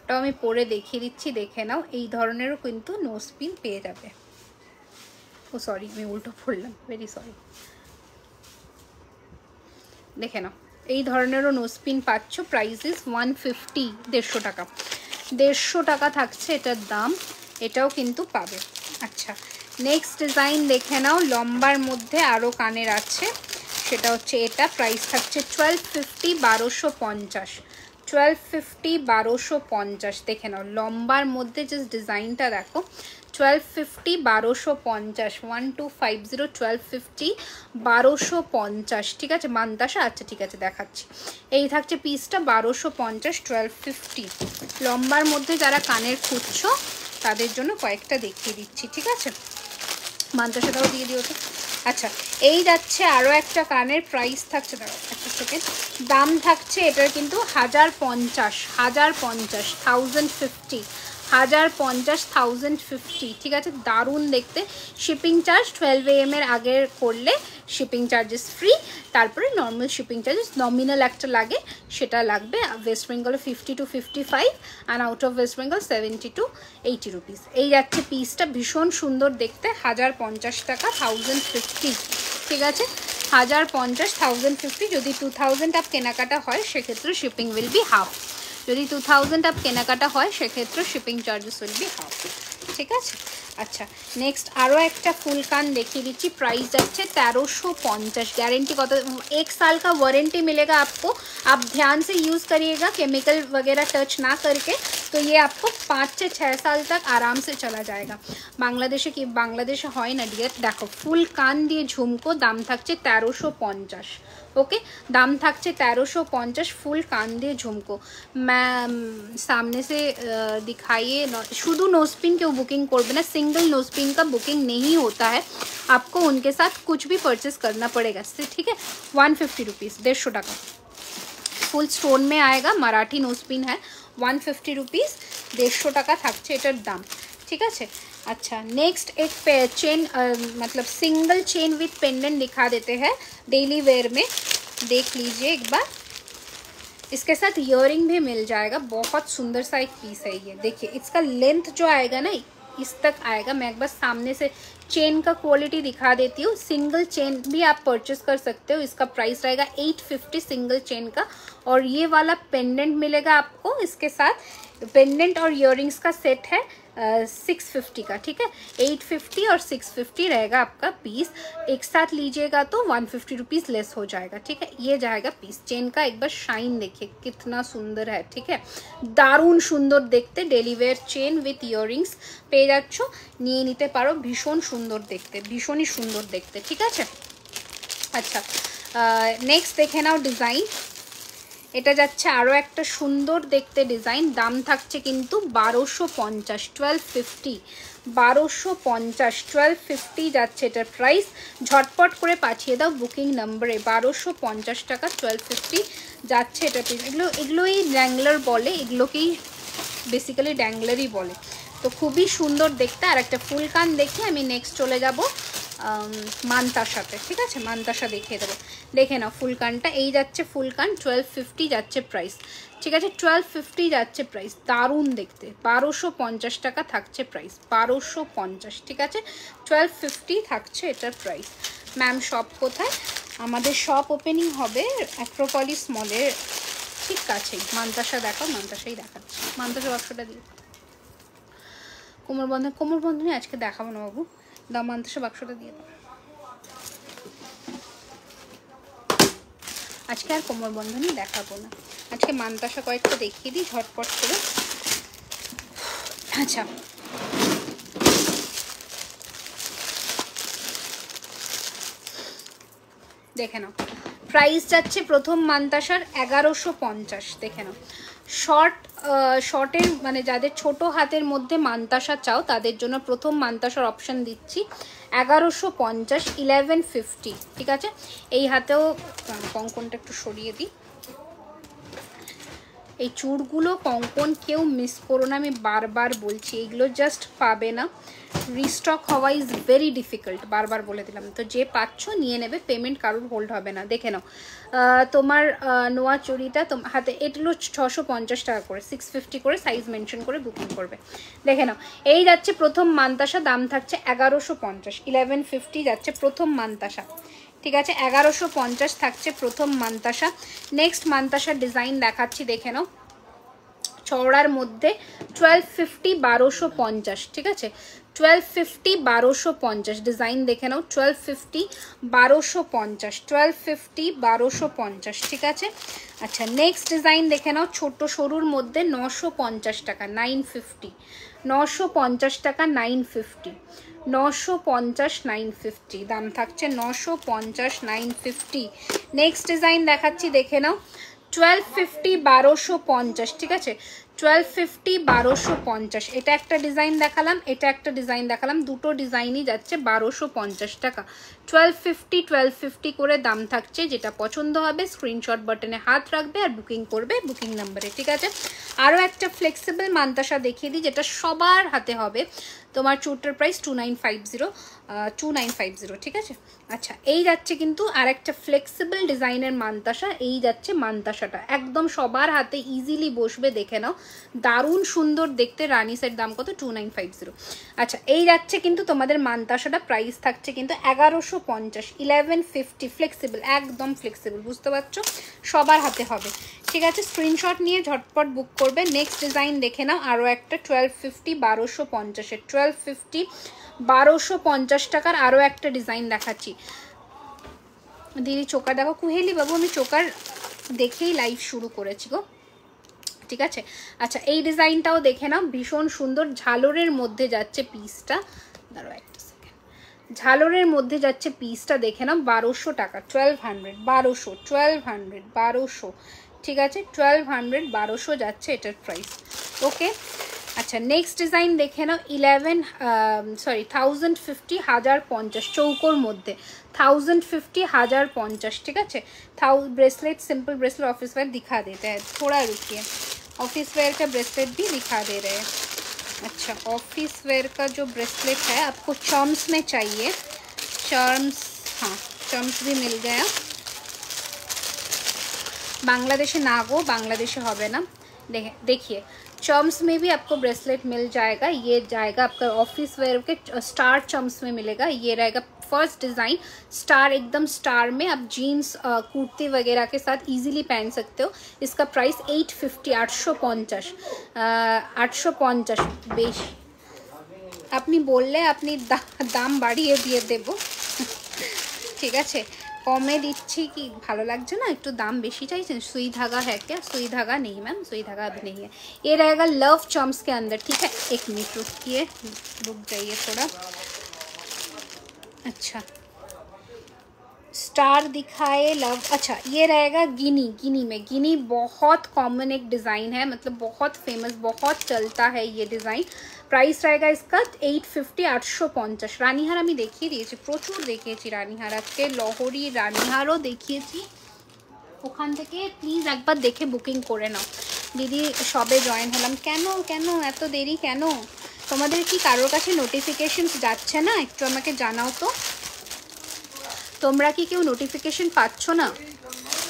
ওটাও আমি পরে দেখিয়ে দিচ্ছি, দেখে নাও। এই ধরনেরও কিন্তু নোজপিন পেয়ে যাবে। ও সরি, আমি উল্টো পড়লাম, ভেরি সরি। দেখে নাও, এই ধরনেরও নোজপিন পাচ্ছ, প্রাইস ইজ 150, 150 টাকা, 150 টাকা থাকছে এটার দাম, এটাও কিন্তু পাবে। আচ্ছা, নেক্সট ডিজাইন দেখে নাও, লম্বার মধ্যে আরও কানের আছে, সেটা হচ্ছে এটা, প্রাইস থাকছে 1250, 1250, 1250, 1250, দেখে নাও। লম্বার মধ্যে জাস্ট ডিজাইনটা দেখো, 1250, 1250, 1250, 1250, 1250, ঠিক আছে। মান্তাসা, আচ্ছা ঠিক আছে দেখাচ্ছি। এই থাকছে পিসটা 1250, 1250। লম্বার মধ্যে যারা কানের খুঁজছো তাদের জন্য কয়েকটা দেখিয়ে দিচ্ছি, ঠিক আছে। মান্তাসাটাও দিয়ে দিও তো। আচ্ছা, এই যাচ্ছে আরও একটা কানের, প্রাইস থাকছে, দাঁড়াও একটা সেকেন্ড, দাম থাকছে এটার কিন্তু 1050, 1050, 1050, 1050, 1050, ঠিক আছে। দারুণ দেখতে। শিপিং চার্জ 12 AM এর আগে করলে শিপিং চার্জেস ফ্রি, তারপরে নর্মাল শিপিং চার্জেস নমিনাল একটা লাগে, সেটা লাগবে। ওয়েস্ট বেঙ্গলে 50 to 55 and out of West Bengal 70 to 80 rupees. এই যাচ্ছে পিসটা, ভীষণ সুন্দর দেখতে, 1050 টাকা, 1050, ঠিক আছে। 1050, 1050। যদি 2000 আপ কেনাকাটা হয় সেক্ষেত্রে শিপিং উইল বি হাফ, যদি 2000 আপ কেনাকাটা হয় সেক্ষেত্রে shipping charges will be half, ঠিক আছে। अच्छा नेक्स्ट आरो एक फुल कान देखिए दीजिए प्राइस जाच्छे 1350 गारंटी कत 1 साल का वारंटी मिलेगा आपको। आप ध्यान से यूज़ करिएगा केमिकल वगैरह टच ना करके, तो ये आपको 5 से 6 साल तक आराम से चला जाएगा। बांग्लादेशे कि बांग्लादेशे হয় ना डियर देखो फुल कान दिए झुमको दाम থাকছে 1350 ओके दाम থাকছে 1350 फुल कान दिए झुमको। मैम सामने से दिखाइए शुद्ध नोजपिन क्यों बुकिंग करबे ना, सिंगल नोजपिन का बुकिंग नहीं होता है, आपको उनके साथ कुछ भी परचेस करना पड़ेगा ठीक है। 150 रुपीज़ 150 टाका फुल स्टोन में आएगा, मराठी नोजपिन है 150 रुपीज़ 150 टाका থাকছে এটার দাম ঠিক আছে। अच्छा नेक्स्ट एक चेन मतलब सिंगल चेन विथ पेंडेंट दिखा देते हैं डेली वेयर में, देख लीजिए एक बार। इसके साथ इयरिंग भी मिल जाएगा, बहुत सुंदर सा एक पीस है ये। देखिए इसका लेंथ जो आएगा ना इस तक आएगा, मैं एक बार सामने से चेन का क्वालिटी दिखा देती हूँ, सिंगल चेन भी आप परचेस कर सकते हो। इसका प्राइस रहेगा 850 सिंगल चेन का, और ये वाला पेंडेंट मिलेगा आपको इसके साथ। पेंडेंट और इयररिंग्स का सेट है 650 का, ठीक है। 850 और 650 रहेगा आपका पीस। एक साथ लीजिएगा तो 150 रुपीज़ लेस हो जाएगा, ठीक है। ये जाएगा पीस। चेन का एक बार शाइन देखिए कितना सुंदर है, ठीक है। दारुण सुंदर देखते daily wear chain with earrings পেয়ে যাচ্ছ, নিয়ে নিতে পারো। ভীষণ সুন্দর দেখতে, ভীষণই সুন্দর দেখতে, ঠিক আছে। আচ্ছা, নেক্সট দেখে নাও ডিজাইন। এটা যাচ্ছে আরও একটা সুন্দর দেখতে ডিজাইন। দাম থাকছে কিন্তু 1250, 1250, 1250, 1250 যাচ্ছে এটার প্রাইস। ঝটপট করে পাঠিয়ে দাও বুকিং নাম্বারে। 1250 টাকা 1250 যাচ্ছে এটা। এগুলোই ড্যাংলার বলে, এগুলোকেই বেসিক্যালি ড্যাংলারই বলে। তো খুবই সুন্দর দেখতে। আর একটা ফুল কান দেখে আমি নেক্সট চলে যাব মানতাসাতে, ঠিক আছে। মানতাসা দেখিয়ে দেবো, দেখে নাও। ফুল কানটা এই যাচ্ছে, ফুল কান 1250 যাচ্ছে প্রাইস, ঠিক আছে। 1250 যাচ্ছে প্রাইস, দারুণ দেখতে। 1250 টাকা থাকছে প্রাইস, 1250, ঠিক আছে। 1250 থাকছে এটার প্রাইস। ম্যাম শপ কোথায়? আমাদের শপ ওপেনিং হবে অ্যাক্রোপলিস মলের ঠিক কাছেই। মানতাসা দেখাও, মানতাসাই দেখাচ্ছি। মানতাসা বাক্সটা দিয়ে কোমর বন্ধনী আজকে দেখাবো না বাবু, দাও মানতাসা বাক্সটা দিয়ে দাও। আজকে আর কোমর বন্ধনী দেখাবো না, আজকে মানতাসা কয়েকটা দেখিয়ে দিই ঝটপট করে। আচ্ছা, দেখে নাও প্রাইস যাচ্ছে প্রথম মানতাসার 1150, দেখে নাও। শর্টের মানে যাদের ছোট হাতের মধ্যে মানতাসা চাও তাদের জন্য প্রথম মানতাসার অপশন দিচ্ছি 1150, 1150, ঠিক আছে। এই হাতেও কঙ্কনটা একটু সরিয়ে দিই। এই চূড়গুলো কঙ্কন কেউ মিস করো না, আমি বারবার বলছি, এইগুলো জাস্ট পাবে না। রিস্টক হওয়া ইজ ভেরি ডিফিকাল্ট, বারবার বলে দিলাম। তো যে পাচ্ছ নিয়ে নেবে, পেমেন্ট কারোর হোল্ড হবে না। দেখে নাও তোমার নোয়া চুড়িটা হাতে, এগুলো 650 টাকা করে, 650 করে সাইজ মেনশন করে বুকিং করবে। দেখে নাও এই যাচ্ছে প্রথম মানতাসা, দাম থাকছে 1150, 1150 যাচ্ছে প্রথম মানতাসা, ঠিক আছে। 1150 থাকছে প্রথম মানতাসা। নেক্সট মানতাসার ডিজাইন দেখাচ্ছি, দেখে নাও। চওড়ার মধ্যে 1250, 1250, ঠিক আছে। 1250, 1250 ডিজাইন দেখে নাও। 1250, 1250, 1250, 1250, ঠিক আছে। আচ্ছা, নেক্সট ডিজাইন দেখে নাও। ছোট সরুর মধ্যে 950 টাকা, 950, 950 টাকা, 950, 950, 950 দাম থাকছে। 950, 950। নেক্সট ডিজাইন দেখাচ্ছি, দেখে নাও। 1250, 1250, ঠিক আছে। 1250, 1250 এটা একটা ডিজাইন দেখালাম, এটা একটা ডিজাইন দেখালাম, দুটো ডিজাইনই যাচ্ছে 1250 টাকা। 1250, 1250 করে দাম থাকছে। যেটা পছন্দ হবে স্ক্রিনশট বাটনে হাত রাখবে আর বুকিং করবে বুকিং নাম্বারে, ঠিক আছে। আরও একটা ফ্লেক্সিবল মানতাসা দেখিয়ে দিই, যেটা সবার হাতে হবে। তোমার চুটটার প্রাইস 2950, 2950, ঠিক আছে। আচ্ছা, এই যাচ্ছে কিন্তু আর একটা ফ্লেক্সিবল ডিজাইনের মানতাসা। এই যাচ্ছে মানতাসাটা, একদম সবার হাতে ইজিলি বসবে, দেখে নাও। দারুণ সুন্দর দেখতে। রানিসের দাম কত? 2950। আচ্ছা, এই যাচ্ছে কিন্তু তোমাদের মানতাসাটা, প্রাইস থাকছে কিন্তু 1150, 1150, ফ্লেক্সিবল, একদম ফ্লেক্সিবল, বুঝতে পারছো? সবার হাতে হবে, ঠিক আছে। স্ক্রিনশট নিয়ে ঝটপট বুক করবে। নেক্সট ডিজাইন দেখে নাও, আরও একটা 1250, 1250, 1250, 1250 টাকার আরও একটা ডিজাইন দেখাচ্ছি। দিদি চোকার দেখো। কুহেলি বাবু, আমি চোকার দেখেই লাইভ শুরু করেছি গো, ঠিক আছে। আচ্ছা, এই ডিজাইনটাও দেখে নাও, ভীষণ সুন্দর। ঝালরের মধ্যে যাচ্ছে পিসটা, দাঁড়াও একটা সেকেন্ড। ঝালরের মধ্যে যাচ্ছে পিসটা, দেখে নাও। 1200 টাকা, 1200, 1200, 1200, 1200, ঠিক আছে। 1200, 1200 যাচ্ছে এটার প্রাইস, ওকে। আচ্ছা, নেক্সট ডিজাইন দেখে নাও। 1050, 1050 চৌকোর মধ্যে, 1050, 1050, ঠিক আছে। Bracelet simple bracelet office where दिखा देते हैं, थोड़ा रुकिए। ऑफिस वेयर का ब्रेसलेट भी दिखा दे रहे हैं। अच्छा, ऑफिस वेयर का जो ब्रेसलेट है आपको चर्म्स में चाहिए, चर्म्स, हाँ चर्म्स भी मिल गया। बांग्लादेशे ना गो, बांग्लादेशे होबे ना। देखिए चम्स में भी आपको ब्रेसलेट मिल जाएगा, ये जाएगा आपका ऑफिस वेयर के स्टार चम्स में मिलेगा। ये रहेगा फर्स्ट डिज़ाइन स्टार, एकदम स्टार में आप जीन्स कुर्ती वगैरह के साथ इजीली पहन सकते हो। इसका प्राइस 850, 850, 850 বেশি আপনি বললে আপনি দাম বাড়িয়ে দিয়ে দেব, ঠিক আছে? कमे दिच्छी कि भालो लागছে ना, একটু দাম বেশি চাইছেন। सुई धागा है क्या? सुई धागा नहीं मैम, सुई धागा अभी नहीं है। ये रहेगा लव चम्स के अंदर, ठीक है? एक मिनट रुकिए, रुक जाइए थोड़ा। अच्छा स्टार दिखाए लव, अच्छा ये रहेगा गिनी। गिनी में, गिनी बहुत कॉमन एक डिज़ाइन है, मतलब बहुत फेमस, बहुत चलता है ये डिज़ाइन। प्राइस रहेगा इसका 850, 850। রানীহার আমি দেখিয়ে দিয়েছি, প্রচুর দেখিয়েছি রানীহার, আজকে লহরি রানীহারও দেখিয়েছি। ওখান থেকে প্লিজ একবার দেখে বুকিং করে নাও। দিদি সবে জয়েন হলাম, কেন কেন এত দেরি কেন? তোমাদের কি কারোর কাছে নোটিফিকেশনস যাচ্ছে না? একটু আমাকে জানাও তো, তোমরা কি কেউ নোটিফিকেশন পাচ্ছ না?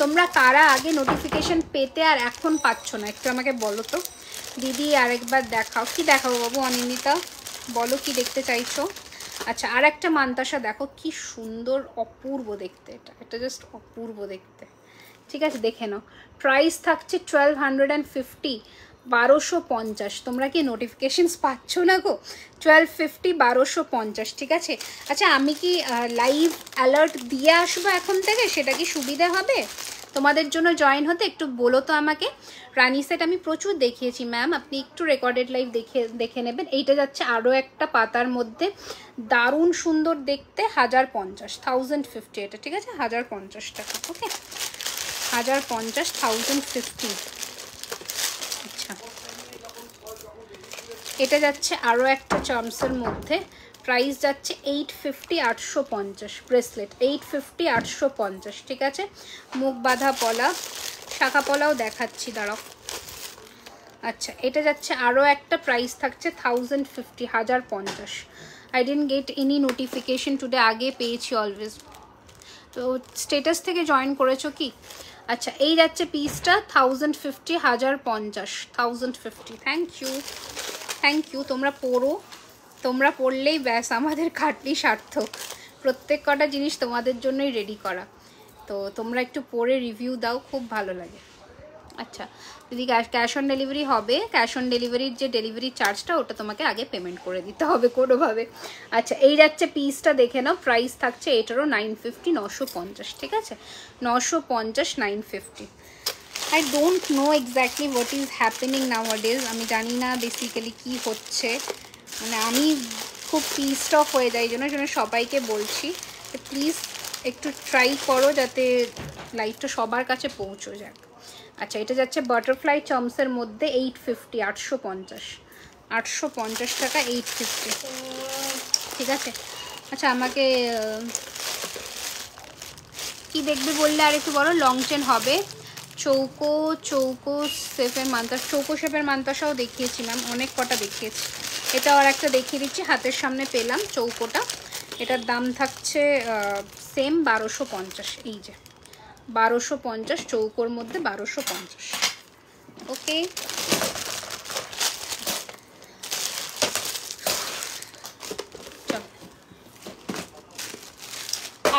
তোমরা কারা আগে নোটিফিকেশন পেতে আর এখন পাচ্ছ না, একটু আমাকে বলো তো। দিদি আরেকবার দেখাও। কি দেখাবো বাবু অনিন্দিতা, বলো কি দেখতে চাইছো? আচ্ছা আর একটা মান্তাসা দেখো, কি সুন্দর, অপূর্ব দেখতে, এটা জাস্ট অপূর্ব দেখতে, ঠিক আছে? দেখে নাও। প্রাইস থাকছে 1250, 1250। তোমরা কি নোটিফিকেশনস পাচ্ছ না গো? 1250, 1250, ঠিক আছে? আচ্ছা আমি কি লাইভ অ্যালার্ট দিয়ে আসবো এখন থেকে, সেটা কি সুবিধা হবে তোমাদের জন্য জয়েন হতে? একটু বলো তো আমাকে। রানী সেট আমি প্রচুর দেখিয়েছি ম্যাম, আপনি একটু রেকর্ডেড লাইভ দেখে নেবেন। এইটা যাচ্ছে আরও একটা পাতার মধ্যে, দারুণ সুন্দর দেখতে, 1050, 1050 এটা, ঠিক আছে? 1050 টাকা, ওকে? 1050, 1050। আচ্ছা এটা যাচ্ছে আরও একটা চার্মসের মধ্যে, প্রাইস যাচ্ছে 850, 850 ব্রেসলেট, 850, 850, ঠিক আছে? মুখ বাঁধা পলা, শাখা পলাও দেখাচ্ছি, দাঁড়াও। আচ্ছা এটা যাচ্ছে আরও একটা, প্রাইস থাকছে 1050, 1050। I didn't get any notification today, আগে পেয়েছি অলওয়েজ। তো স্টেটাস থেকে জয়েন করেছো কি? আচ্ছা এই যাচ্ছে পিসটা 1050, 1050, 1050। Thank you, thank you. তোমরা পড়ো, তোমরা পড়লেই ব্যাস আমাদের খাটনি সার্থক। প্রত্যেক কটা জিনিস তোমাদের জন্যই রেডি করা, তো তোমরা একটু পড়ে রিভিউ দাও, খুব ভালো লাগে। আচ্ছা যদি ক্যাশ অন ডেলিভারি হবে, ক্যাশ অন ডেলিভারির যে ডেলিভারি চার্জটা ওটা তোমাকে আগে পেমেন্ট করে দিতে হবে কোনোভাবে। আচ্ছা এই যাচ্ছে পিসটা, দেখে নাও। প্রাইস থাকছে এটারও 950, 950, ঠিক আছে? 950, 950। I don't know exactly what is happening নাওয়াডেজ, আমি জানি না বেসিক্যালি কি হচ্ছে, মানে আমি খুব পিসড অফ হয়ে যাই, জন্য সবাইকে বলছি প্লিজ একটু ট্রাই করো যাতে লাইভটা সবার কাছে পৌঁছে যাক। আচ্ছা এটা যাচ্ছে বাটারফ্লাই চার্মসের মধ্যে, 850, 850, 850 টাকা, 850, ঠিক আছে? আচ্ছা আমাকে কি দেখবে বললে আর একটু বলো। লং চেন হবে, চৌকো চৌকো শেপের মান্তাসা, চৌকো শেপের মান্তাসাও দেখিয়েছি ম্যাম, অনেক কটা দেখিয়েছি। এটা আর একটা দেখিয়ে দিচ্ছি, হাতের সামনে পেলাম চৌকোটা, এটার দাম থাকছে সেম 1250, এই যে 1250, চৌকোর মধ্যে 1250, ওকে?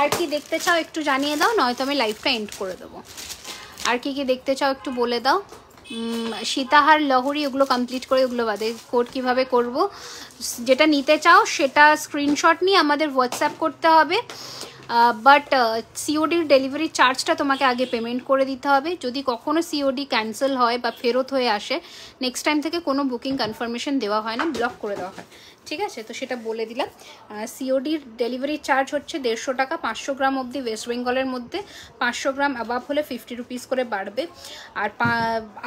আর কি দেখতে চাও একটু জানিয়ে দাও, নয়তো আমি লাইভটা এন্ড করে দেবো। আর কি কি দেখতে চাও একটু বলে দাও। সীতাহার লহরি ওগুলো কমপ্লিট করে, ওগুলো বাদে কোড কীভাবে করব, যেটা নিতে চাও সেটা স্ক্রিনশট নিয়ে আমাদের হোয়াটসঅ্যাপ করতে হবে। বাট সিওডির ডেলিভারি চার্জটা তোমাকে আগে পেমেন্ট করে দিতে হবে। যদি কখনো সিওডি ক্যান্সেল হয় বা ফেরত হয়ে আসে, নেক্সট টাইম থেকে কোনো বুকিং কনফার্মেশন দেওয়া হয় না, ব্লক করে দেওয়া হয়, ঠিক আছে? তো সেটা বলে দিলাম। সিওডির ডেলিভারি চার্জ হচ্ছে 150 টাকা, 500 গ্রাম অবধি ওয়েস্ট বেঙ্গলের মধ্যে, 500 গ্রাম অ্যাবাভ হলে 50 রুপিস করে বাড়বে, আর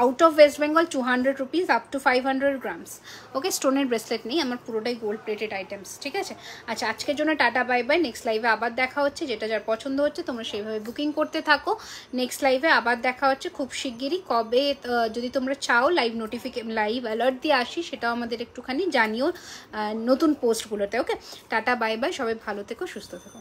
out of West Bengal 200 rupees up to 500 grams, okay? স্টোনের ব্রেসলেট নেই আমার, পুরোটাই গোল্ড প্লেটেড আইটেমস, ঠিক আছে? আচ্ছা আজকের জন্য টাটা বাই বাই, নেক্সট লাইভে আবার দেখা হচ্ছে। যেটা যার পছন্দ হচ্ছে তোমরা সেইভাবে বুকিং করতে থাকো। নেক্সট লাইভে আবার দেখা হচ্ছে খুব শিগগিরই। কবে যদি তোমরা চাও লাইভ লাইভ অ্যালার্ট দিয়ে আসি, সেটাও আমাদের একটুখানি জানিও নতুন পোস্টগুলোতে, ওকে? টাটা বাই বাই, সবাই ভালো থেকো, সুস্থ থেকো।